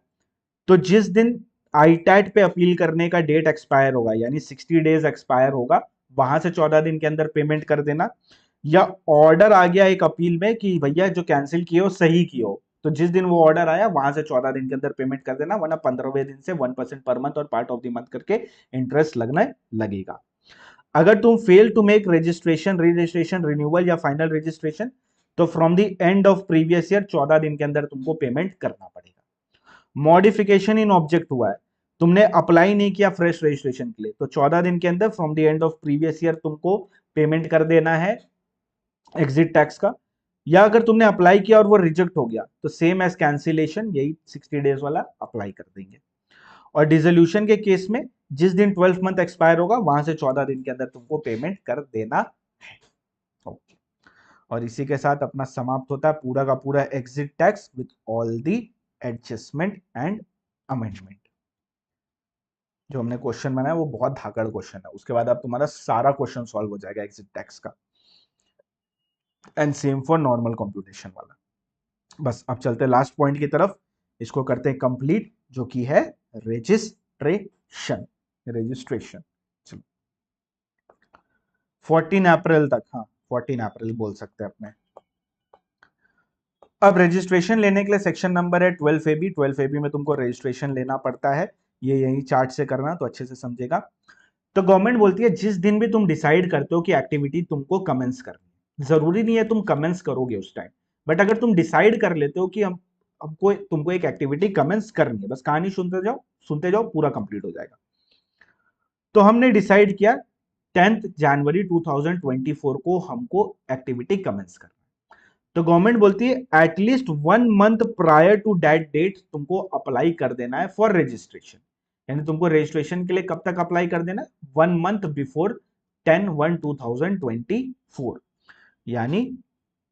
तो जिस दिन आईटैट पे अपील करने का डेट एक्सपायर होगा, यानी 60 डेज एक्सपायर होगा, वहां से 14 दिन के अंदर पेमेंट कर देना। या ऑर्डर आ गया एक अपील में कि भैया जो कैंसिल किए हो सही किए हो, तो जिस दिन वो ऑर्डर आया वहां से 14 दिन के अंदर पेमेंट कर देना, वरना 15वें दिन से 1% पर मंथ और पार्ट ऑफ द मंथ करके इंटरेस्ट लगने लगेगा। अगर तुम fail to make registration, re registration, renewal या फाइनल रजिस्ट्रेशन, तो from the end of previous year 14 दिन के अंदर तुमको पेमेंट करना पड़ेगा। मॉडिफिकेशन इन ऑब्जेक्ट हुआ है, तुमने अप्लाई नहीं किया फ्रेश रजिस्ट्रेशन के लिए, तो 14 दिन के अंदर from the end of previous year तुमको पेमेंट कर देना है एग्जिट टैक्स का। या अगर तुमने अप्लाई किया और वो रिजेक्ट हो गया तो सेम एज कैंसिलेशन, यही 60 डेज वाला अप्लाई कर देंगे। और डिसोल्यूशन के केस में जिस दिन 12th मंथ एक्सपायर होगा वहां से 14 दिन के अंदर तुमको पेमेंट कर देना है। ओके, और इसी के साथ अपना समाप्त होता है पूरा का पूरा exit tax with all the adjustment and amendment. जो हमने क्वेश्चन बनाया वो बहुत धाकड़ क्वेश्चन है, उसके बाद अब तुम्हारा सारा क्वेश्चन सॉल्व हो जाएगा एग्जिट टैक्स का। And same for normal computation वाला। बस अब चलते हैं लास्ट पॉइंट की तरफ, इसको करते हैं कंप्लीट, जो कि है रजिस्ट्रेशन। रजिस्ट्रेशन 14 अप्रैल तक, हाँ 14 अप्रैल बोल सकते हैं अपने। अब रजिस्ट्रेशन लेने के लिए सेक्शन नंबर है 12AB। 12AB में तुमको रजिस्ट्रेशन लेना पड़ता है, ये यही चार्ट से करना तो अच्छे से समझेगा। तो गवर्नमेंट बोलती है जिस दिन भी तुम डिसाइड करते हो कि एक्टिविटी तुमको कमेंस करनी, जरूरी नहीं है तुम कमेंस करोगे उस टाइम, बट अगर तुम डिसाइड कर लेते हो कि हमको तुमको एक एक्टिविटी कमेंस करनी है, बस कहानी सुनते जाओ पूरा कंप्लीट हो जाएगा। तो हमने डिसाइड किया 10 जनवरी 2024 को हमको एक्टिविटी कमेंस करना। तो गवर्नमेंट बोलती है at least 1 month prior to that date तुमको अप्लाई कर देना है फॉर रजिस्ट्रेशन। यानी तुमको रजिस्ट्रेशन के लिए कब तक अप्लाई कर देना है? 1 मंथ बिफोर 10/1/2024, यानी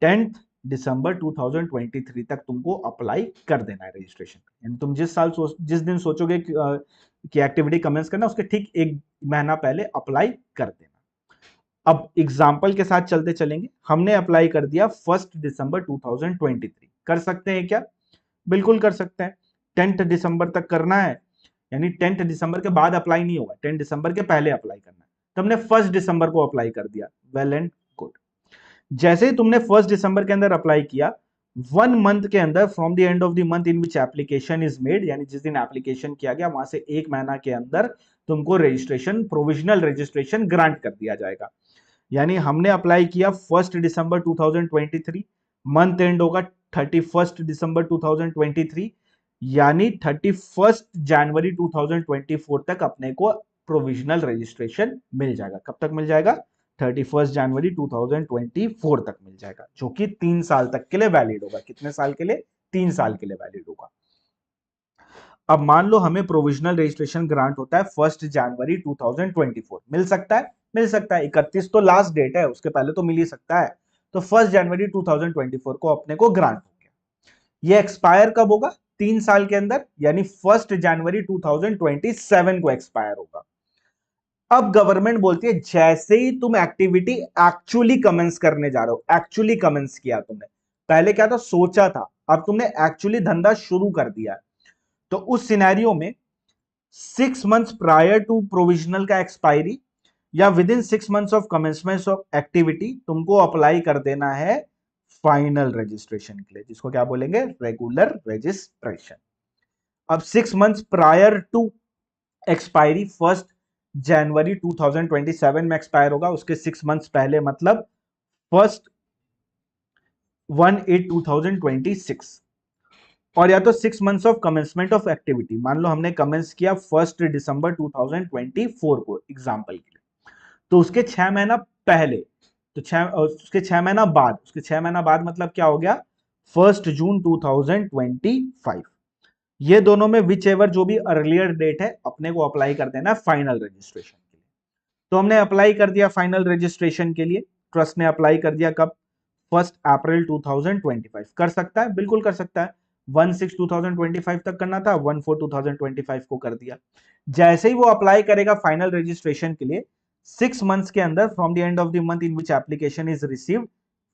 10 दिसंबर 2023 तक तुमको अप्लाई कर देना है रजिस्ट्रेशन। यानी तुम जिस दिन सोचोगे कि एक्टिविटी कमेंस करना, उसके ठीक एक महीना पहले अप्लाई कर देना। अब एग्जाम्पल के साथ चलते चलेंगे। हमने अप्लाई कर दिया 1 दिसंबर 2023। कर सकते हैं क्या? बिल्कुल कर सकते हैं। 10 दिसंबर तक करना है, यानी 10 दिसंबर के बाद अप्लाई नहीं होगा, 10 दिसंबर के पहले अप्लाई करना है। तो हमने 1 दिसंबर को अप्लाई कर दिया, वेल एंड गुड। जैसे ही तुमने 1 दिसंबर के अंदर अप्लाई किया, 1 मंथ के अंदर from the end of the month in which application is made, यानी जिस दिन एप्लीकेशन किया गया वहां से एक महीना के अंदर तुमको रजिस्ट्रेशन, प्रोविजनल रजिस्ट्रेशन ग्रांट कर दिया जाएगा। यानी हमने अप्लाई किया 1 दिसंबर 2023, मंथ एंड होगा 31 दिसंबर 2023, यानी 31 जनवरी 2024 तक अपने को प्रोविजनल रजिस्ट्रेशन मिल जाएगा। कब तक मिल जाएगा? 31 जनवरी 2024 तक मिल जाएगा, जो कि 3 साल तक के लिए वैलिड होगा। कितने साल के लिए? 3 साल के लिए वैलिड होगा। अब मान लो हमें प्रोविजनल रजिस्ट्रेशन ग्रांट होता है 1 जनवरी 2024, मिल सकता है? मिल सकता है। 31 तो लास्ट डेट है, उसके पहले तो मिल ही सकता है। तो 1 जनवरी 2024 को अपने को ग्रांट हो गया। ये एक्सपायर कब होगा? 3 साल के अंदर, यानी 1 जनवरी 2027 को एक्सपायर होगा। अब गवर्नमेंट बोलती है जैसे ही तुम एक्टिविटी एक्चुअली कमेंस करने जा रहे हो, एक्चुअली कमेंस किया तुमने, पहले क्या था सोचा था, अब तुमने एक्चुअली धंधा शुरू कर दिया है, तो उस सिनेरियो में 6 मंथ्स प्रायर टू प्रोविजनल का एक्सपायरी या with in 6 months of commencement of activity तुमको अप्लाई कर देना है फाइनल रजिस्ट्रेशन के लिए, जिसको क्या बोलेंगे? Regular registration. अब 6 मंथ्स प्रायर टू एक्सपायरी 1 जनवरी 2027 में एक्सपायर होगा, उसके 6 मंथ्स पहले मतलब 1/8/2026, और या तो 6 months of commencement of activity, मान लो हमने कमेंस किया 1 दिसंबर 2024 को एग्जाम्पल के लिए, तो उसके 6 महीना पहले, तो उसके 6 महीना बाद, उसके 6 महीना बाद मतलब क्या हो गया? 1 जून 2025। ये दोनों में विच एवर जो भी अर्लियर डेट है अपने को अप्लाई कर देना फाइनल रजिस्ट्रेशन के लिए। तो हमने अप्लाई कर दिया फाइनल रजिस्ट्रेशन के लिए, ट्रस्ट ने अप्लाई कर दिया कब? 1 अप्रैल 2025। कर सकता है, बिल्कुल कर सकता है। 1/6/2025 तक करना था, 1/4/2025 को कर दिया। जैसे ही वो अप्लाई करेगा फाइनल रजिस्ट्रेशन के लिए, 6 मंथ्स के अंदर from the end of the month in which application is received,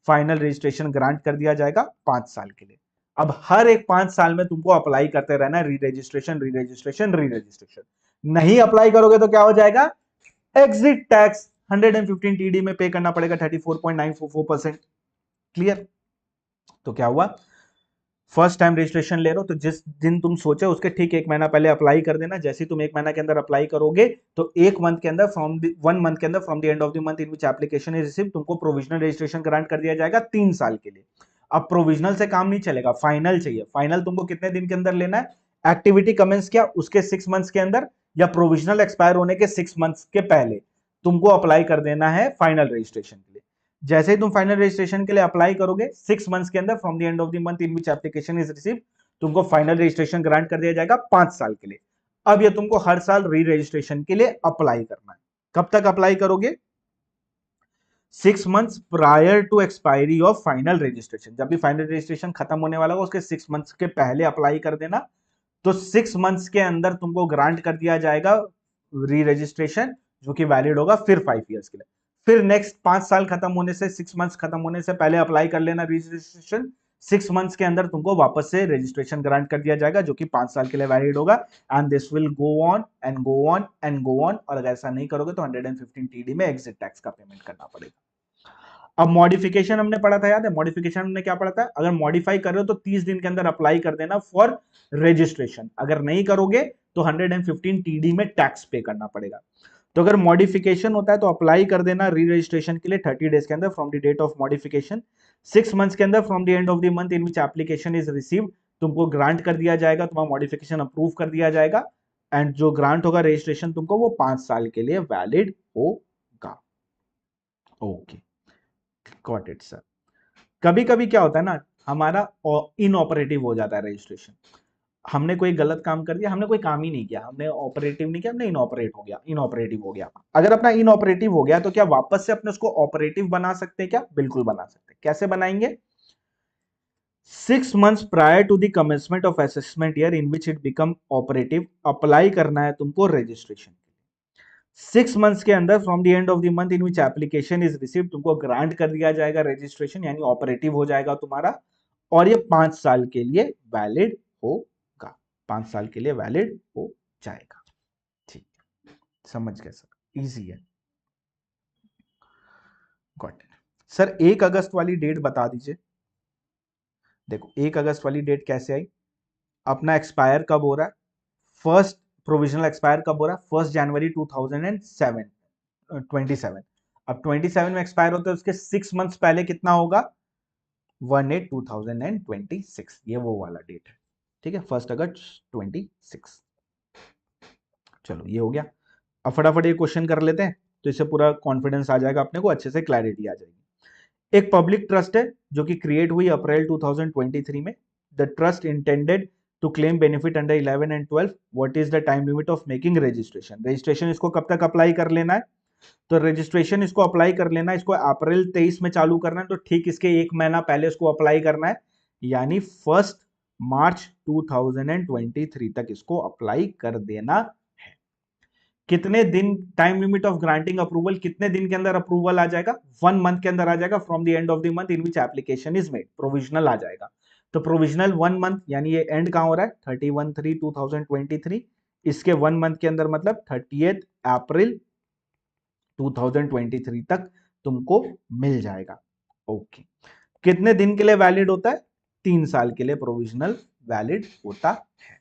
final registration grant कर दिया जाएगा 5 साल के लिए। अब हर एक 5 साल में तुमको अप्लाई करते रहना है, री registration, re registration, re registration. नहीं अप्लाई करोगे तो क्या हो जाएगा? एग्जिट टैक्स 115 टीडी में पे करना पड़ेगा, 34.944%। क्लियर? तो क्या हुआ? फर्स्ट टाइम रजिस्ट्रेशन ले रहे हो तो जिस दिन तुम सोचे उसके ठीक 1 महीना पहले अप्लाई कर देना। जैसे तुम 1 महीना के अंदर अप्लाई करोगे तो 1 मंथ के अंदर from the end of the month in which application is received तुमको प्रोविजनल रजिस्ट्रेशन ग्रांट कर दिया जाएगा 3 साल के लिए। अब प्रोविजनल से काम नहीं चलेगा, फाइनल चाहिए। फाइनल तुमको कितने दिन के अंदर लेना है? एक्टिविटी कमेंस किया उसके 6 मंथ्स के अंदर या प्रोविजनल एक्सपायर होने के 6 मंथ्स के पहले तुमको अप्लाई कर देना है फाइनल रजिस्ट्रेशन के लिए। जैसे ही तुम फाइनल रजिस्ट्रेशन के लिए अप्लाई करोगे 6 मंथ्स के अंदर from the end of the month in which application is received तुमको फाइनल रजिस्ट्रेशन ग्रांट कर दिया जाएगा 5 साल के लिए। अब ये तुमको हर साल री रजिस्ट्रेशन के लिए अप्लाई करना है। कब तक अप्लाई करोगे? 6 months prior to expiry of final registration. जब भी फाइनल रजिस्ट्रेशन खत्म होने वाला होगा उसके 6 मंथ्स के पहले अप्लाई कर देना, तो 6 मंथ्स के अंदर तुमको ग्रांट कर दिया जाएगा री रजिस्ट्रेशन, जो कि वैलिड होगा फिर 5 इयर्स के लिए। फिर नेक्स्ट 5 साल खत्म होने से, 6 मंथ्स खत्म होने से पहले अप्लाई कर लेना रजिस्ट्रेशन, 6 मंथ्स के अंदर तुमको वापस से रजिस्ट्रेशन ग्रांट कर दिया जाएगा जो कि 5 साल के लिए वैलिड होगा। And this will go on and go on and go on, और अगर ऐसा नहीं करोगे तो 115 टीडी में एग्जिट टैक्स का पेमेंट करना पड़ेगा। अब मॉडिफिकेशन हमने पढ़ा था, याद है? मॉडिफिकेशन हमने क्या पढ़ा था? अगर मॉडिफाई कर रहे हो तो 30 दिन के अंदर अप्लाई कर देना फॉर रजिस्ट्रेशन, अगर नहीं करोगे तो 115 टीडी में टैक्स पे करना पड़ेगा। तो अगर मॉडिफिकेशन होता है तो अप्लाई कर देना री रजिस्ट्रेशन के लिए 30 डेज के अंदर from the date of modification. 6 months के अंदर from the end of the month in which application is received तुमको ग्रांट कर दिया जाएगा, तुम्हारा मॉडिफिकेशन अप्रूव कर दिया जाएगा, एंड जो ग्रांट होगा रजिस्ट्रेशन तुमको वो 5 साल के लिए वैलिड होगा। Okay, got it sir. कभी कभी क्या होता है ना, हमारा इनऑपरेटिव हो जाता है रजिस्ट्रेशन। हमने कोई गलत काम कर दिया, हमने कोई काम ही नहीं किया, हमने ऑपरेटिव नहीं किया, हमने इनऑपरेटिव हो गया। अगर अपना इनऑपरेटिव हो गया तो क्या वापस से अपने उसको ऑपरेटिव बना सकते हैं क्या? बिल्कुल बना सकते हैं। कैसे बनाएंगे? 6 months prior to the commencement of assessment year in which it become operative apply करना है तुमको रजिस्ट्रेशन। 6 मंथ्स के अंदर from the end of the month in which application is received तुमको ग्रांट कर दिया जाएगा रजिस्ट्रेशन, यानी ऑपरेटिव हो जाएगा तुम्हारा, और ये 5 साल के लिए वैलिड होगा। 5 साल के लिए वैलिड हो जाएगा। ठीक, समझ गए सर? इजी है। Got it sir. 1 अगस्त वाली डेट बता दीजिए। देखो 1 अगस्त वाली डेट कैसे आई? अपना एक्सपायर कब हो रहा है? फर्स्ट प्रोविजनल एक्सपायर कब हो रहा है? 1 जनवरी 2027। अब 27 में एक्सपायर होता है, उसके 6 मंथ्स पहले कितना होगा? 1/8/2026। ये वो वाला डेट है, ठीक है, 1 अगस्त 26। चलो ये हो गया। अब फटाफट ये क्वेश्चन कर लेते हैं तो इससे पूरा कॉन्फिडेंस आ जाएगा अपने को, अच्छे से क्लैरिटी आ जाएगी। एक पब्लिक ट्रस्ट है जो कि क्रिएट हुई अप्रैल 2023 में। The trust intended to claim benefit under 11 and 12। What is the time limit of making registration? Registration इसको कब तक अप्लाई कर लेना है? तो रजिस्ट्रेशन इसको अप्लाई कर लेना, इसको अप्रैल 23 में चालू करना है, तो ठीक इसके एक महीना पहले इसको अप्लाई करना है, यानी 1 मार्च 2023 तक इसको अप्लाई कर देना है। कितने दिन time limit of granting approval, कितने दिन के अंदर अप्रूवल आ जाएगा? 1 मंथ के अंदर आ जाएगा from the end of the month in which application is made, provisional आ जाएगा। तो प्रोविजनल 1 मंथ, यानी ये एंड कहां हो रहा है? 31/3/2023। इसके 1 मंथ के अंदर मतलब 30 अप्रैल 2023 तक तुमको मिल जाएगा। ओके, कितने दिन के लिए वैलिड होता है? 3 साल के लिए प्रोविजनल वैलिड होता है।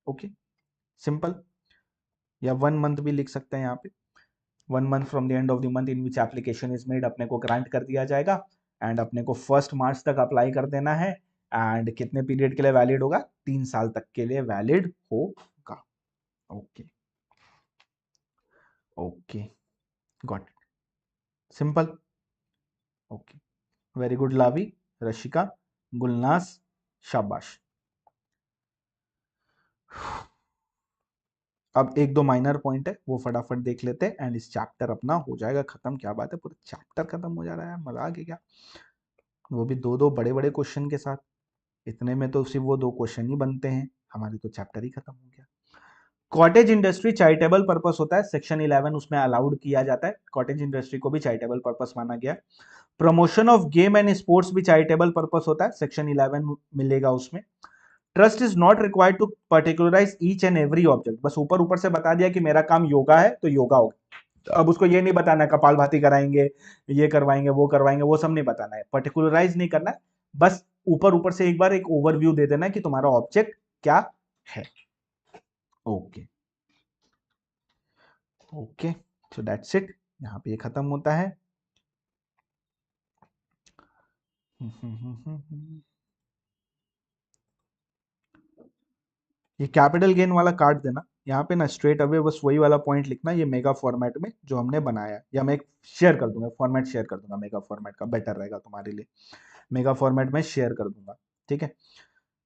Okay, simple. या 1 मंथ भी लिख सकते हैं यहाँ पे, 1 month from the end of the month in which application is made, अपने को ग्रांट कर दिया जाएगा एंड अपने को 1 मार्च तक अप्लाई कर देना है। एंड कितने पीरियड के लिए वैलिड होगा? 3 साल तक के लिए वैलिड होगा। Okay okay, got it, simple. Okay, very good लावी, रशिका, गुलनास, शाबाश। अब एक दो माइनर पॉइंट है वो फटाफट देख लेते हैं एंड इस चैप्टर अपना हो जाएगा खत्म। क्या बात है, पूरा चैप्टर खत्म हो जा रहा है, मजाक है क्या? वो भी दो दो बड़े बड़े क्वेश्चन के साथ। इतने में तो सिर्फ वो 2 क्वेश्चन ही बनते हैं, हमारी तो चैप्टर ही खत्म हो गया। कॉटेज इंडस्ट्री चैरिटेबल पर्पस होता है, सेक्शन 11 उसमें अलाउड किया जाता है, कॉटेज इंडस्ट्री को भी चैरिटेबल पर्पस माना गया। Promotion of game and sports भी चैरिटेबल पर्पस होता है, सेक्शन 11 मिलेगा उसमें। Trust is not required to particularise each and every object, बस ऊपर ऊपर से बता दिया कि मेरा काम योगा है तो योगा होगा। अब उसको ये नहीं बताना कपालभाति कराएंगे, ये करवाएंगे, वो करवाएंगे, वो सब नहीं बताना है, पर्टिकुलराइज नहीं करना है, बस ऊपर ऊपर से एक बार एक ओवरव्यू दे देना है कि तुम्हारा ऑब्जेक्ट क्या है। Okay okay, so that's it, यहाँ पे ये खत्म होता है। ये कैपिटल गेन वाला काट देना, यहाँ पे ना स्ट्रेट अवे बस वही वाला पॉइंट लिखना, ये मेगा फॉर्मेट में जो हमने बनाया है, या मैं एक शेयर कर दूंगा, फॉर्मेट शेयर कर दूंगा, मेगा फॉर्मेट का बेटर रहेगा तुम्हारे लिए, मेगा फॉर्मेट में शेयर कर दूंगा, ठीक है।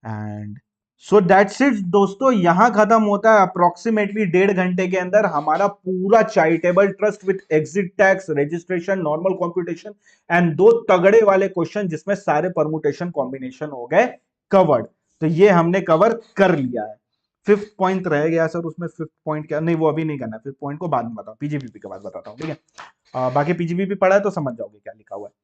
एंड सो दैट्स इट दोस्तों, यहां खत्म होता है अप्रोक्सीमेटली 1.5 घंटे के अंदर हमारा पूरा charitable trust with exit tax, registration, normal computation and 2 तगड़े वाले क्वेश्चन जिसमें सारे परमुटेशन कॉम्बिनेशन हो गए कवर्ड। तो ये हमने कवर कर लिया है। 5th पॉइंट रह गया सर, उसमें 5th पॉइंट क्या, नहीं वो अभी नहीं करना, 5th पॉइंट को बाद में बताओ, पीजीबीपी के बाद बताता हूँ, ठीक है। बाकी पीजीबीपी पढ़ा है तो समझ जाओगे क्या लिखा हुआ है।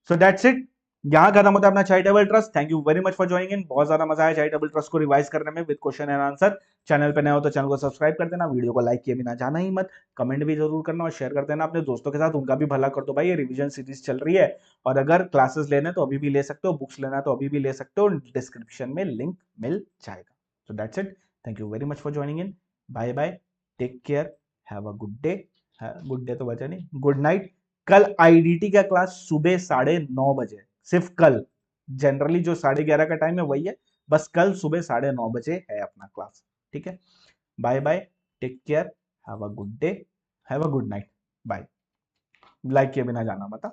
सो दैट्स इट, यहां खत्म होता है अपना charitable trust. Thank you very much for joining इन, बहुत ज्यादा मजा आया चैरिटेबल ट्रस्ट को रिवाइज करने में with question and answer. Channel पे नए हो तो चैनल को सब्सक्राइब कर देना, वीडियो को लाइक किए बिना जाना ही मत, कमेंट भी जरूर करना और शेयर कर देना अपने दोस्तों के साथ, उनका भी भला कर दो भाई, ये रिवीजन सीरीज चल रही है। और अगर क्लासेस लेने तो अभी भी ले सकते हो, बुक्स लेना तो अभी भी ले सकते हो, डिस्क्रिप्शन में लिंक मिल जाएगा। So that's it, thank you very much for joining in, bye bye, take care, have a good day, good day तो बचा नहीं, गुड नाइट। कल आईडीटी का क्लास सुबह 9:30 बजे, सिर्फ कल, जनरली जो 11:30 का टाइम है वही है, बस कल सुबह 9:30 बजे है अपना क्लास, ठीक है। Bye bye, take care, have a good day, have a good night, bye. Like किए बिना जाना मत।